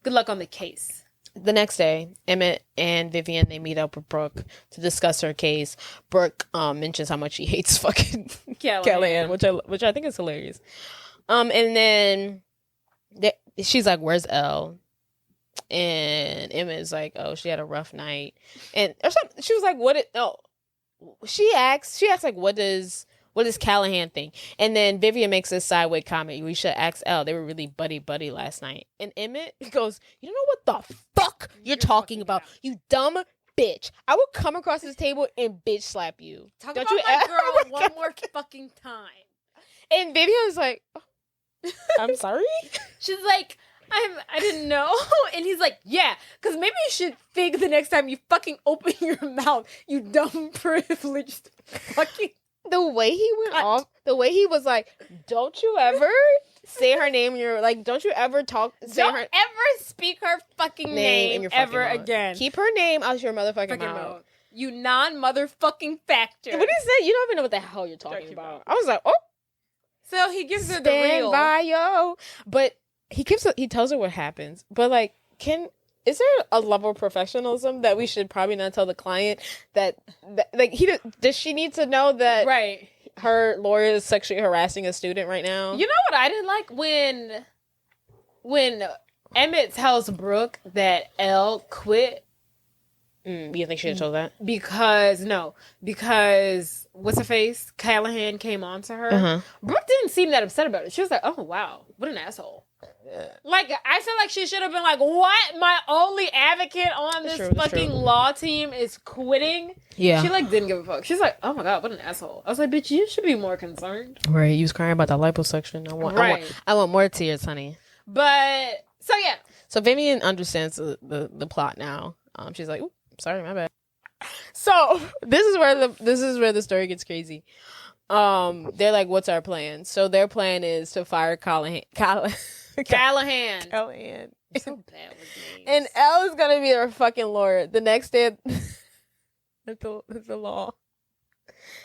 Good luck on the case. The next day, Emmett and Vivian, they meet up with Brooke to discuss her case. Brooke mentions how much she hates fucking Callahan, which I think is hilarious. And then she's like, where's Elle? And Emmett is like, oh, she had a rough night. And or something. She was like, she asks like, what does Callahan think? And then Vivian makes this sideways comment, we should ask Elle. They were really buddy last night. And Emmett goes, you don't know what the fuck you're talking about, you dumb bitch. I will come across this table and bitch slap you. Don't about you my girl one more fucking time. And Vivian's like, oh, I'm sorry? She's like, I didn't know. And he's like, yeah, because maybe you should think the next time you fucking open your mouth, you dumb privileged fucking. The way he went off, the way he was like, don't you ever say her name. You're like, don't you ever don't ever speak her fucking name in your fucking ever mouth. Again. Keep her name out your motherfucking mouth. You non-motherfucking factor. What he said, you don't even know what the hell you're talking about. I was like, oh. So he gives her the real. Stand by, yo. But he tells her what happens. But like, is there a level of professionalism that we should probably not tell the client that like does she need to know that right her lawyer is sexually harassing a student right now? You know what I didn't like when Emmett tells Brooke that Elle quit. You think she had told that? Because what's her face? Callahan came on to her. Brooke didn't seem that upset about it. She was like, oh wow, what an asshole. Like, I feel like she should have been like, what? My only advocate on this fucking law team is quitting? Yeah. She, like, didn't give a fuck. She's like, oh my God, what an asshole. I was like, bitch, you should be more concerned. Right. You was crying about the liposuction. I want more tears, honey. But, so yeah. So Vivian understands the plot now. She's like, "Ooh, sorry, my bad." So this is where the story gets crazy. They're like, "What's our plan?" So their plan is to fire Callahan. Callahan. I'm so bad with names. And Elle is gonna be their fucking lawyer. The next day at the law.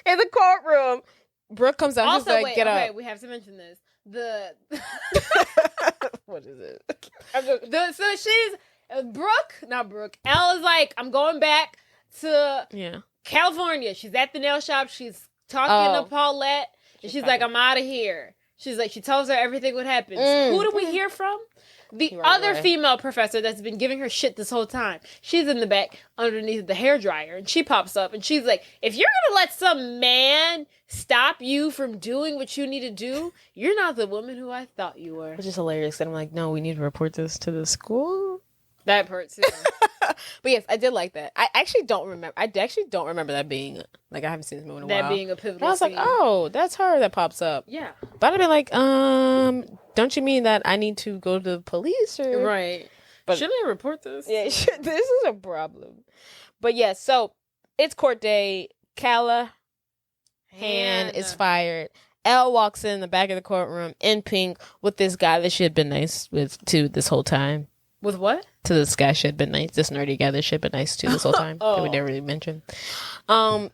In the courtroom, Brooke comes out. Also, she's like, wait, get okay, up. we have to mention this. What is it? So she's not Brooke. Elle is like, I'm going back to California. She's at the nail shop. She's talking to Paulette, and she's like, I'm out of here. She's like, she tells her everything what happens. Who do we hear from? The other female professor that's been giving her shit this whole time. She's in the back underneath the hairdryer, and she pops up, and she's like, if you're gonna let some man stop you from doing what you need to do, you're not the woman who I thought you were. Which is hilarious. And I'm like, no, we need to report this to the school. That part too. But yes, I did like that. I actually don't remember that being, like, I haven't seen this movie in a while. That being a pivotal I was like, oh, that's her that pops up. Yeah. But I'd be like, don't you mean that I need to go to the police or? Right. But shouldn't I report this? Yeah, this is a problem. But yeah, so it's court day. Callahan is fired. Elle walks in the back of the courtroom in pink with this guy that she had been nice with to this whole time. With what? To this guy she had been nice. This nerdy guy that she had been nice to this whole time. That we never really mentioned.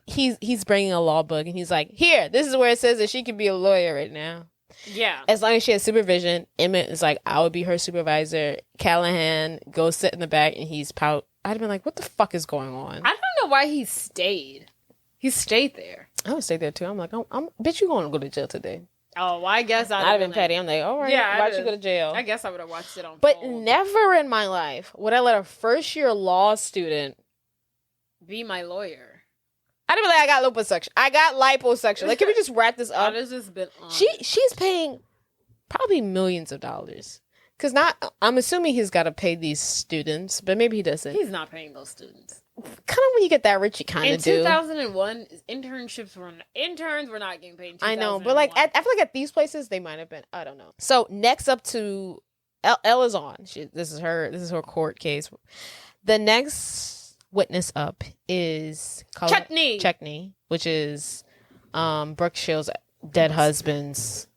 He's bringing a law book and he's like, here, this is where it says that she can be a lawyer right now. Yeah. As long as she has supervision. Emmett is like, I would be her supervisor. Callahan goes sit in the back and he's pout. I'd have been like, what the fuck is going on? I don't know why he stayed. He stayed there. I would stay there too. I'm like, bitch, you going to go to jail today. Oh, well, I guess I'd have been petty. I'm like, all right, why'd you go to jail? I guess I would have watched it on But Fold. never in my life would I let a first-year law student be my lawyer. I'd be like, I got liposuction. Like, can we just wrap this up? This has been on. She's paying probably millions of dollars. Because I'm assuming he's got to pay these students, but maybe he doesn't. He's not paying those students. Kind of when you get that rich, you kind of do. In 2001, interns were not getting paid in 2001. I know, but like, I feel like at these places, they might have been. I don't know. So next up to, Elle is on. This is her court case. The next witness up is Checkney, which is Brooke Shield's late husband's.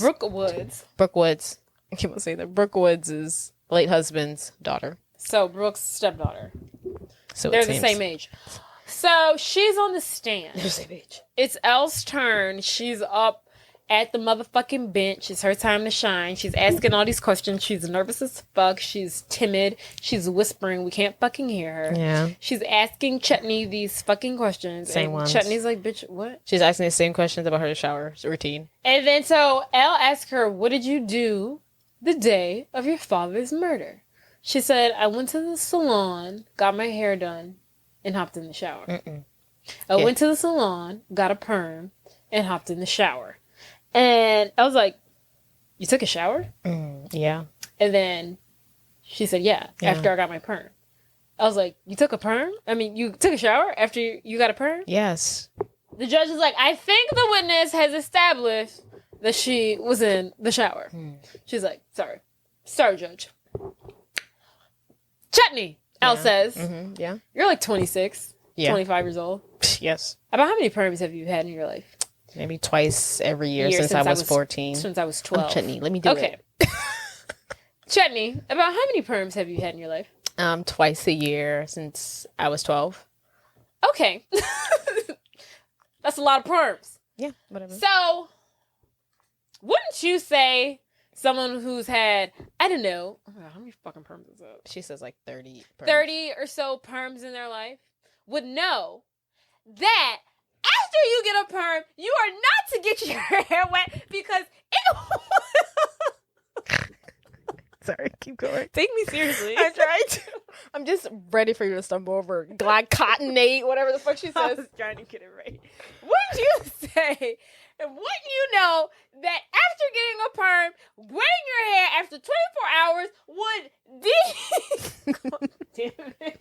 Brooke Woods. I can't say that. Brooke Woods' late husband's daughter. So Brooke's stepdaughter. So they're the same age. So she's on the stand. They're the same age. It's Elle's turn. She's up at the motherfucking bench. It's her time to shine. She's asking all these questions. She's nervous as fuck. She's timid. She's whispering. We can't fucking hear her. Yeah. She's asking Chutney these fucking questions. Same and ones. Chutney's like, bitch, what? She's asking the same questions about her shower routine. And then so Elle asked her, what did you do the day of your father's murder? She said, I went to the salon, got my hair done, and hopped in the shower. I went to the salon, got a perm, and hopped in the shower. And I was like, you took a shower? Yeah. And then she said, yeah, after I got my perm. I was like, you took a perm? I mean, you took a shower after you got a perm? Yes. The judge is like, I think the witness has established that she was in the shower. She's like, sorry, judge. Chutney, Elle says. Yeah. You're like 26, 25 years old. Yes. About how many perms have you had in your life? Maybe twice every year since I was 14. Since I was 12. Chutney, let me do it. Chutney, about how many perms have you had in your life? Twice a year since I was 12. Okay. That's a lot of perms. Yeah, whatever. So, wouldn't you say someone who's had, I don't know, how many fucking perms is that? She says like 30 perms. 30 or so perms in their life would know that after you get a perm, you are not to get your hair wet because it Sorry, keep going. Take me seriously. I'm trying to. I'm just ready for you to stumble over glycotinate, whatever the fuck she I says. was trying to get it right. Wouldn't you say And wouldn't you know that after getting a perm, wearing your hair after 24 hours would God damn it.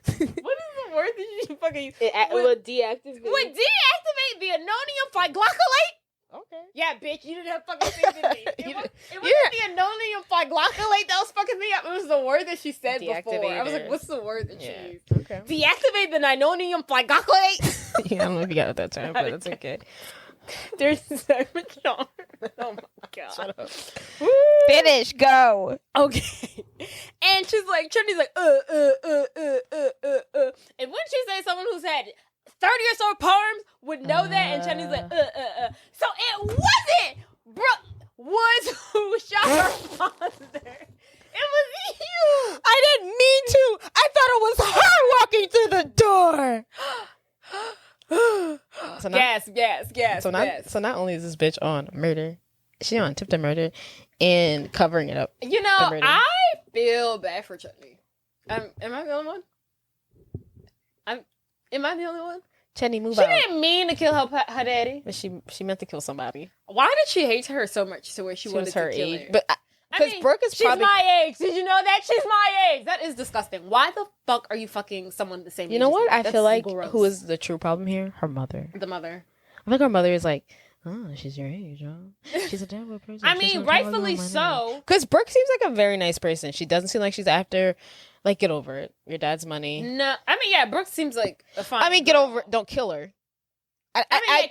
What is the word that you fucking use? It would deactivate. Would deactivate the ammonium glycolate? Okay. Yeah, bitch, you didn't have fucking faith in me. It wasn't the ammonium glycolate that was fucking me up. It was the word that she said before. I was like, what's the word that she used? Okay. Deactivate the ammonium glycolate. Yeah, I don't know if you got it that time, but that's okay. There's so much on. Oh my god. Shut up. Woo. Finish. Go. Okay. And she's like, Trinity's like, And wouldn't she say someone who's had 30 or so perms would know that? And Trinity's like, So it wasn't Brooke Woods who shot her father. It was you. I didn't mean to. I thought it was her walking through the door. So not only is this bitch on murder, she on attempted murder and covering it up. You know, I feel bad for Chutney. Am I the only one? Am I the only one? Chetney, move She out. didn't mean to kill her daddy. But she meant to kill somebody. Why did she hate her so much to where she wanted was to her kill age. her? But because Brooke is she's probably my age. Did you know that? She's my age. That is disgusting. Why the fuck are you fucking someone the same age? You know what? I That's feel like gross. who is the true problem here? Her mother. The mother. I think her mother is like, oh, she's your age, huh? She's a terrible person. I mean, rightfully so. Because Brooke seems like a very nice person. She doesn't seem like she's after, like, get over it. Your dad's money. No, I mean, yeah, Brooke seems like a fine. I mean, get over it. Don't kill her.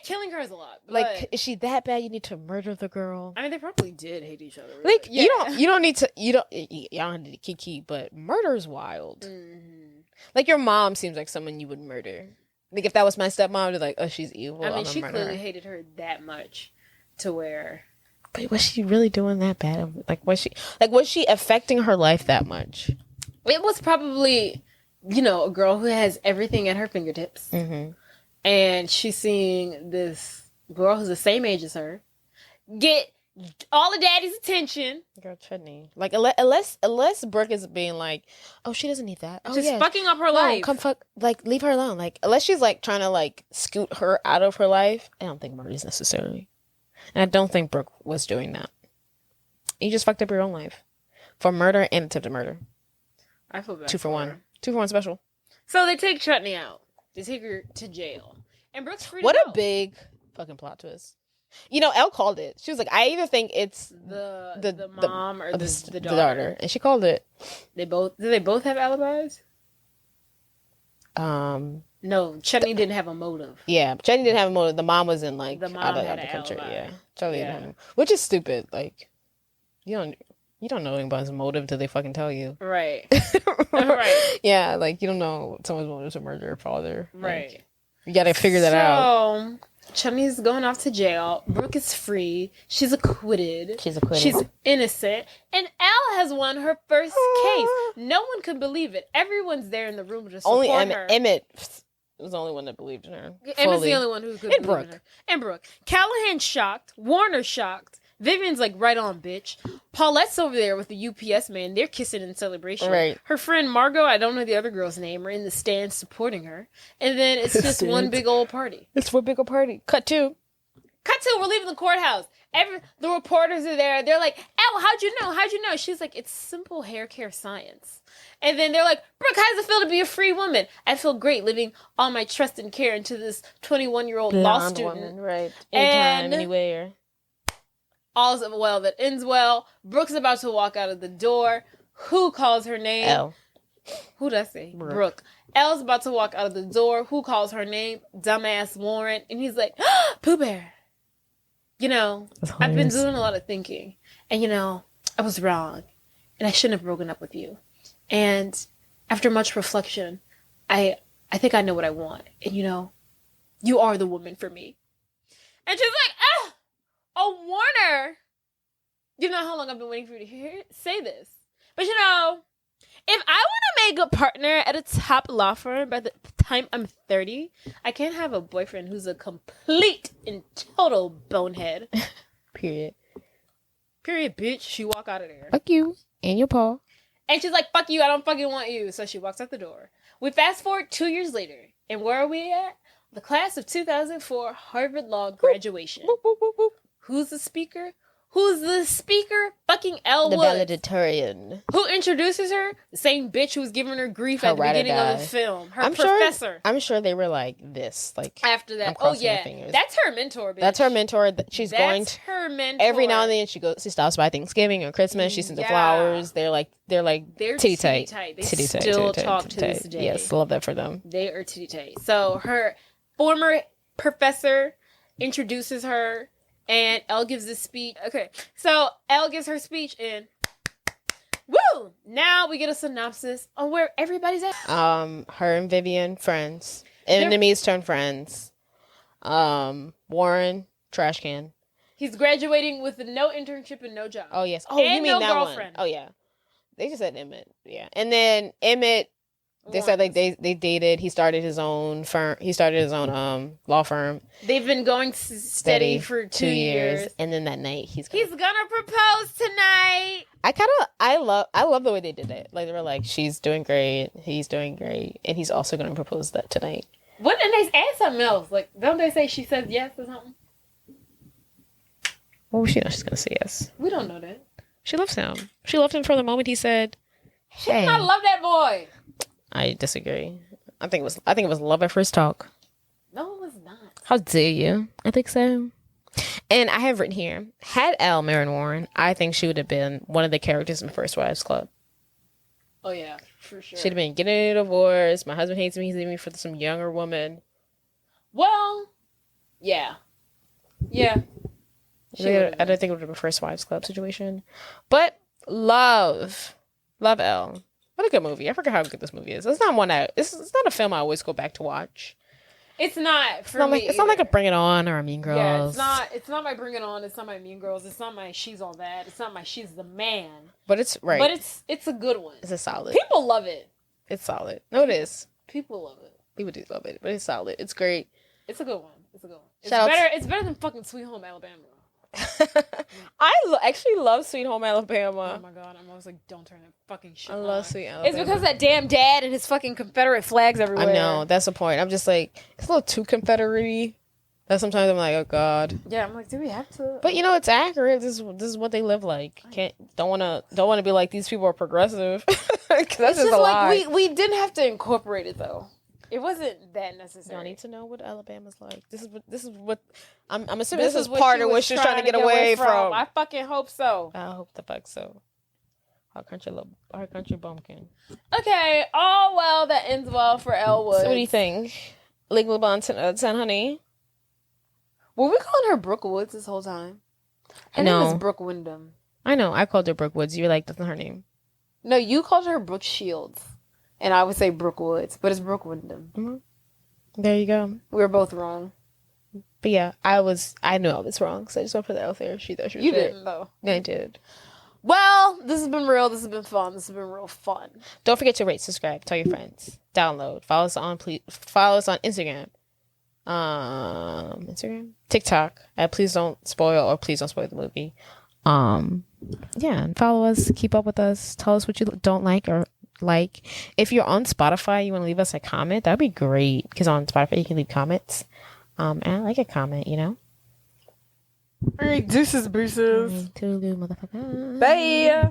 Killing her is a lot. But, Like, is she that bad? You need to murder the girl. I mean, they probably did hate each other. Like, yeah. you don't need to, you don't need to kiki, but murder is wild. Mm-hmm. Like, your mom seems like someone you would murder. Like, if that was my stepmom, I'd be like, oh, she's evil. I mean, she murder clearly her. hated her that much to where. But was she really doing that bad? Like, was she affecting her life that much? It was probably, a girl who has everything at her fingertips. Mm-hmm. And she's seeing this girl who's the same age as her get all the daddy's attention. Girl, Chutney. Like, unless Brooke is being like, oh, she doesn't need that. Oh, Just yeah. fucking up her No, life. come fuck. Like, leave her alone. Like, unless she's like trying to like scoot her out of her life, I don't think murder is necessary. And I don't think Brooke was doing that. You just fucked up your own life for murder and attempted murder. I feel bad. 2 for 1. 2 for 1 special. So they take Chutney out. They take her to jail. And Brooke's free What to a go. big fucking plot twist. Elle called it. She was like, I either think it's the mom or the daughter. And she called it. Do they both have alibis? No, Chutney didn't have a motive. Yeah, Jenny didn't have a motive. The mom was in like The mom out of had the an country. alibi. Yeah, Charlie Yeah. didn't have, which is stupid. Like, you don't know anybody's motive till they fucking tell you. Right. Right. Yeah, like you don't know someone's motive to murder your father. Right. Like, you gotta figure that out. So Chutney's going off to jail. Brooke is free. She's acquitted. She's acquitted. She's innocent. And Elle has won her first case. No one could believe it. Everyone's there in the room to support Only her. Emmett was the only one that believed in her. Emmett's fully. the only one who could And believe in Brooke. her. And Brooke. Callahan's shocked. Warner's shocked. Vivian's like, right on, bitch. Paulette's over there with the UPS man. They're kissing in celebration. Right. Her friend Margot, I don't know the other girl's name, are in the stands supporting her. And then it's just one big old party. It's for a big old party. Cut to. We're leaving the courthouse. The reporters are there. They're like, "Elle, how'd you know? How'd you know?" She's like, "It's simple hair care science." And then they're like, "Brooke, how does it feel to be a free woman?" "I feel great living all my trust and care into this 21-year-old law Blonde student." woman, right? And- Anytime, anywhere. All's well that ends well. Brooke's about to walk out of the door. Who calls her name? Elle. Who did I say? Brooke. Elle's about to walk out of the door. Who calls her name? Dumbass Warren. And he's like, Pooh Bear. I've been doing a lot of thinking. And, I was wrong. And I shouldn't have broken up with you. And after much reflection, I think I know what I want. And, you are the woman for me. And she's like, oh, Warner. You know how long I've been waiting for you to say this. But, if I want to make a partner at a top law firm by the time I'm 30, I can't have a boyfriend who's a complete and total bonehead. Period. Period, bitch. She walk out of there. Fuck you and your paw. And she's like, fuck you, I don't fucking want you. So she walks out the door. We fast forward 2 years later. And where are we at? The class of 2004 Harvard Law graduation. Who's the speaker? Who's the speaker? Fucking Elle The Woods. valedictorian. Who introduces her? The same bitch who was giving her grief Her at the ride or beginning die. of the film. Her I'm professor. I'm sure they were like this. Like After I'm that. Oh, crossing my yeah. fingers. That's her mentor, bitch. That's her mentor. She's going That's to, her mentor. every now and then she stops by Thanksgiving or Christmas. She sends her Yeah. flowers. They're They're titty tight. They Titty tight, still titty tight, talk titty to this tight. day. Yes, love that for them. They are titty tight. So her former professor introduces her, and Elle gives this speech. Okay, so Elle gives her speech, and woo! Now we get a synopsis on where everybody's at. Her and Vivian friends. Enemies turn friends. Warren trash can. He's graduating with no internship and no job. Oh yes. Oh, And you mean no that girlfriend. one? Oh yeah. They just said Emmett. Yeah, and then Emmett. They said like they dated. He started his own firm. He started his own law firm. They've been going steady for 2 years. and then that night he's He's gonna propose tonight. I love the way they did it. Like they were like, she's doing great, he's doing great, and he's also gonna propose that tonight. What? And they add something else. Like, don't they say she says yes or something? Well, she knows she's gonna say yes. We don't know that. She loves him. She loved him from the moment he said, "Hey." I love that boy. I disagree. I think it was love at first talk. No, it was not. How dare you? I think so. And I have written here, had Elle married Warren, I think she would have been one of the characters in First Wives Club. Oh yeah, for sure. She'd have been getting a divorce. My husband hates me. He's leaving me for some younger woman. Well, yeah. Yeah. I don't think it would have been a First Wives Club situation. But love Elle. What a good movie. I forget how good this movie is. It's not it's not a film I always go back to watch. It's not for It's me. it's not like a Bring It On or a Mean Girls. Yeah, it's not my Bring It On. It's not my Mean Girls. It's not my She's All That. It's not my She's the Man. But it's right. But it's a good one. It's a solid. People love it. It's solid. No, it is. People love it. People do love it, but it's solid. It's great. It's a good one. It's a good one. Shout out It's better than fucking Sweet Home Alabama. I actually love Sweet Home Oh Alabama. my god, I'm always like, don't turn that fucking shit I on. love Sweet Alabama. It's because that damn dad and his fucking Confederate flags everywhere. I know, that's the point. I'm just like, it's a little too Confederate-y. That sometimes I'm like, oh god. Yeah, I'm like, do we have to? But you know, it's accurate. This is what they live like. Don't want to be like, these people are progressive. 'Cause that's It's just just a like lie. we didn't have to incorporate it though. It wasn't that You necessary. don't need to know what Alabama's like. This is what I'm assuming. This This is what part she of was what she's trying to get away from. I fucking hope so. I hope the fuck so. Our country bumpkin. Okay, all well that ends well for Elle Woods. So what do you think? Legally blonde 10 out of 10, honey. Were we calling her Brooke Woods this whole time? Her No. name is Brooke Wyndham. I know. I called her Brooke Woods. You were like, that's not her name. No, you called her Brooke Shields, and I would say Brooke Woods, but it's Brooke Wyndham. There you go. We were both wrong. But yeah, I knew I was wrong, so I just want to put that out there. She thought she was You fit. didn't though. I did. Well, this has been real. This has been fun. This has been real fun. Don't forget to rate, subscribe, tell your friends, download, follow us on Instagram, TikTok at Please Don't Spoil or Please Don't Spoil the Movie. Yeah, and follow us, keep up with us, tell us what you don't like or like. If you're on Spotify, you want to leave us a comment, that'd be great, because on Spotify you can leave comments. And I like a comment, you know. All right, deuces, boosters. Toodaloo, motherfucker. Bye.